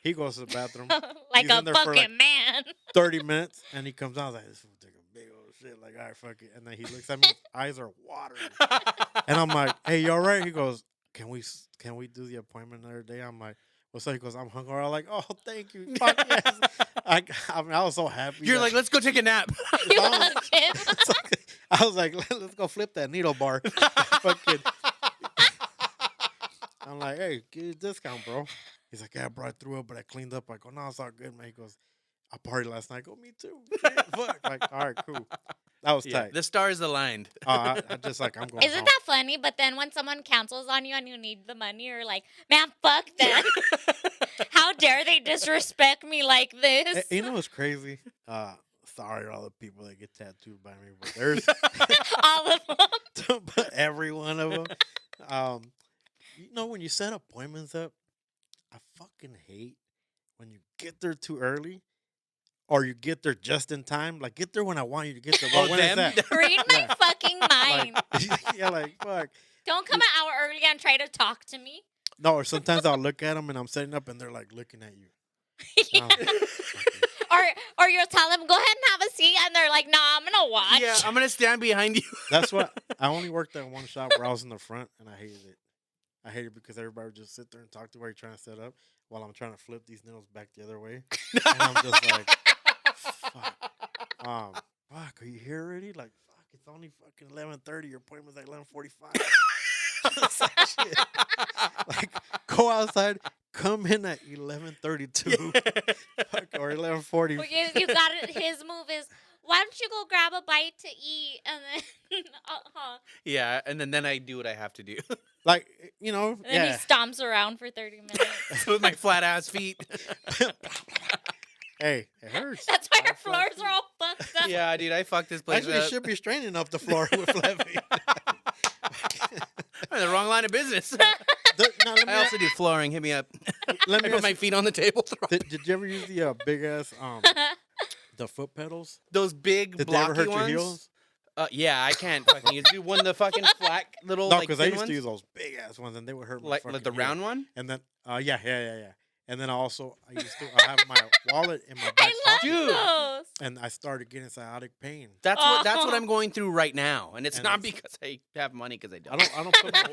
[SPEAKER 3] He goes to the bathroom.
[SPEAKER 1] Like
[SPEAKER 3] He's
[SPEAKER 1] a
[SPEAKER 3] in there for,
[SPEAKER 1] fucking
[SPEAKER 3] like,
[SPEAKER 1] man.
[SPEAKER 3] 30 minutes, and he comes out like, this fool take a big old shit. Like, all right, fuck it. And then he looks at me, his eyes are watering. And I'm like, hey, you all right? He goes, can we do the appointment another day? I'm like, what's up? He goes, I'm hungover. I'm like, oh, thank you. Fuck yes. I mean, I was so happy.
[SPEAKER 2] You're like, let's go take a nap.
[SPEAKER 1] You
[SPEAKER 3] I was-
[SPEAKER 1] hugged him.
[SPEAKER 3] I was like, let's go flip that needle bar. Fucking. I'm like, hey, get a discount, bro. He's like, yeah, bro, I threw up, but I cleaned up. I go, no, it's all good, man. He goes, I partied last night. I go, me too. Shit, fuck. Like, all right, cool. That was
[SPEAKER 2] Yeah,
[SPEAKER 3] tight.
[SPEAKER 2] the stars aligned.
[SPEAKER 3] I just like, I'm going
[SPEAKER 1] Isn't
[SPEAKER 3] home.
[SPEAKER 1] that funny? But then when someone cancels on you and you need the money, you're like, man, fuck them. How dare they disrespect me like this?
[SPEAKER 3] You know what's crazy? Sorry to all the people that get tattooed by me, but there's
[SPEAKER 1] All of them.
[SPEAKER 3] but every one of them. You know, when you set appointments up, I fucking hate when you get there too early or you get there just in time. Like, get there when I want you to get there. Well, when is
[SPEAKER 2] them?
[SPEAKER 3] that?
[SPEAKER 1] Read my
[SPEAKER 3] Yeah.
[SPEAKER 1] fucking mind.
[SPEAKER 3] Like, yeah, like, fuck.
[SPEAKER 1] Don't come an hour early and try to talk to me.
[SPEAKER 3] No, or sometimes I'll look at them and I'm setting up and they're like looking at you. And I'm like, okay.
[SPEAKER 1] Or you'll tell them, go ahead and have a seat, and they're like, nah, I'm gonna watch.
[SPEAKER 2] Yeah, I'm gonna stand behind you.
[SPEAKER 3] That's what I only worked at one shop where I was in the front and I hated it. I hated it because everybody would just sit there and talk to where you're trying to set up while I'm trying to flip these needles back the other way. And I'm just like, fuck. Fuck, are you here already? Like, fuck, it's only fucking 11:30. Your appointment's like 11:45. Shit. Like, go outside, come in at 11:32 or 11:40.
[SPEAKER 1] Well, you got it. His move is, why don't you go grab a bite to eat, and then,
[SPEAKER 2] Yeah, and then I do what I have to do
[SPEAKER 3] Like, you know,
[SPEAKER 1] and then
[SPEAKER 3] yeah.
[SPEAKER 1] he stomps around for 30 minutes.
[SPEAKER 2] with my flat ass feet.
[SPEAKER 3] Hey, it hurts.
[SPEAKER 1] That's why
[SPEAKER 3] I
[SPEAKER 1] our floors
[SPEAKER 3] fucking-
[SPEAKER 1] are all fucked up.
[SPEAKER 2] Yeah, dude, I fucked this place
[SPEAKER 3] Actually, it
[SPEAKER 2] up.
[SPEAKER 3] should be straining up the floor with flat feet.
[SPEAKER 2] I'm in the wrong line of business.
[SPEAKER 3] Now, let me
[SPEAKER 2] I also do flooring. Hit me up.
[SPEAKER 3] let
[SPEAKER 2] I
[SPEAKER 3] me
[SPEAKER 2] put
[SPEAKER 3] ask
[SPEAKER 2] my
[SPEAKER 3] you,
[SPEAKER 2] feet on the table. Throw
[SPEAKER 3] did you ever use the big ass the foot pedals?
[SPEAKER 2] those big
[SPEAKER 3] Did they
[SPEAKER 2] blocky
[SPEAKER 3] ever hurt
[SPEAKER 2] ones.
[SPEAKER 3] your heels?
[SPEAKER 2] Yeah, I can't fucking use. Do one of the fucking flat little
[SPEAKER 3] No,
[SPEAKER 2] like
[SPEAKER 3] because I
[SPEAKER 2] thin
[SPEAKER 3] used
[SPEAKER 2] ones?
[SPEAKER 3] to use those big ass ones, and they would hurt my
[SPEAKER 2] like
[SPEAKER 3] fucking
[SPEAKER 2] the
[SPEAKER 3] heel.
[SPEAKER 2] round one.
[SPEAKER 3] And then yeah. And then also, I have my wallet in my back
[SPEAKER 1] I love
[SPEAKER 3] pocket,
[SPEAKER 2] Dude.
[SPEAKER 1] those.
[SPEAKER 3] and I started getting sciatic pain.
[SPEAKER 2] That's what
[SPEAKER 1] Oh.
[SPEAKER 2] I'm going through right now, and it's
[SPEAKER 3] And
[SPEAKER 2] not
[SPEAKER 3] it's-
[SPEAKER 2] because I have money, because I
[SPEAKER 3] I
[SPEAKER 2] don't.
[SPEAKER 3] don't put my.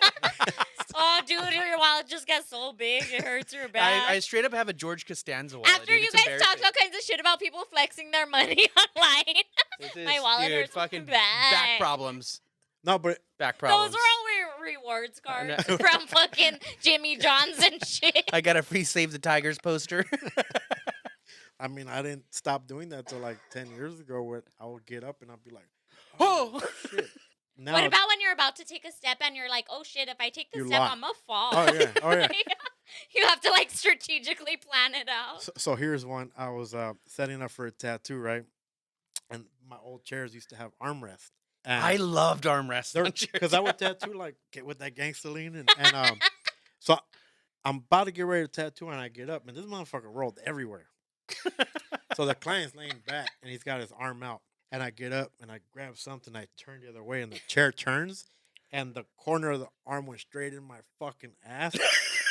[SPEAKER 1] Oh, dude, your wallet just got so big it hurts your back.
[SPEAKER 2] I straight up have a George Costanza wallet.
[SPEAKER 1] After
[SPEAKER 2] dude.
[SPEAKER 1] you
[SPEAKER 2] It's
[SPEAKER 1] guys talked
[SPEAKER 2] embarrassing.
[SPEAKER 1] all kinds of shit about people flexing their money online.
[SPEAKER 2] This is-
[SPEAKER 1] my wallet
[SPEAKER 2] dude,
[SPEAKER 1] hurts
[SPEAKER 2] fucking
[SPEAKER 1] bad.
[SPEAKER 2] back problems.
[SPEAKER 3] No, but
[SPEAKER 2] Back
[SPEAKER 1] Those
[SPEAKER 2] problems.
[SPEAKER 1] were all rewards cards
[SPEAKER 2] know.
[SPEAKER 1] from fucking Jimmy John's and shit.
[SPEAKER 2] I got a free Save the Tigers poster.
[SPEAKER 3] I mean, I didn't stop doing that till like 10 years ago. Where I would get up and I'd be like,
[SPEAKER 2] Oh.
[SPEAKER 3] shit. Now,
[SPEAKER 1] What about when you're about to take a step and you're like, oh shit, if I take this
[SPEAKER 3] You
[SPEAKER 1] step,
[SPEAKER 3] lock.
[SPEAKER 1] I'm gonna fall.
[SPEAKER 3] Oh, yeah. Oh, yeah.
[SPEAKER 1] You have to like strategically plan it out.
[SPEAKER 3] So here's one. I was setting up for a tattoo, right? And my old chairs used to have armrests.
[SPEAKER 2] I loved arm wrestling.
[SPEAKER 3] Because I would tattoo like get with that gangster lean and so I'm about to get ready to tattoo and I get up and this motherfucker rolled everywhere. So the client's laying back and he's got his arm out and I get up and I grab something, I turn the other way and the chair turns and the corner of the arm went straight in my fucking ass.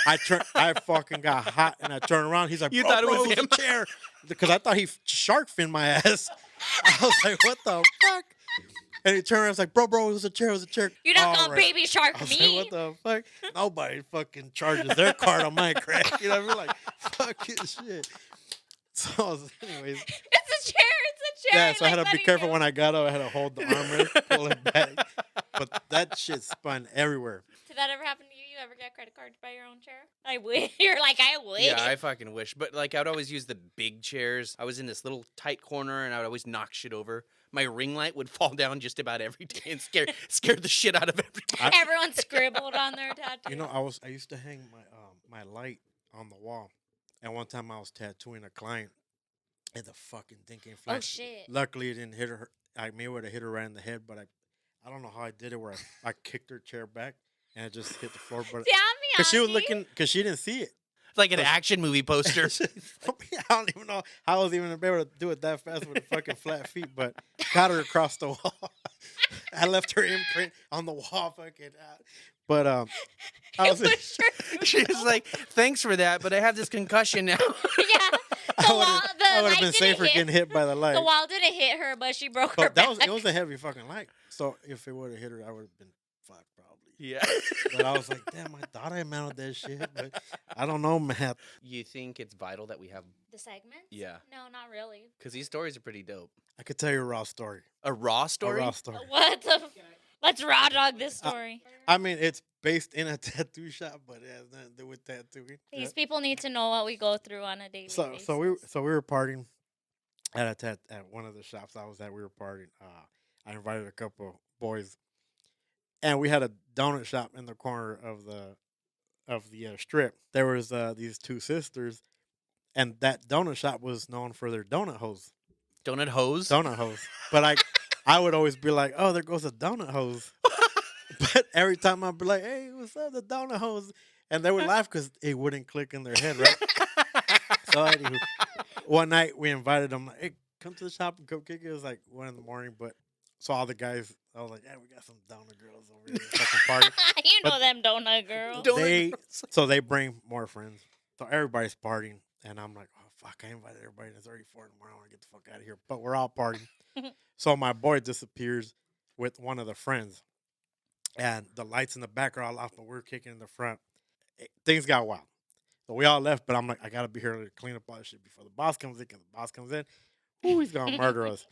[SPEAKER 3] I fucking got hot and I turned around. He's like,
[SPEAKER 2] You
[SPEAKER 3] bro,
[SPEAKER 2] thought it was
[SPEAKER 3] a
[SPEAKER 2] him?
[SPEAKER 3] chair, because I thought he shark finned my ass. I was like, what the fuck? And he turned around and was like, bro, it was a chair,
[SPEAKER 1] You're not
[SPEAKER 3] All
[SPEAKER 1] gonna
[SPEAKER 3] right.
[SPEAKER 1] baby shark
[SPEAKER 3] I was
[SPEAKER 1] me.
[SPEAKER 3] like, what the fuck? Nobody fucking charges their card on my crack. You know what I mean? Like, fucking shit. So, anyways,
[SPEAKER 1] It's a chair. It's a chair.
[SPEAKER 3] yeah, so I had to be careful when I got up. I had to hold the armrest, pull it back. But that shit spun everywhere.
[SPEAKER 1] Did that ever happen to you? You ever get credit cards by your own chair? I wish. You're like, I wish.
[SPEAKER 2] Yeah, I fucking wish. But like, I would always use the big chairs. I was in this little tight corner, and I would always knock shit over. My ring light would fall down just about every day and scare the shit out of everybody.
[SPEAKER 1] Everyone scribbled on their tattoo.
[SPEAKER 3] You know, I used to hang my light on the wall. And one time I was tattooing a client, and the fucking thing came flying.
[SPEAKER 1] Oh shit.
[SPEAKER 3] Luckily, it didn't hit her. I may would have hit her right in the head, but I don't know how I did it. Where I kicked her chair back and it just hit the floor. But
[SPEAKER 1] Yeah,
[SPEAKER 3] because she was looking, because she didn't see it.
[SPEAKER 2] Like an action movie poster.
[SPEAKER 3] I don't even know how I was even able to do it that fast with the fucking flat feet, but got her across the wall. I left her imprint on the wall, fucking. But I was.
[SPEAKER 2] She's like, thanks for that, but I have this concussion now.
[SPEAKER 1] Yeah.
[SPEAKER 3] I would have been
[SPEAKER 1] light
[SPEAKER 3] safer
[SPEAKER 1] didn't
[SPEAKER 3] getting hit by the light.
[SPEAKER 1] The wall didn't hit her, but she broke her
[SPEAKER 3] But that
[SPEAKER 1] back.
[SPEAKER 3] it was a heavy fucking light. So if it would have hit her, I would have been fucked probably.
[SPEAKER 2] Yeah.
[SPEAKER 3] But I was like, damn, I thought I mounted that shit, but I don't know, man.
[SPEAKER 2] You think it's vital that we have?
[SPEAKER 1] The segment?
[SPEAKER 2] Yeah.
[SPEAKER 1] No, not really.
[SPEAKER 2] Because these stories are pretty dope.
[SPEAKER 3] I could tell you a raw story.
[SPEAKER 2] A raw story?
[SPEAKER 3] A raw story.
[SPEAKER 1] What the? Let's raw dog this story.
[SPEAKER 3] I mean, it's based in a tattoo shop, but it has nothing to do with tattooing.
[SPEAKER 1] These people need to know what we go through on a daily basis.
[SPEAKER 3] So we were partying at one of the shops I was at. We were partying. I invited a couple boys, and we had a donut shop in the corner of the strip. There was these two sisters, and that donut shop was known for their donut hose.
[SPEAKER 2] Donut hose?
[SPEAKER 3] Donut hose. But I would always be like, oh, there goes a donut hose. But every time I'd be like, hey, what's up, the donut hose? And they would laugh because it wouldn't click in their head, right? So anywho, one night we invited them, like, hey, come to the shop and come kick it. It was like 1 a.m, but so all the guys, I was like, yeah, we got some donut girls over here fucking party.
[SPEAKER 1] You know
[SPEAKER 3] But
[SPEAKER 1] them donut girls.
[SPEAKER 3] So they bring more friends. So everybody's partying. And I'm like, oh, fuck, I invited everybody. And it's already 4 in the morning. I want to get the fuck out of here. But we're all partying. So my boy disappears with one of the friends. And the lights in the back are all off, but we're kicking in the front. Things got wild. So we all left, but I'm like, I got to be here to clean up all this shit before the boss comes in. Because the boss comes in, ooh, he's going to murder us.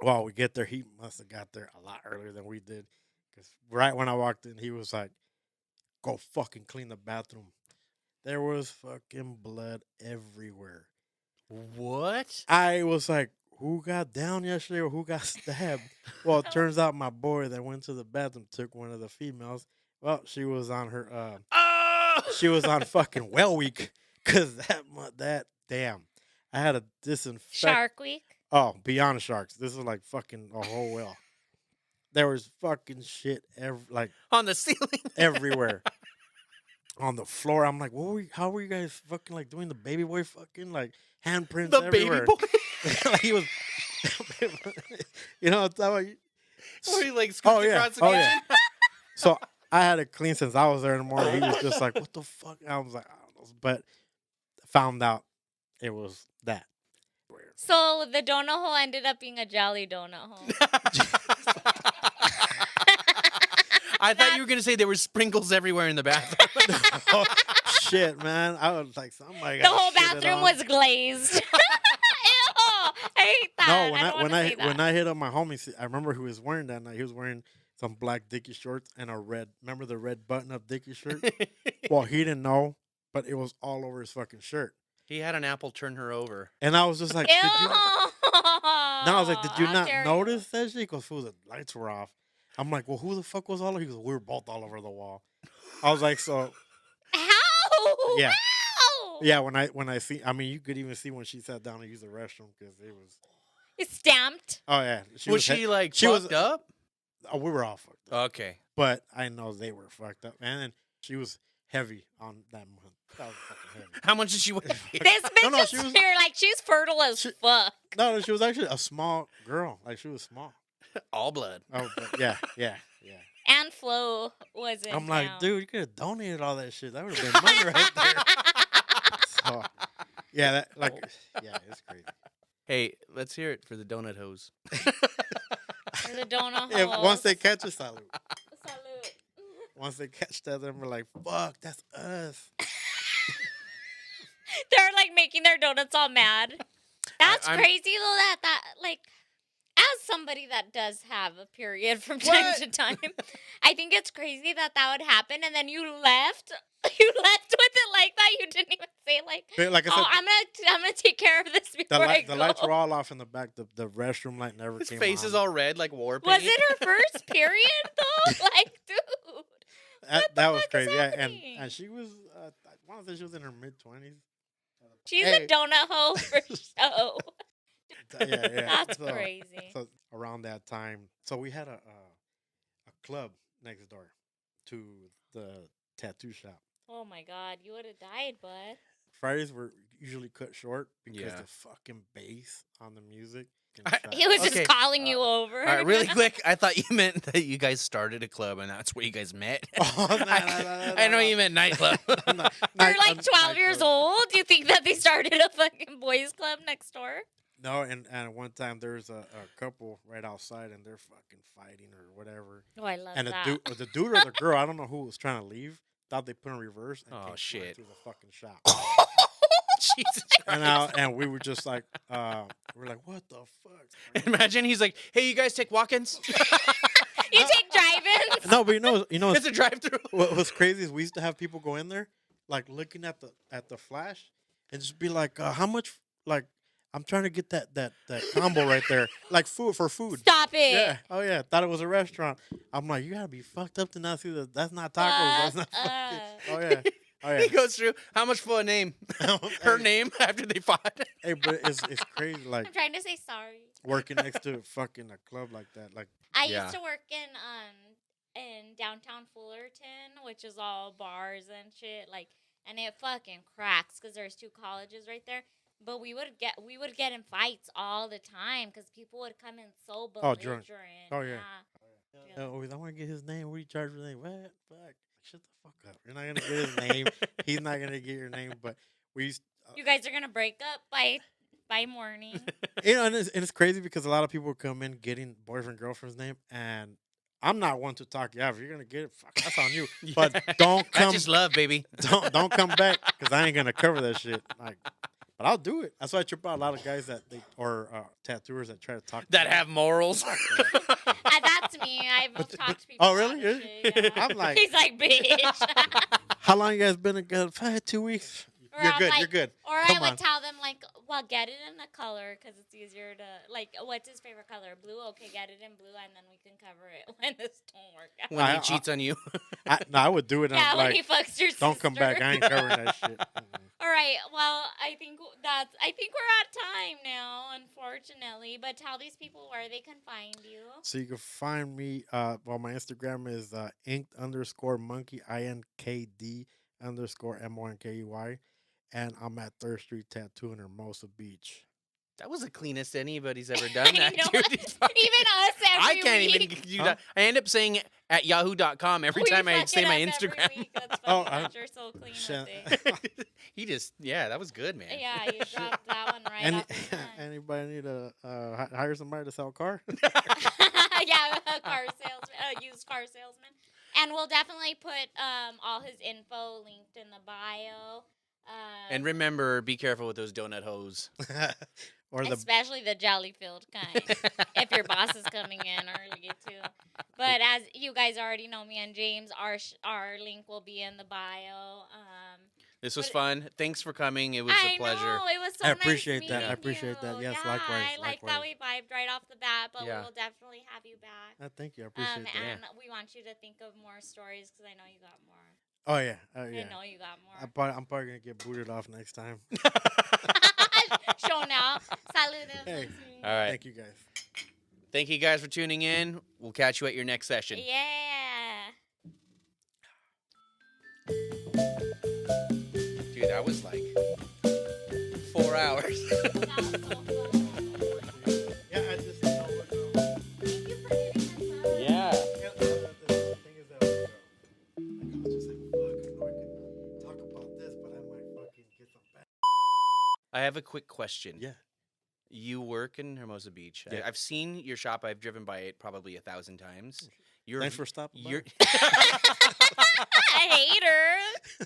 [SPEAKER 3] Well, we get there. He must have got there a lot earlier than we did. Because right when I walked in, he was like, go fucking clean the bathroom. There was fucking blood everywhere.
[SPEAKER 2] What?
[SPEAKER 3] I was like, who got down yesterday or who got stabbed? Well, it turns out my boy that went to the bathroom took one of the females. Well, she was on her,
[SPEAKER 2] Oh!
[SPEAKER 3] she was on fucking well week. Because damn. I had a disinfect.
[SPEAKER 1] Shark Week.
[SPEAKER 3] Oh, beyond sharks. This is like fucking a whole well. There was fucking shit
[SPEAKER 2] On the ceiling.
[SPEAKER 3] everywhere. On the floor. I'm like, how were you guys fucking like doing the baby boy fucking like handprints
[SPEAKER 2] The
[SPEAKER 3] everywhere?
[SPEAKER 2] baby boy.
[SPEAKER 3] Like he was, you know, it's how you.
[SPEAKER 2] Where he like scoots across the kitchen.
[SPEAKER 3] So I had it clean since I was there in the morning. He was just like, what the fuck? I was like, I don't know. But found out it was that. Weird.
[SPEAKER 1] So the donut hole ended up being a jolly donut hole.
[SPEAKER 2] I thought you were gonna say there were sprinkles everywhere in the bathroom.
[SPEAKER 3] Oh, shit, man! I was like, somebody.
[SPEAKER 1] The
[SPEAKER 3] got
[SPEAKER 1] whole
[SPEAKER 3] shitted
[SPEAKER 1] bathroom
[SPEAKER 3] on.
[SPEAKER 1] was glazed. Ew, I hate that.
[SPEAKER 3] No,
[SPEAKER 1] I don't wanna see that.
[SPEAKER 3] when I hit up my homie, I remember who was wearing that night. He was wearing some black Dickie shorts and a red. Remember the red button-up Dickie shirt? Well, he didn't know, but it was all over his fucking shirt.
[SPEAKER 2] He had an apple turn her over.
[SPEAKER 3] And I was just like,
[SPEAKER 1] Ew.
[SPEAKER 3] did you? No, I was like, did you
[SPEAKER 1] How
[SPEAKER 3] not
[SPEAKER 1] dare
[SPEAKER 3] notice that shit? He goes, fool, the lights were off. I'm like, well, who the fuck was all over? He goes, we were both all over the wall. I was like, so
[SPEAKER 1] How?
[SPEAKER 3] Yeah.
[SPEAKER 1] How?
[SPEAKER 3] yeah. When I see, I mean, you could even see when she sat down and used the restroom because it was.
[SPEAKER 1] It's stamped.
[SPEAKER 3] Oh yeah,
[SPEAKER 2] Was she like
[SPEAKER 3] she
[SPEAKER 2] fucked
[SPEAKER 3] was-
[SPEAKER 2] up?
[SPEAKER 3] Oh, we were all fucked up.
[SPEAKER 2] Okay.
[SPEAKER 3] But I know they were fucked up, man. And she was heavy on that month. That was fucking heavy.
[SPEAKER 2] How much did she weigh?
[SPEAKER 1] This bitch
[SPEAKER 3] no,
[SPEAKER 1] is
[SPEAKER 3] she was-
[SPEAKER 1] here, like she's fertile as
[SPEAKER 3] She-
[SPEAKER 1] fuck.
[SPEAKER 3] No, she was actually a small girl. Like she was small.
[SPEAKER 2] All blood.
[SPEAKER 3] Oh, but yeah.
[SPEAKER 1] And Flo was in
[SPEAKER 3] I'm like,
[SPEAKER 1] town.
[SPEAKER 3] dude, you could have donated all that shit. That would have been money right there. So, yeah, it's crazy.
[SPEAKER 2] Hey, let's hear it for the donut hose.
[SPEAKER 1] For the donut
[SPEAKER 3] Yeah,
[SPEAKER 1] hole.
[SPEAKER 3] once they catch us, salute.
[SPEAKER 1] Salute.
[SPEAKER 3] Once they catch that, then we're like, fuck, that's us.
[SPEAKER 1] They're like making their donuts all mad. That's
[SPEAKER 2] I'm-
[SPEAKER 1] crazy though. That like, as somebody that does have a period from time
[SPEAKER 2] What?
[SPEAKER 1] to time, I think it's crazy that would happen, and then you left. You left with it like that. You didn't even say like,
[SPEAKER 3] But like I said,
[SPEAKER 1] "Oh, I'm gonna take care of this before I go."
[SPEAKER 3] the lights were all off in the back. The restroom light never
[SPEAKER 2] His
[SPEAKER 3] came
[SPEAKER 2] face
[SPEAKER 3] on.
[SPEAKER 2] is all red like war
[SPEAKER 1] Was
[SPEAKER 2] paint.
[SPEAKER 1] it her first period though? Like, dude.
[SPEAKER 3] That was
[SPEAKER 1] fuck is
[SPEAKER 3] crazy. Yeah,
[SPEAKER 1] happening?
[SPEAKER 3] and she was, I want to say she was in her mid-20s.
[SPEAKER 1] She's
[SPEAKER 3] Hey.
[SPEAKER 1] a donut hoe for show.
[SPEAKER 3] Yeah.
[SPEAKER 1] That's
[SPEAKER 3] So-
[SPEAKER 1] crazy.
[SPEAKER 3] So around that time, so we had a club next door to the tattoo shop.
[SPEAKER 1] Oh my god, you would have died, bud.
[SPEAKER 3] Fridays were usually cut short because
[SPEAKER 2] Yeah.
[SPEAKER 3] the fucking bass on the music.
[SPEAKER 1] He was
[SPEAKER 2] Okay,
[SPEAKER 1] just calling you over.
[SPEAKER 2] All right, really quick. I thought you meant that you guys started a club and that's where you guys met.
[SPEAKER 3] Oh, no,
[SPEAKER 2] I know you meant nightclub.
[SPEAKER 1] You're like 12 years old. You think that they started a fucking boys club next door?
[SPEAKER 3] No, and one time there was a couple right outside and they're fucking fighting or whatever.
[SPEAKER 1] Oh, I love
[SPEAKER 3] And
[SPEAKER 1] that.
[SPEAKER 3] the dude or the girl, I don't know who was trying to leave, thought they put in reverse and
[SPEAKER 2] Oh,
[SPEAKER 3] came
[SPEAKER 2] shit.
[SPEAKER 3] flying through the fucking shop.
[SPEAKER 2] Jesus
[SPEAKER 3] And we were just like, we're like, what the fuck?
[SPEAKER 2] Imagine he's like, hey, you guys take walk-ins?
[SPEAKER 1] You take drive-ins?
[SPEAKER 3] No, but you know,
[SPEAKER 2] It's a drive-through.
[SPEAKER 3] what was crazy is we used to have people go in there, like looking at the flash, and just be like, how much? Like, I'm trying to get that combo right there, like food for food.
[SPEAKER 1] Stop it.
[SPEAKER 3] Yeah. Oh yeah. Thought it was a restaurant. I'm like, you gotta be fucked up to not see that. That's not tacos. That's not.
[SPEAKER 1] Fuck
[SPEAKER 3] Fucking,
[SPEAKER 1] up.
[SPEAKER 3] oh yeah. Oh
[SPEAKER 2] He
[SPEAKER 3] yeah.
[SPEAKER 2] goes through, how much for a name? Her
[SPEAKER 3] Hey,
[SPEAKER 2] name after they fought.
[SPEAKER 3] Hey, but it's crazy. Like
[SPEAKER 1] I'm trying to say sorry.
[SPEAKER 3] working next to fucking a club like that. Like
[SPEAKER 1] I
[SPEAKER 2] Yeah.
[SPEAKER 1] used to work in downtown Fullerton, which is all bars and shit. Like, and it fucking cracks because there's two colleges right there. But we would get in fights all the time because people would come in so
[SPEAKER 3] Oh, drunk.
[SPEAKER 1] belligerent.
[SPEAKER 3] Oh, yeah.
[SPEAKER 1] Yeah.
[SPEAKER 3] always, I want to get his name. What do you charge for the name? What? Fuck. Shut the fuck up. You're not gonna get his name. He's not gonna get your name. But we used.
[SPEAKER 1] You guys are gonna break up by morning.
[SPEAKER 3] You know, and it's crazy because a lot of people come in getting boyfriend girlfriend's name, and I'm not one to talk. Yeah, if you're gonna get it, fuck, that's on you. But
[SPEAKER 2] Yeah.
[SPEAKER 3] don't
[SPEAKER 2] That's
[SPEAKER 3] come,
[SPEAKER 2] just love, baby.
[SPEAKER 3] don't come back because I ain't gonna cover that shit. Like, but I'll do it. That's why I trip out a lot of guys that tattooers that try to talk to
[SPEAKER 2] That
[SPEAKER 3] me.
[SPEAKER 2] have morals.
[SPEAKER 1] That's me. I've talked to people.
[SPEAKER 3] Oh,
[SPEAKER 1] about
[SPEAKER 3] really?
[SPEAKER 1] this
[SPEAKER 3] Yeah.
[SPEAKER 1] shit, yeah.
[SPEAKER 3] I'm like-
[SPEAKER 1] he's like, bitch.
[SPEAKER 3] How long you guys been together? 2 weeks.
[SPEAKER 1] Or
[SPEAKER 3] You're
[SPEAKER 1] I'm
[SPEAKER 3] good.
[SPEAKER 1] like-
[SPEAKER 3] You're good.
[SPEAKER 1] Or I
[SPEAKER 3] Come
[SPEAKER 1] would
[SPEAKER 3] on.
[SPEAKER 1] tell them like, well, get it in the color because it's easier to like. What's his favorite color? Blue. Okay, get it in blue, and then we can cover it when this don't work out.
[SPEAKER 2] When he
[SPEAKER 3] I-
[SPEAKER 2] cheats on you.
[SPEAKER 3] I would do it. And
[SPEAKER 1] Yeah,
[SPEAKER 3] I'm
[SPEAKER 1] when he
[SPEAKER 3] like,
[SPEAKER 1] fucks your
[SPEAKER 3] don't come back.
[SPEAKER 1] sister.
[SPEAKER 3] I ain't covering that shit.
[SPEAKER 1] All right. Well, I think we're at time now, unfortunately. But tell these people where they can find you.
[SPEAKER 3] So you can find me. Well, my Instagram is inked_monkey INKD_MONKEY, and I'm at 3rd Street Tattoo in Hermosa Beach.
[SPEAKER 2] That was the cleanest anybody's ever done
[SPEAKER 1] I
[SPEAKER 2] that,
[SPEAKER 1] know.
[SPEAKER 2] dude. It's fucking-
[SPEAKER 1] Even us every
[SPEAKER 2] I can't
[SPEAKER 1] week.
[SPEAKER 2] even do
[SPEAKER 3] Huh?
[SPEAKER 2] that. I end up saying at yahoo.com every time I say my Instagram.
[SPEAKER 1] Every week. That's
[SPEAKER 3] Oh,
[SPEAKER 1] funny that you're so clean
[SPEAKER 3] shit.
[SPEAKER 1] with it.
[SPEAKER 2] He just, that was good, man.
[SPEAKER 1] Yeah, you dropped that one right
[SPEAKER 3] Any,
[SPEAKER 1] off the front.
[SPEAKER 3] anybody need to hire somebody to sell a car?
[SPEAKER 1] Yeah, a car salesman, used car salesman. And we'll definitely put all his info linked in the bio.
[SPEAKER 2] And remember, be careful with those donut hoes.
[SPEAKER 3] Or the
[SPEAKER 1] especially the jelly-filled kind, if your boss is coming in early too. But as you guys already know, me and James, our link will be in the bio.
[SPEAKER 2] This was
[SPEAKER 1] But-
[SPEAKER 2] fun. Thanks for coming. It was a pleasure.
[SPEAKER 1] I know, it was so
[SPEAKER 3] I
[SPEAKER 1] nice
[SPEAKER 3] appreciate that. I
[SPEAKER 1] meeting
[SPEAKER 3] appreciate that.
[SPEAKER 1] you.
[SPEAKER 3] Yes,
[SPEAKER 1] yeah,
[SPEAKER 3] likewise,
[SPEAKER 1] I like that we
[SPEAKER 3] likewise.
[SPEAKER 1] vibed right off the bat, but
[SPEAKER 2] Yeah.
[SPEAKER 1] we will definitely have you back.
[SPEAKER 3] thank you. I appreciate that.
[SPEAKER 1] And we want you to think of more stories because I know you got more.
[SPEAKER 3] Oh yeah. Oh yeah.
[SPEAKER 1] I know you got more.
[SPEAKER 3] I'm probably gonna get booted off next time.
[SPEAKER 1] Show now. Saludos.
[SPEAKER 3] Hey.
[SPEAKER 2] All right.
[SPEAKER 3] Thank you guys.
[SPEAKER 2] Thank you guys for tuning in. We'll catch you at your next session.
[SPEAKER 1] Yeah.
[SPEAKER 2] Dude, that was like 4 hours.
[SPEAKER 1] That was so fun.
[SPEAKER 3] Yeah, I just know what.
[SPEAKER 1] Thank you for hitting us up.
[SPEAKER 2] Yeah.
[SPEAKER 3] The thing is that I was just like, fuck, I know I can talk about this, but I might fucking get some bad.
[SPEAKER 2] I have a quick question.
[SPEAKER 3] Yeah.
[SPEAKER 2] You work in Hermosa Beach.
[SPEAKER 3] Yeah.
[SPEAKER 2] I've seen your shop. I've driven by it probably 1,000 times. You're
[SPEAKER 3] Thanks for stopping by.
[SPEAKER 2] You're
[SPEAKER 1] I hate her.